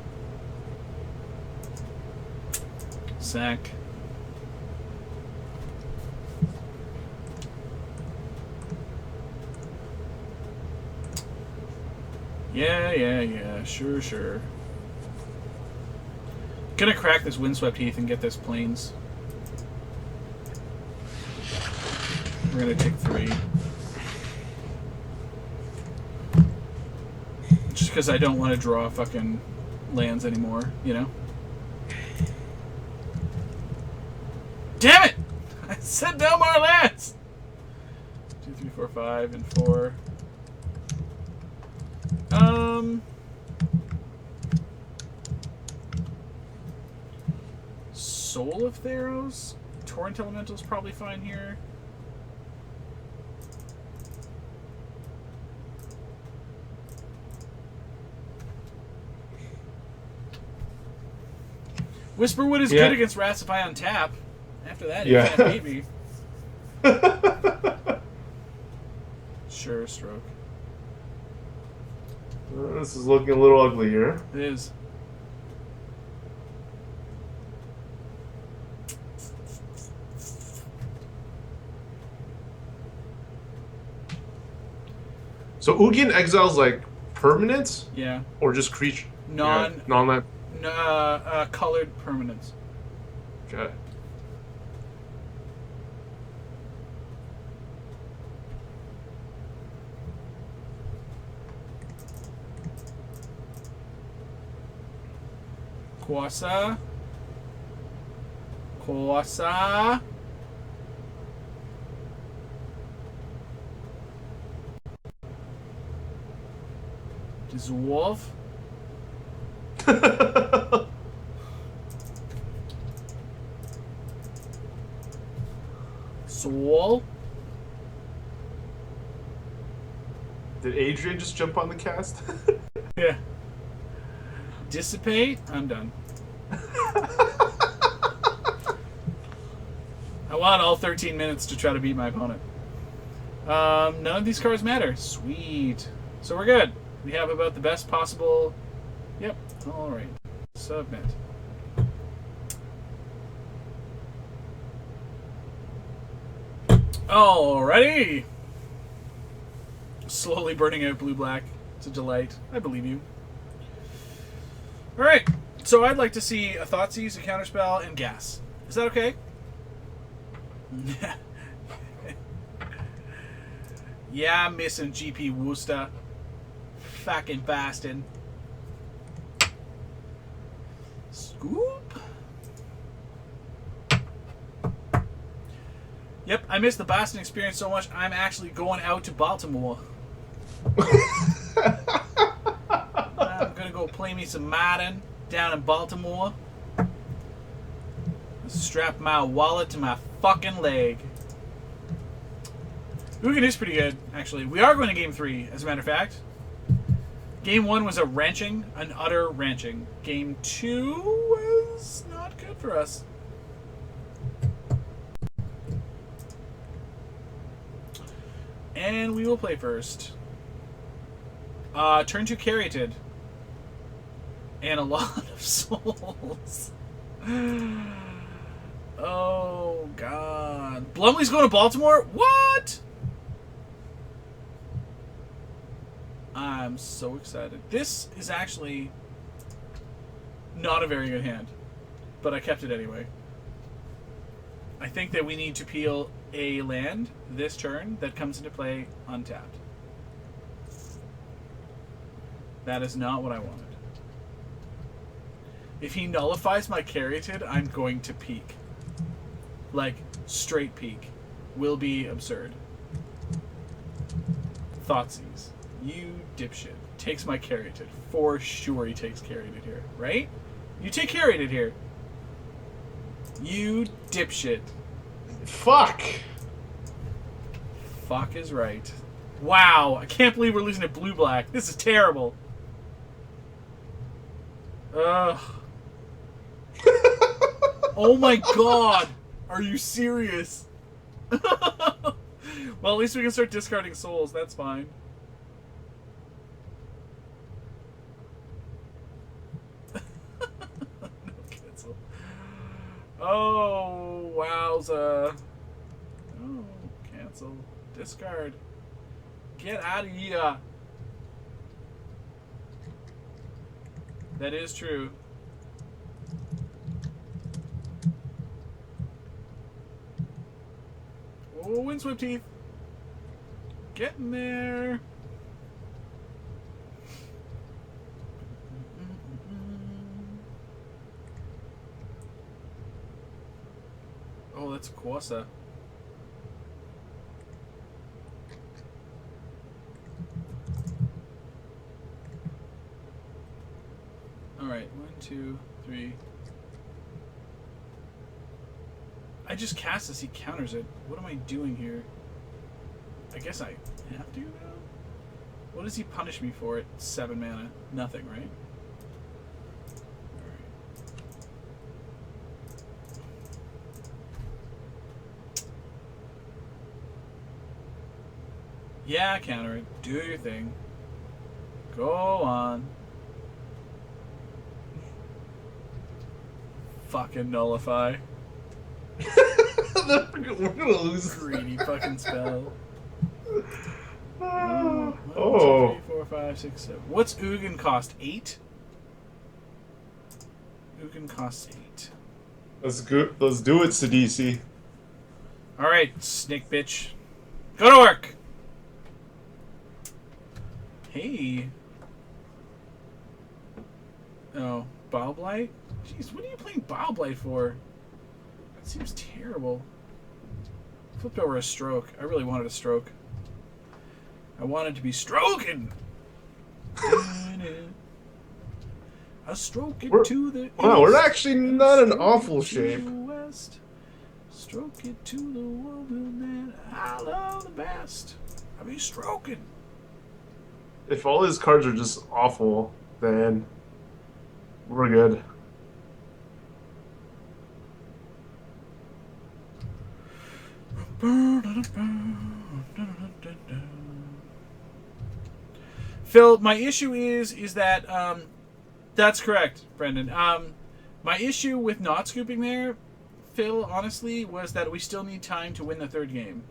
Sack. Yeah. Sure. Gonna crack this Windswept Heath and get this Plains. We're gonna take 3. Just because I don't want to draw fucking lands anymore, you know? Damn it! I said no more lands! 2, 3, 4, 5, and 4. Soul of Theros? Torrent Elemental's probably fine here. Whisperwood is good against Rats if I untap. After that, you can't beat me. Sure, Stroke. this is looking a little ugly here. It is. So Ugin exiles like permanents? Yeah. Or just creature? Non colored permanents. Okay. Kwasa. Dissolve. Soul. Did Adrian just jump on the cast? Yeah. Dissipate. I'm done. I want all 13 minutes to try to beat my opponent. None of these cards matter. Sweet. So we're good. We have about the best possible... Yep. Alright. Submit. Alrighty! Slowly burning out blue-black. It's a delight. I believe you. Alright. So I'd like to see a Thoughtseize, a Counterspell, and Gas. Is that okay? Yeah, I'm missing GP Woosta. fucking bastard. Scoop. Yep, I miss the Boston experience so much, I'm actually going out to Baltimore. I'm gonna go play me some Madden down in Baltimore. Strap my wallet to my fucking leg. Ugin is pretty good, actually. We are going to game 3, as a matter of fact. Game 1 was a wrenching, an utter wrenching. Game 2 was not good for us. And we will play first. Turn 2 KYT. And a lot of souls. Oh, God. Blumley's going to Baltimore? What? I'm so excited. This is actually not a very good hand, but I kept it anyway. I think that we need to peel a land this turn that comes into play untapped. That is not what I wanted. If he nullifies my KYT, I'm going to peak. Like, straight peak. Will be absurd. Thoughtseize. You dipshit. Takes my KYT. For sure he takes KYT here. Right? You take KYT here. You dipshit. Fuck. Fuck is right. Wow. I can't believe we're losing to blue-black. This is terrible. Ugh. Oh my god. Are you serious? Well, at least we can start discarding souls. That's fine. No cancel. Oh, wowza. Oh, cancel. Discard. Get out of here. That is true. Oh, windswept teeth. Getting there. Oh, that's Quasa. Alright, 1, 2, 3. I just cast this, he counters it. What am I doing here? I guess I have to now? What does he punish me for at 7 mana? Nothing, right? Alright. Yeah, counter it. Do your thing. Go on. Fucking nullify. We're gonna lose. Greedy fucking spell. Oh. 1, 2, 3, 4, 5, 6, 7. What's Ugin cost? 8? Ugin costs 8. Let's go. Let's do it, Sidisi. Alright, snake bitch. Go to work! Hey. Oh, Bile-Blight? Jeez, what are you playing Bile-Blight for? That seems terrible. Flipped over a stroke. I really wanted a stroke. I wanted to be stroking! A stroke it to the east. Wow, we're actually not in awful shape. West. Stroke it to the woman that I love the best. I be stroking. If all his cards are just awful, then we're good. Phil, my issue is that that's correct, Brendan. My issue with not scooping there, Phil, honestly, was that we still need time to win the third game.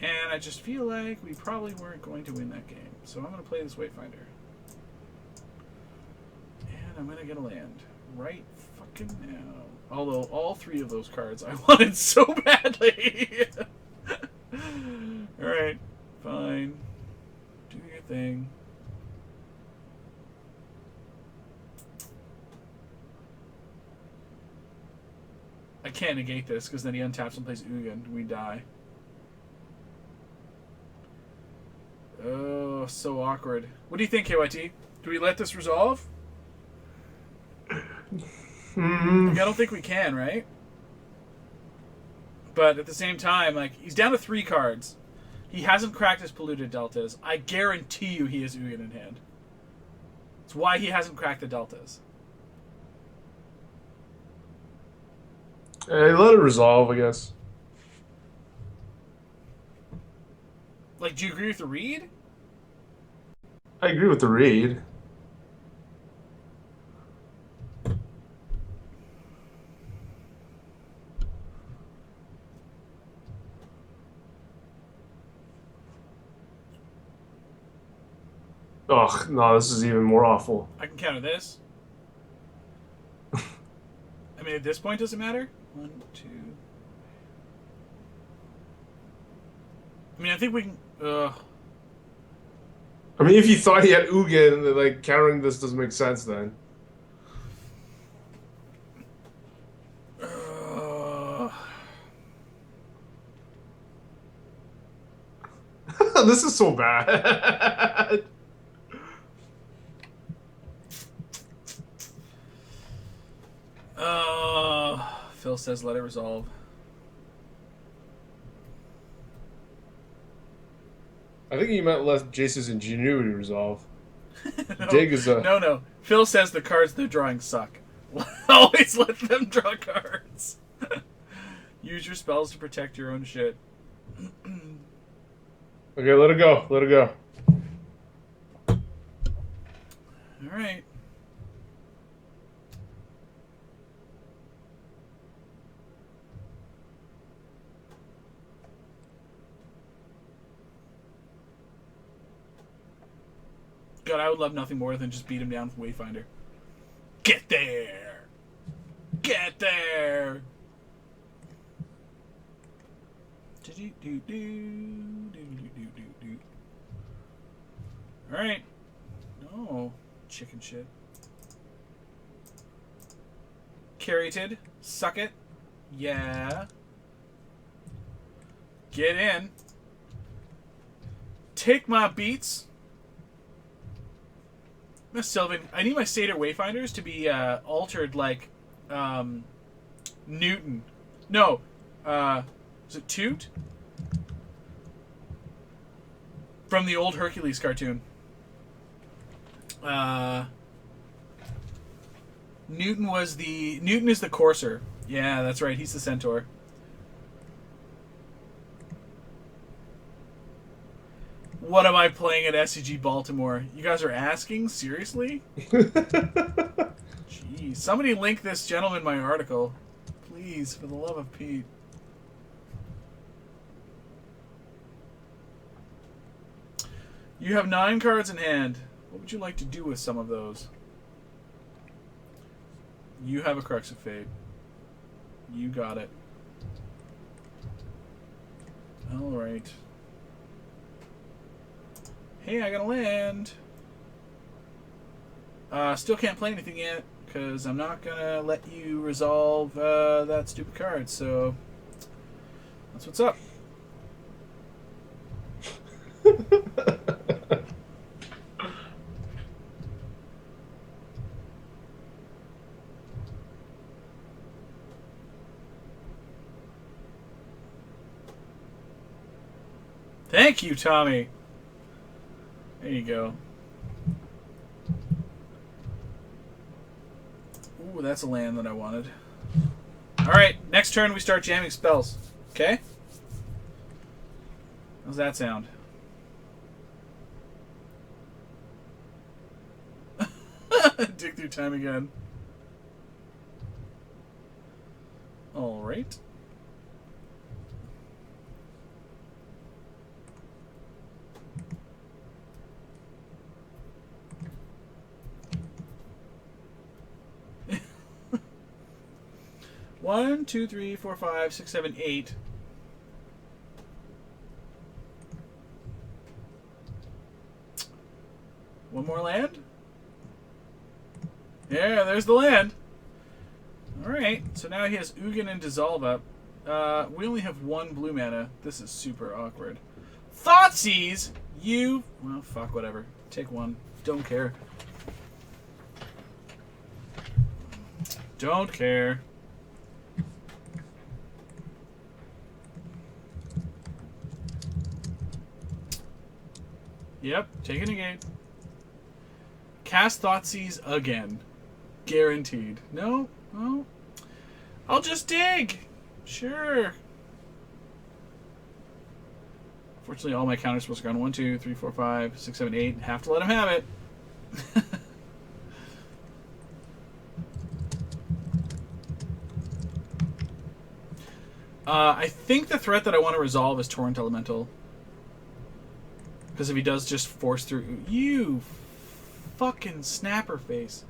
And I just feel like we probably weren't going to win that game. So I'm going to play this Wayfinder. And I'm going to get a land right fucking now. Although all 3 of those cards I wanted so badly. Alright, fine. Do your thing. can't negate this because then he untaps and plays Ugin. We die. Oh, so awkward. What do you think, KYT? Do we let this resolve? Like, I don't think we can, right? But at the same time, like, he's down to 3 cards. He hasn't cracked his polluted deltas. I guarantee you he has Ugin in hand. It's why he hasn't cracked the deltas. Hey, let it resolve, I guess. Like, do you agree with the read? I agree with the read. Ugh, no, this is even more awful. I can counter this. I mean, at this point, does it matter? 1, 2. I mean, I think we can. I mean, if you thought he had Ugin, like, countering this doesn't make sense then. This is so bad. Phil says let it resolve. I think he meant let Jace's ingenuity resolve. No, Dig is a... no. Phil says the cards they're drawing suck. Always let them draw cards. Use your spells to protect your own shit. Okay, let it go. Let it go. Alright. God, I would love nothing more than just beat him down with Wayfinder. Get there! Get there! Alright. No. Chicken shit. KYT. Suck it. Yeah. Get in. Take my beats. Miss Sylvan, I need my Satyr Wayfinders to be altered like Newton. No. Is it Toot? From the old Hercules cartoon. Newton is the courser. Yeah, that's right. He's the centaur. What am I playing at SCG Baltimore? You guys are asking? Seriously? Jeez. Somebody link this gentleman my article. Please, for the love of Pete. You have 9 cards in hand. What would you like to do with some of those? You have a Crux of Fate. You got it. Alright. Hey, I got a land. Still can't play anything yet, because I'm not going to let you resolve that stupid card, so that's what's up. Thank you, Tommy. There you go. Ooh, that's a land that I wanted. Alright, next turn we start jamming spells. Okay? How's that sound? Dig through time again. Alright. One, two, three, four, 5, 6, 7, 8. One more land? Yeah, there's the land. Alright, so now he has Ugin and Dissolve up. We only have 1 blue mana. This is super awkward. Thoughtseize! You... Well, fuck, whatever. Take 1. Don't care. Don't care. Yep, take a negate. Cast Thoughtseize again. Guaranteed. No? Oh. I'll just dig! Sure. Fortunately, all my counters supposed to go on 1, 2, 3, 4, 5, 6, 7, 8. Have to let him have it. I think the threat that I want to resolve is Torrent Elemental. Because if he does just force through... You fucking snapper face.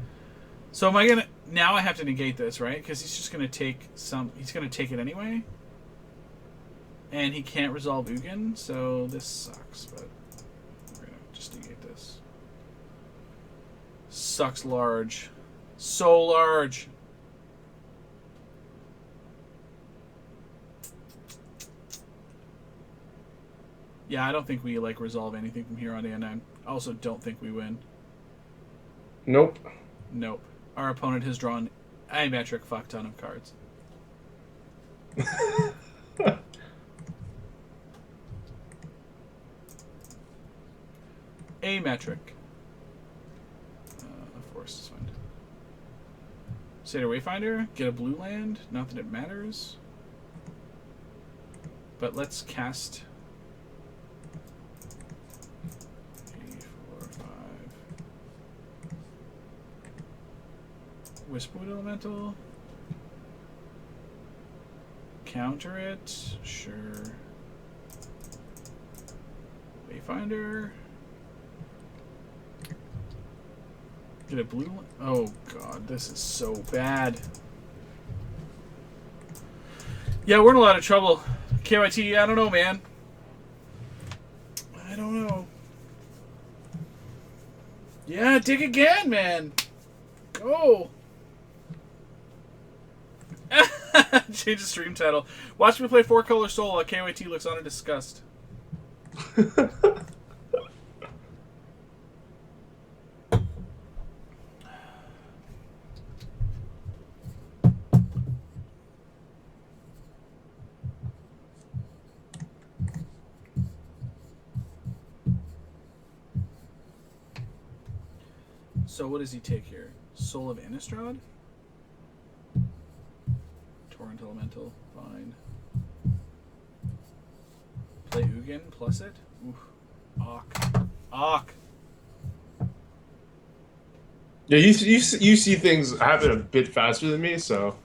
So am I gonna... Now I have to negate this, right? Because he's just gonna take some... He's gonna take it anyway. And he can't resolve Ugin, so this sucks, but... We're gonna just negate this. Sucks large. So large. Yeah, I don't think we, like, resolve anything from here on in. I also don't think we win. Nope. Nope. Our opponent has drawn a metric fuck ton of cards. A metric. Force is fine. Satyr Wayfinder. Get a blue land. Not that it matters. But let's cast... 3, 4, 5. Whisperwood Elemental. Counter it. Sure. Wayfinder. Get a blue one. Oh god, this is so bad. Yeah, we're in a lot of trouble. KYT, I don't know, man. I don't know. Yeah, dig again, man. Go. Change the stream title. Watch me play 4-color Soul while KYT looks on in disgust. So what does he take here? Soul of Innistrad? Torrent Elemental, fine. Play Ugin, plus it? Oof. Ock. Yeah, you see things happen a bit faster than me, so...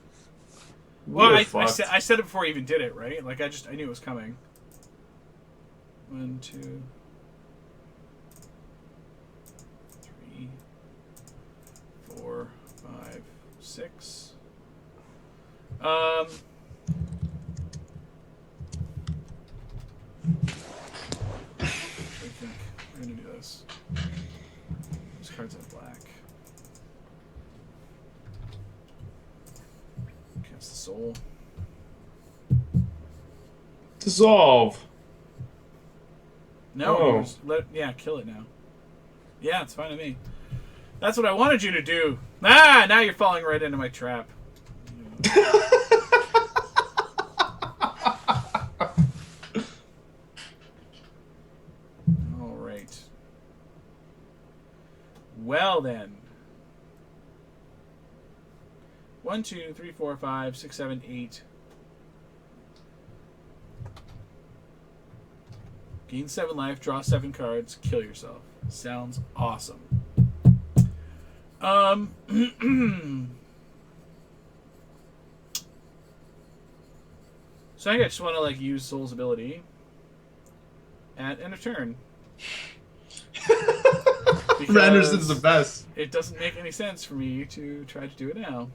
Well, I said it before I even did it, right? Like, I knew it was coming. 1, 2... 3... 4, 5, 6. I think we're gonna do this. This card's in black. Cast the Soul. Dissolve. No, Oh. Kill it now. Yeah, it's fine with me. That's what I wanted you to do. Ah, now you're falling right into my trap. All right. Well then. 1, 2, 3, 4, 5, 6, 7, 8. Gain 7 life, draw 7 cards, kill yourself. Sounds awesome. So I think I just want to like use Soul's ability at end of turn. Randerson's the best. It doesn't make any sense for me to try to do it now.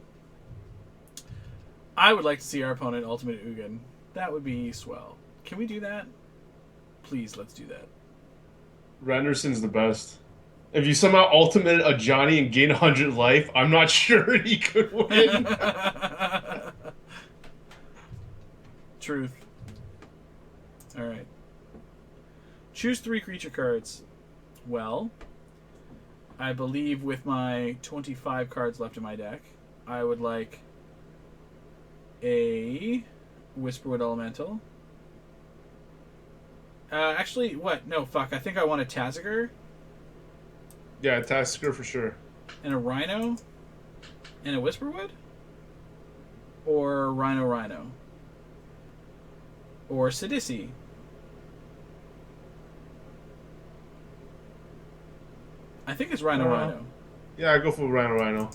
I would like to see our opponent ultimate Ugin. That would be swell. Can we do that? Please, let's do that. Randerson's the best. If you somehow ultimate a Johnny and gain 100 life, I'm not sure he could win. Truth. All right. Choose 3 creature cards. Well, I believe with my 25 cards left in my deck, I would like a Whisperwood Elemental. Actually, what? No, fuck. I think I want a Taziger Yeah, Tasker for sure. and a Rhino and a Whisperwood? Or Rhino. Or Sidisi. I think it's Rhino. Yeah, I go for Rhino.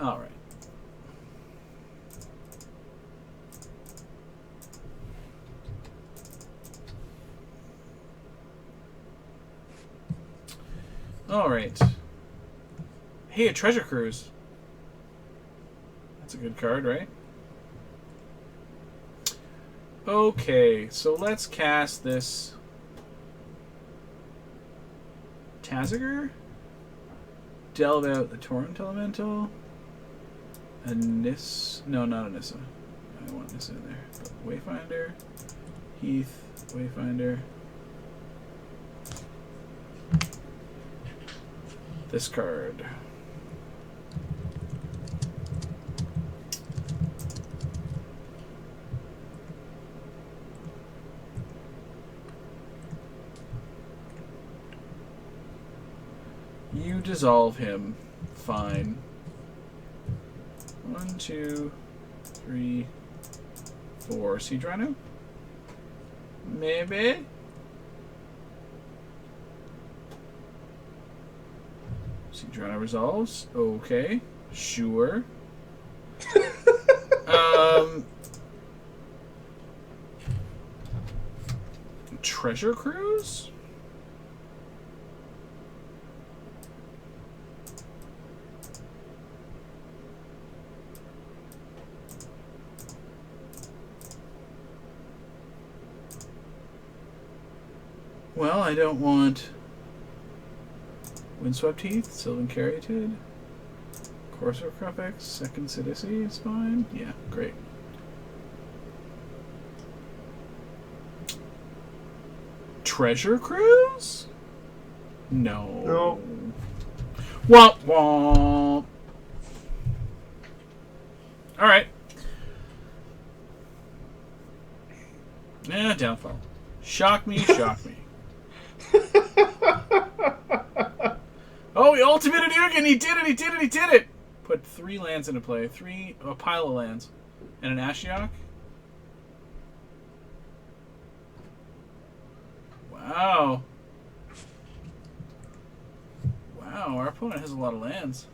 All right. All right. Hey, a Treasure Cruise. That's a good card, right? Okay, so let's cast this Taziger. Delve out the Torrent Elemental. No, not Anissa. I don't want Anissa in there. But Wayfinder. Heath. Wayfinder. This card. You dissolve him. Fine. 1, 2, 3, 4. Siege Rhino? Maybe? Siege Rhino resolves. Okay. Sure. Treasure Cruise? Well, I don't want Windswept Heath, Sylvan Caryatid, Corsair Crufix, Second Sidisi is fine. Yeah, great. Treasure Cruise? No. No. Womp womp. Alright. Downfall. Shock me. Oh, he ultimated Ugin! He did it! Put 3 lands into play. A pile of lands. And an Ashiok. Wow. Wow, our opponent has a lot of lands.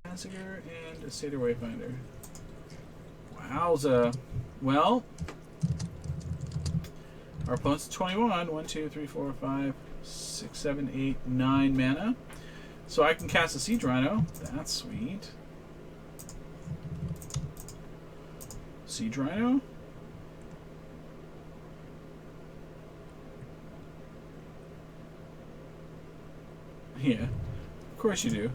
Taziger and a Seder Wayfinder. Wowza. Well, our opponent's 21. 1, 2, 3, 4, 5, 6, 7, 8, 9 mana. So I can cast a Siege Rhino. That's sweet. Siege Rhino? Yeah. Of course you do.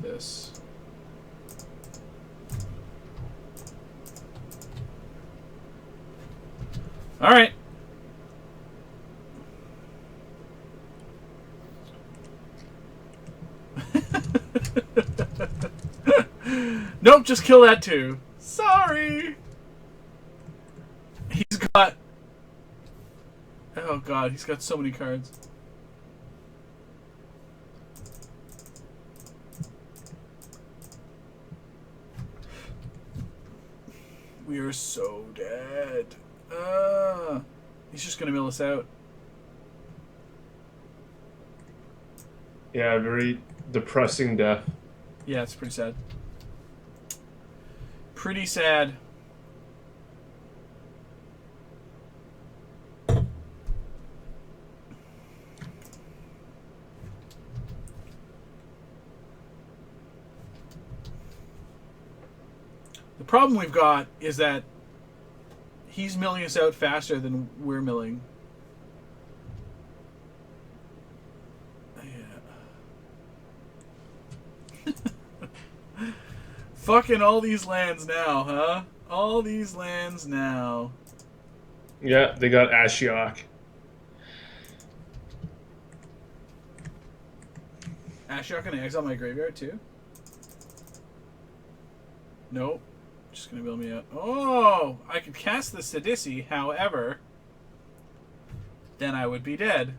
This. Alright. Nope, just kill that too. Sorry. He's got... Oh god, he's got so many cards. We are so dead. He's just gonna mill us out. Yeah, very depressing death. Yeah, it's pretty sad. Pretty sad. The problem we've got is that he's milling us out faster than we're milling. Yeah. Fucking all these lands now, huh? All these lands now. Yeah, they got Ashiok. Ashiok gonna exile my graveyard too? Nope. Just gonna build me up. Oh! I could cast the Sidisi, however, then I would be dead.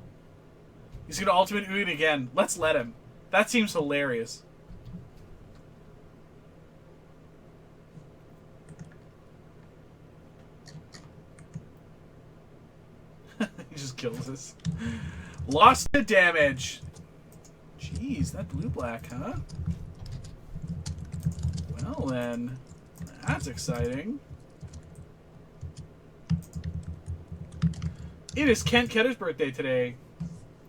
He's gonna ultimate Uin again. Let's let him. That seems hilarious. He just kills us. Lost to damage. Jeez, that blue-black, huh? Well then, that's exciting. It is Kent Ketter's birthday today.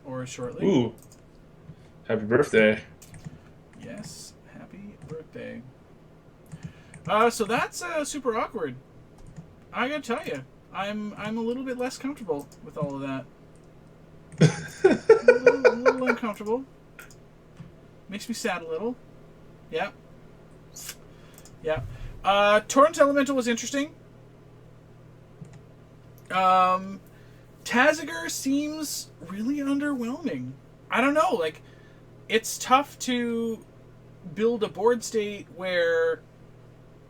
Or shortly. Ooh. Happy birthday. Yes, happy birthday. So that's super awkward. I gotta tell you, I'm a little bit less comfortable with all of that. a little uncomfortable. Makes me sad a little. Yeah. Yeah. Torrent Elemental was interesting. Taziger seems really underwhelming. I don't know, like, it's tough to build a board state where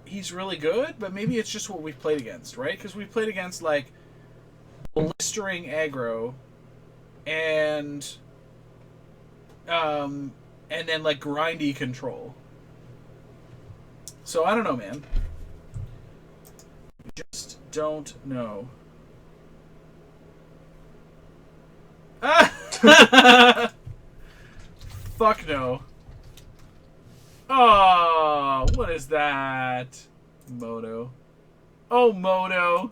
he's really good, but maybe it's just what we've played against, right? Because we've played against, like, blistering aggro and then, like, grindy control. So, I don't know, man. Just don't know. Fuck no. Oh, what is that? Moto. Oh, Moto.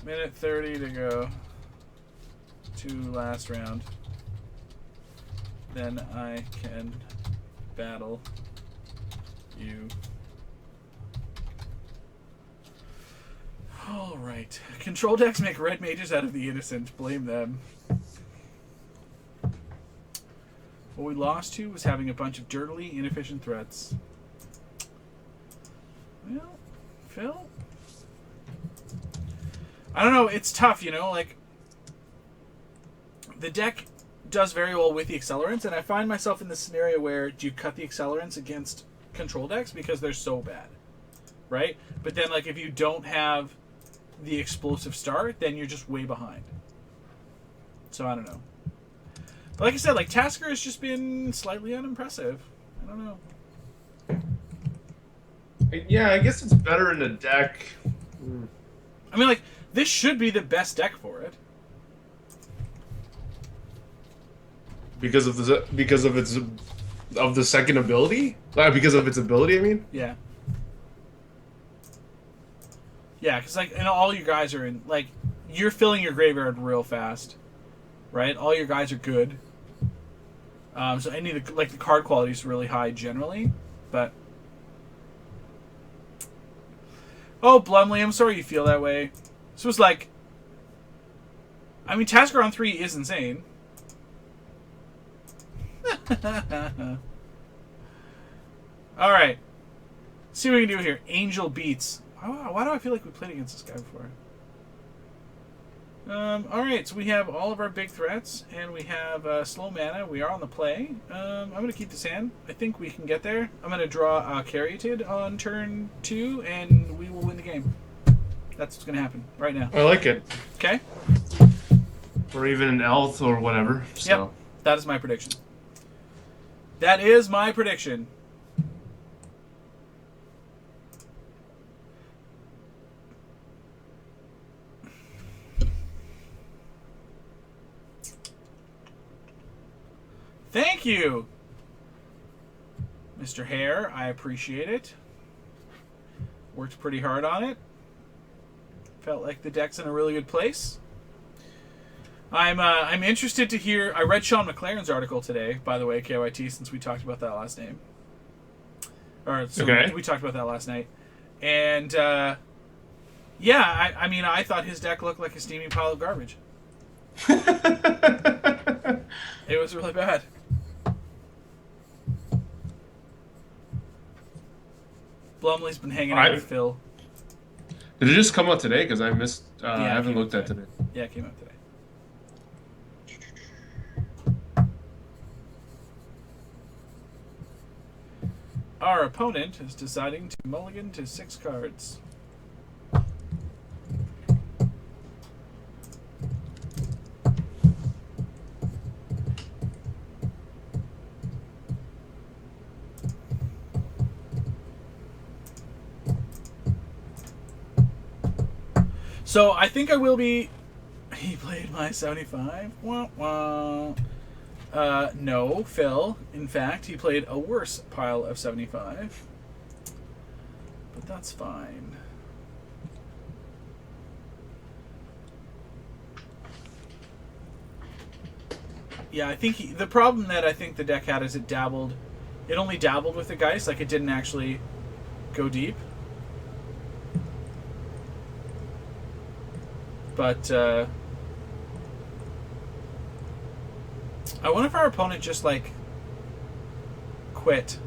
Minute 30 to go. To last round. Then I can battle you. Alright. Control decks make red mages out of the innocent. Blame them. What we lost to was having a bunch of dirtily inefficient threats. Well, Phil? I don't know, it's tough, you know, like, the deck does very well with the accelerants, and I find myself in this scenario where do you cut the accelerants against control decks because they're so bad, right? But then, like, if you don't have the explosive start, then you're just way behind. So, I don't know. But like I said, like, Tasker has just been slightly unimpressive. I don't know. Yeah, I guess it's better in a deck. I mean, like, this should be the best deck for it. Because of the second ability? Because of its ability, I mean? Yeah. Yeah, because, like, and all you guys are in, like, you're filling your graveyard real fast, right? All your guys are good. So any of the, like, the card quality is really high generally, but... Oh, Blumley, I'm sorry you feel that way. This was like... I mean, Tasker on 3 is insane. Alright. See what we can do here. Angel Beats. Why do I feel like we played against this guy before? Alright, so we have all of our big threats, and we have slow mana. We are on the play. I'm going to keep this hand. I think we can get there. I'm going to draw KYT on turn 2, and we will win the game. That's what's going to happen right now. I like it. Okay? Or even an Elf or whatever. So. Yep, that is my prediction. That is my prediction. Thank you, Mr. Hare. I appreciate it. Worked pretty hard on it. Felt like the deck's in a really good place. I'm interested to hear. I read Sean McLaren's article today, by the way, KYT, since we talked about that last name. Or so Okay. we talked about that last night, and I mean, I thought his deck looked like a steaming pile of garbage. It was really bad. Blumley's been hanging out with Phil. Did it just come out today? Because I missed. I Yeah, haven't looked at today. Yeah, it came out today. Our opponent is deciding to mulligan to 6 cards. So I think I will be. He played my 75. Wah, wah. No, Phil. In fact, he played a worse pile of 75. But that's fine. Yeah, I think the problem that I think the deck had is it only dabbled with the Geist, like it didn't actually go deep. But I wonder if our opponent just like quit.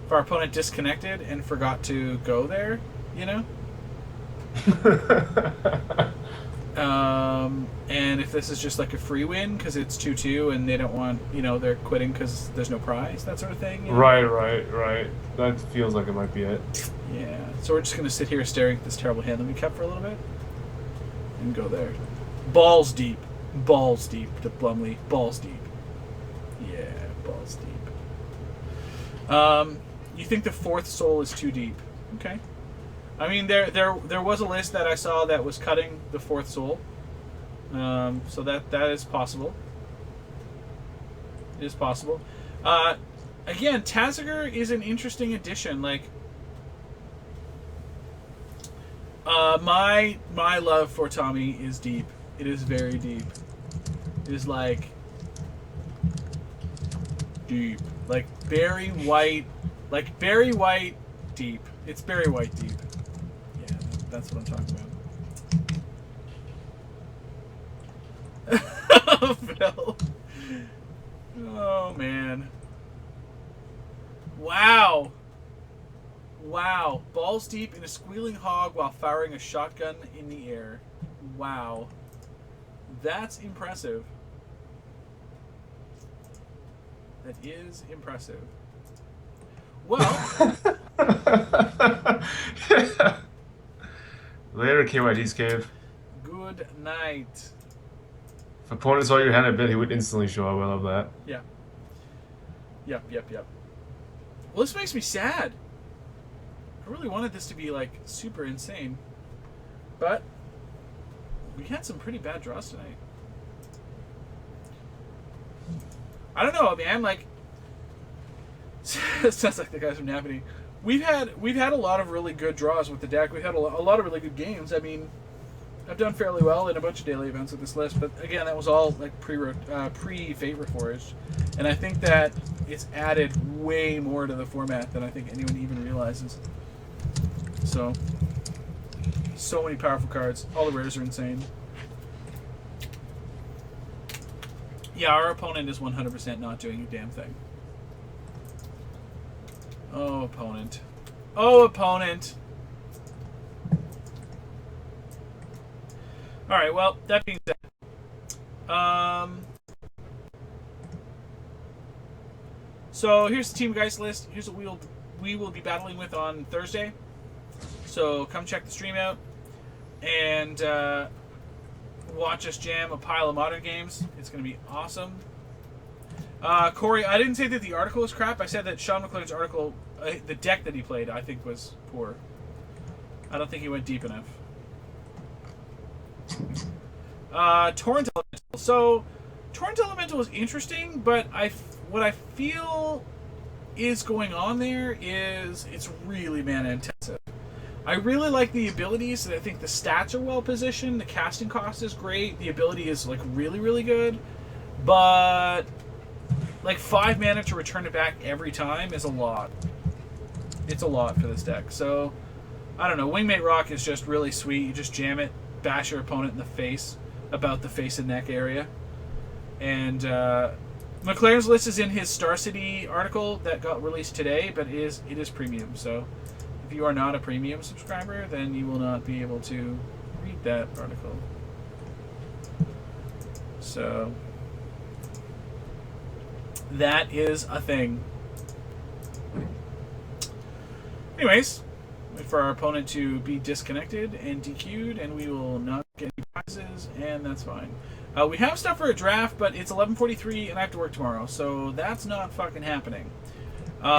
If our opponent disconnected and forgot to go there, you know? And if this is just like a free win because it's 2-2 and they don't want, they're quitting because there's no prize, that sort of thing. Right. That feels like it might be it. Yeah. So we're just going to sit here staring at this terrible hand that we kept for a little bit and go there. Balls deep to Blumley. Balls deep. Yeah, balls deep. You think the 4th soul is too deep? Okay. I mean, there was a list that I saw that was cutting the 4th soul. So that is possible. It is possible. Again, Taziger is an interesting addition. Like, my love for Tommy is deep. It is very deep. It is like deep, like Barry White deep. It's Barry White deep. Yeah, that's what I'm talking about. Phil. Oh man. Wow. Balls deep in a squealing hog while firing a shotgun in the air. Wow. That's impressive. That is impressive. Well. Later, KYT's cave. Good night. If opponent saw your hand, I bet he would instantly show up. I love that. Yeah. Yep. Well, this makes me sad. I really wanted this to be, like, super insane. But we had some pretty bad draws tonight. I don't know, man. Like, it sounds like the guys from Nappity. We've had a lot of really good draws with the deck. We've had a lot of really good games. I mean, I've done fairly well in a bunch of daily events with this list, but again, that was all like pre-Fate Reforged, and I think that it's added way more to the format than I think anyone even realizes. So many powerful cards. All the rares are insane. Yeah, our opponent is 100% not doing a damn thing. Oh, opponent. Oh, opponent. Alright, well, that being said. So here's the Team Geist list. Here's what we will be battling with on Thursday. So come check the stream out. And watch us jam a pile of modern games. It's going to be awesome. Corey, I didn't say that the article was crap. I said that Sean McLean's article, the deck that he played, I think was poor. I don't think he went deep enough. Torrent Elemental. So, Torrent Elemental is interesting, but what I feel is going on there is it's really mana intensive. I really like the abilities. I think the stats are well positioned. The casting cost is great. The ability is like really, really good. But like 5 mana to return it back every time is a lot. It's a lot for this deck. So I don't know. Wingmate Rock is just really sweet. You just jam it, bash your opponent in the face, about the face and neck area. And McLaren's list is in his Star City article that got released today, but it is premium. So if you are not a premium subscriber, then you will not be able to read that article. So that is a thing. Anyways, wait for our opponent to be disconnected and DQ'd, and we will not get any prizes, and that's fine. We have stuff for a draft, but it's 11:43, and I have to work tomorrow, so that's not fucking happening. They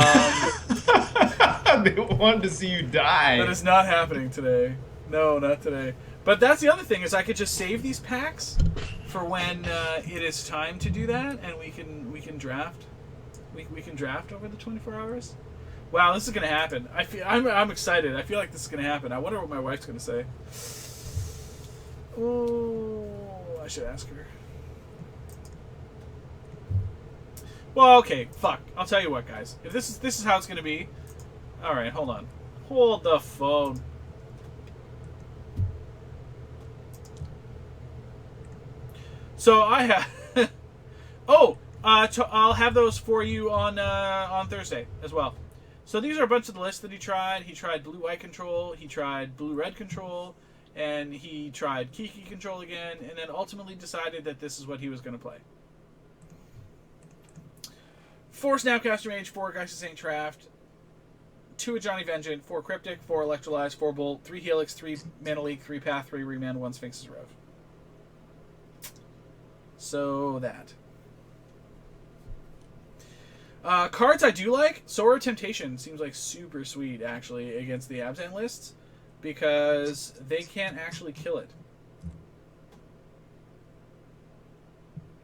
wanted to see you die. That is not happening today. No, not today. But that's the other thing, is I could just save these packs for when it is time to do that, and we can draft. We can draft over the 24 hours. Wow, this is gonna happen. I'm excited. I feel like this is gonna happen. I wonder what my wife's gonna say. Oh, I should ask her. Well, okay, fuck. I'll tell you what, guys. If this is how it's gonna be. All right, hold on. Hold the phone. So I have. Oh, I'll have those for you on Thursday as well. So these are a bunch of the lists that he tried. He tried blue-white control, he tried blue-red control, and he tried Kiki control again, and then ultimately decided that this is what he was going to play. 4 Snapcaster Mage, 4 Geist Saint Traft, 2 Johnny Vengeant, 4 Cryptic, 4 Electrolyze, 4 Bolt, 3 Helix, 3 Mana Leak, 3 Path, 3 Remand, 1 Sphinx's Rev. So that. Cards I do like, Sword of Temptation seems like super sweet, actually, against the Abzan lists, because they can't actually kill it.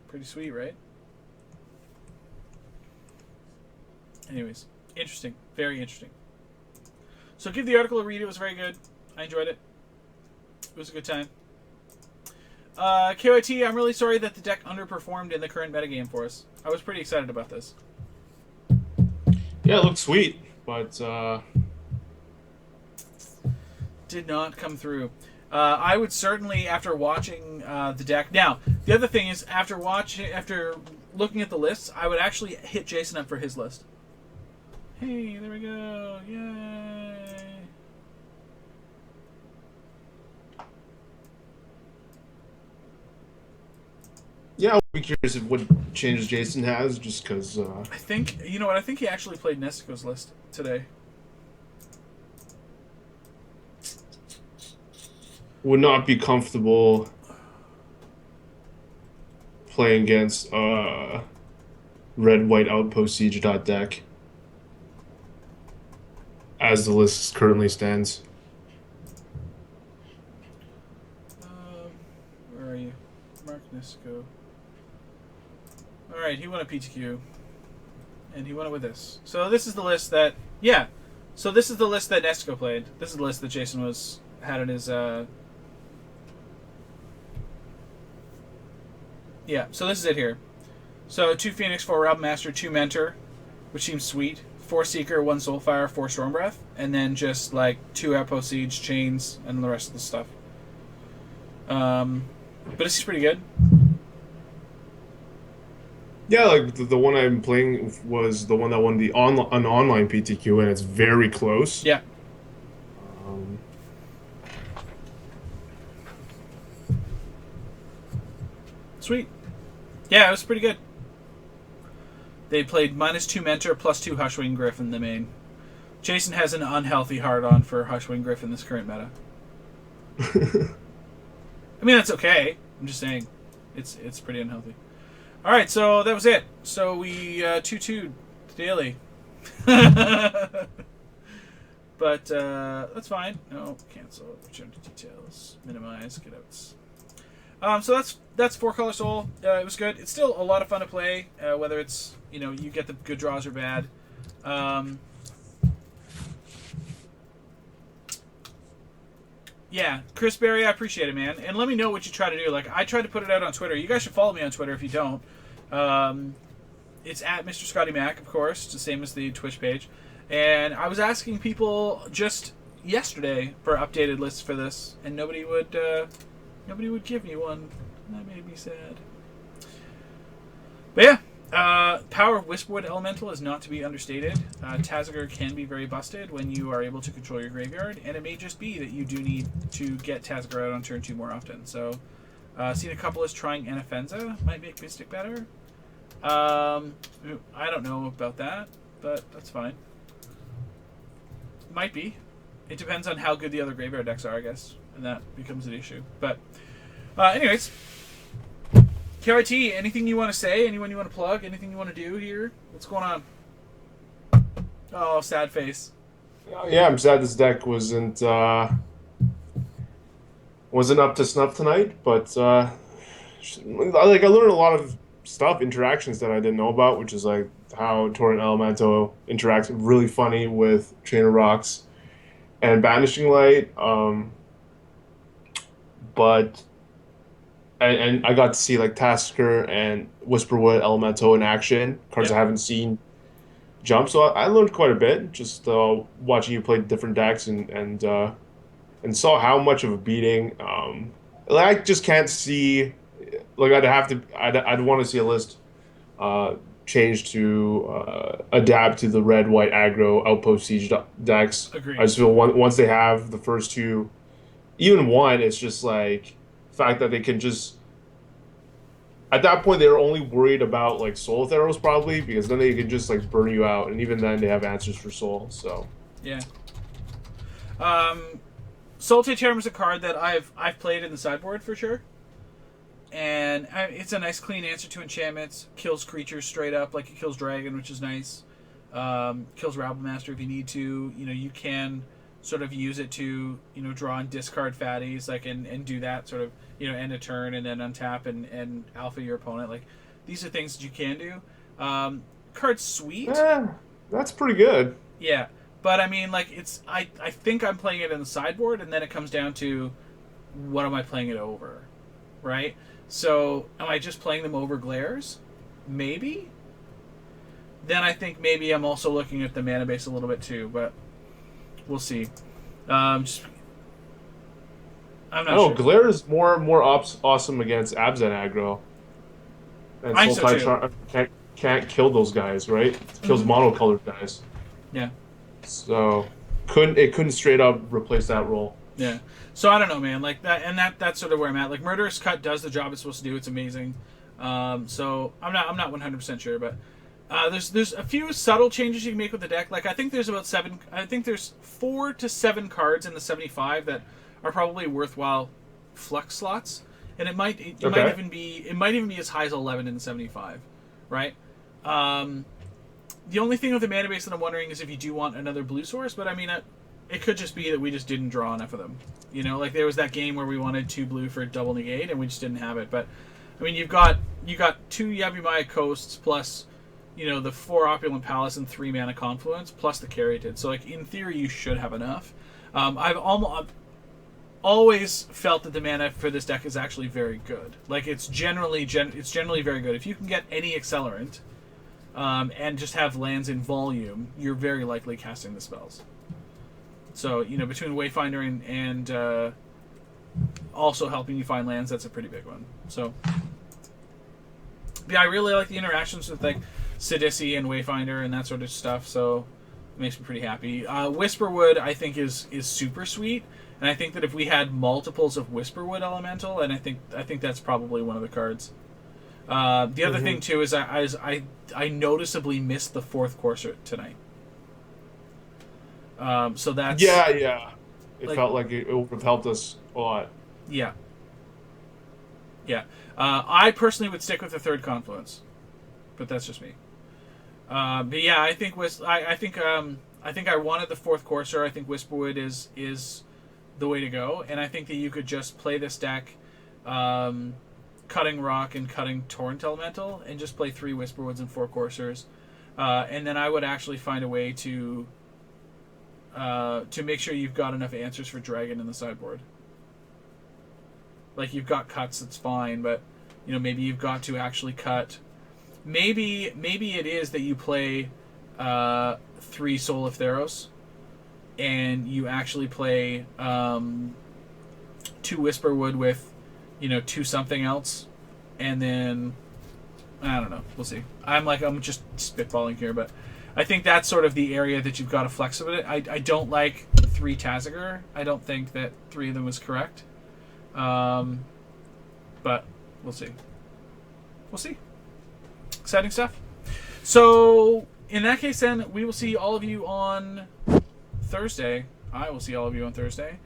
Pretty sweet, right? Anyways, interesting. Very interesting. So give the article a read. It was very good. I enjoyed it. It was a good time. KYT, I'm really sorry that the deck underperformed in the current metagame for us. I was pretty excited about this. Yeah, it looked sweet, but did not come through. I would certainly, after watching the deck. Now, the other thing is, after looking at the lists, I would actually hit Jason up for his list. Hey, there we go! Yay! yeah, I'll be curious of what changes Jason has, just because. I think, you know what? I think he actually played Nestico's list today. Would not be comfortable playing against red-white outpost siege deck as the list currently stands. Where are you? Mark Nestico. Alright, he won a PTQ. And he won it with this. So this is the list that... Yeah. So this is the list that Nestico played. This is the list that Jason had in his... Yeah, so this is it here. So 2 Phoenix, 4 Realm Master, 2 Mentor, which seems sweet. 4 Seeker, 1 Soulfire, 4 Stormbreath. And then just like 2 Outpost Siege, Chains, and the rest of the stuff. But this is pretty good. Yeah, like the one I'm playing was the one that won an online PTQ, and it's very close. Yeah. Sweet. Yeah, it was pretty good. They played -2 Mentor, +2 Hushwing Gryff in the main. Jason has an unhealthy hard-on for Hushwing Gryff in this current meta. I mean, that's okay. I'm just saying. It's pretty unhealthy. Alright, so that was it. So we 2-2'd daily. But that's fine. No, cancel. Return to details. Minimize. Get outs. So that's 4-Color Soul. It was good. It's still a lot of fun to play, whether it's, you get the good draws or bad. Yeah, Chris Berry, I appreciate it, man. And let me know what you try to do. Like, I tried to put it out on Twitter. You guys should follow me on Twitter if you don't. Um, it's at Mr. Scotty Mac, of course, the same as the Twitch page. And I was asking people just yesterday for updated lists for this, and nobody would give me one. That made me sad. But yeah, power of Whisperwood Elemental is not to be understated. Tazagar can be very busted when you are able to control your graveyard, and it may just be that you do need to get Tazagar out on turn 2 more often. So, seen a couple is trying Anafenza, might make Mystic better. I don't know about that, but that's fine. Might be. It depends on how good the other graveyard decks are, I guess, and that becomes an issue. But, anyways, KYT, anything you want to say? Anyone you want to plug? Anything you want to do here? What's going on? Oh, sad face. Yeah, I'm sad this deck wasn't up to snuff tonight, but like I learned a lot of stuff, interactions that I didn't know about, which is like how Torrent Elemental interacts really funny with Chain of Rocks and Banishing Light. But and I got to see like Tasker and Whisperwood Elemental in action, cards Yep. I haven't seen jump. So I learned quite a bit just watching you play different decks and saw how much of a beating. Like I just can't see. Like I'd want to see a list change to adapt to the red white aggro outpost siege decks. Agreed. I just feel once they have the first two, even one, it's just like the fact that they can just. At that point, they were only worried about like Soul Theros probably because then they can just like burn you out, and even then they have answers for Soul. So Yeah. Soul Term is a card that I've played in the sideboard for sure. And it's a nice clean answer to enchantments. Kills creatures straight up, like it kills dragon, which is nice. Kills Rabble Master if you need to. You know, you can sort of use it to, you know, draw and discard fatties, like and do that sort of, you know, end a turn and then untap and alpha your opponent. Like, these are things that you can do. Card's sweet. yeah, that's pretty good. Yeah. But I mean, like, it's I think I'm playing it in the sideboard, and then it comes down to what am I playing it over? Right? So, am I just playing them over glares? Maybe. Then I think maybe I'm also looking at the mana base a little bit too, but we'll see. I'm not sure. Glare is more awesome against Abzan aggro. And I think Soul so, Tide can't kill those guys, right? It kills monocolored guys. Yeah. So couldn't straight up replace that role. Yeah. So I don't know, man. Like that, and that's sort of where I'm at. Like, Murderous Cut does the job it's supposed to do. It's amazing. So I'm not 100% sure, but there's a few subtle changes you can make with the deck. Like, I think there's 4 to 7 cards in the 75 that are probably worthwhile flux slots, and it might even be as high as 11 in the 75, right? The only thing with the mana base that I'm wondering is if you do want another blue source, but I mean, it could just be that we just didn't draw enough of them. You know, like there was that game where we wanted 2 blue for double negate and we just didn't have it. But I mean, you got 2 Yavimaya Coasts plus, you know, the 4 Opulent Palace and 3 Mana Confluence plus the Caryatid. So like in theory, you should have enough. I've always felt that the mana for this deck is actually very good. Like it's generally very good. If you can get any accelerant, and just have lands in volume, you're very likely casting the spells. So, you know, between Wayfinder and also helping you find lands, that's a pretty big one. So, yeah, I really like the interactions with, like, Sidisi and Wayfinder and that sort of stuff, so it makes me pretty happy. Whisperwood, I think, is super sweet, and I think that if we had multiples of Whisperwood Elemental, and I think that's probably one of the cards. The other thing, too, is I noticeably missed the 4th Courser tonight. So that's... Yeah. It felt like it would have helped us a lot. Yeah. Yeah. I personally would stick with the 3rd Confluence, but that's just me. But yeah, I think I think I wanted the 4th Courser. I think Whisperwood is the way to go, and I think that you could just play this deck, cutting Rock and cutting Torrent Elemental, and just play 3 Whisperwoods and 4 Coursers, and then I would actually find a way to make sure you've got enough answers for Dragon in the sideboard. Like, you've got cuts, it's fine, but, you know, maybe you've got to actually cut. Maybe it is that you play 3 Soul of Theros, and you actually play 2 Whisperwood with, you know, 2 something else, and then I don't know. We'll see. I'm just spitballing here, but I think that's sort of the area that you've got to flex with it. I don't like 3 Taziger. I don't think that 3 of them was correct. But we'll see. We'll see. Exciting stuff. So in that case, then we will see all of you on Thursday. I will see all of you on Thursday.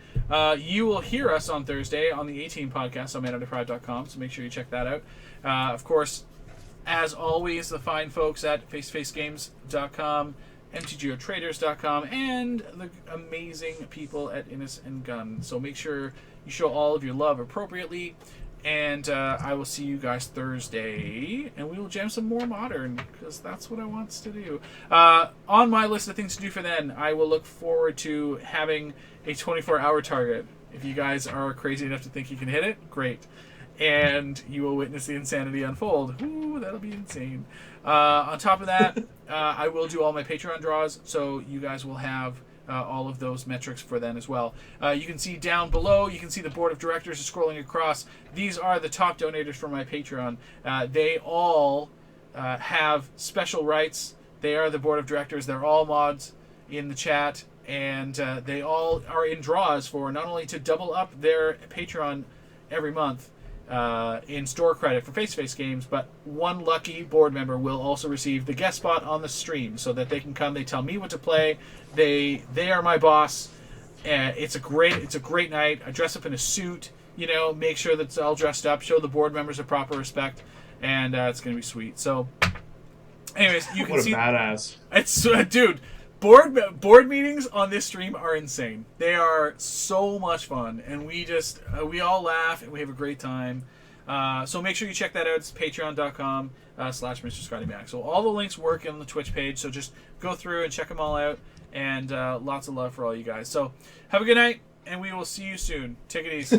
You will hear us on Thursday on the 18 podcast on manunderpride.com, so make sure you check that out. Of course, as always, the fine folks at facefacegames.com, mtgotraders.com, and the amazing people at Innis and Gunn. So make sure you show all of your love appropriately. And I will see you guys Thursday, and we will jam some more Modern, because that's what I want to do. On my list of things to do for then, I will look forward to having a 24-hour target. If you guys are crazy enough to think you can hit it, great. And you will witness the insanity unfold. Ooh, that'll be insane. On top of that, I will do all my Patreon draws, so you guys will have all of those metrics for then as well. You can see down below, you can see the board of directors is scrolling across. These are the top donators for my Patreon. They all have special rights. They are the board of directors. They're all mods in the chat, and they all are in draws for not only to double up their Patreon every month in store credit for face-to-face games, but one lucky board member will also receive the guest spot on the stream, so that they can come. They tell me what to play. They are my boss. It's a great night. I dress up in a suit, you know, make sure that it's all dressed up, show the board members a proper respect, and it's gonna be sweet. So, anyways, you can see. What a badass! It's dude. Board meetings on this stream are insane. They are so much fun, and we all laugh and we have a great time. So make sure you check that out. It's patreon.com/Mr. Scotty Mac. So all the links work on the Twitch page. So just go through and check them all out. And lots of love for all you guys. So have a good night, and we will see you soon. Take it easy.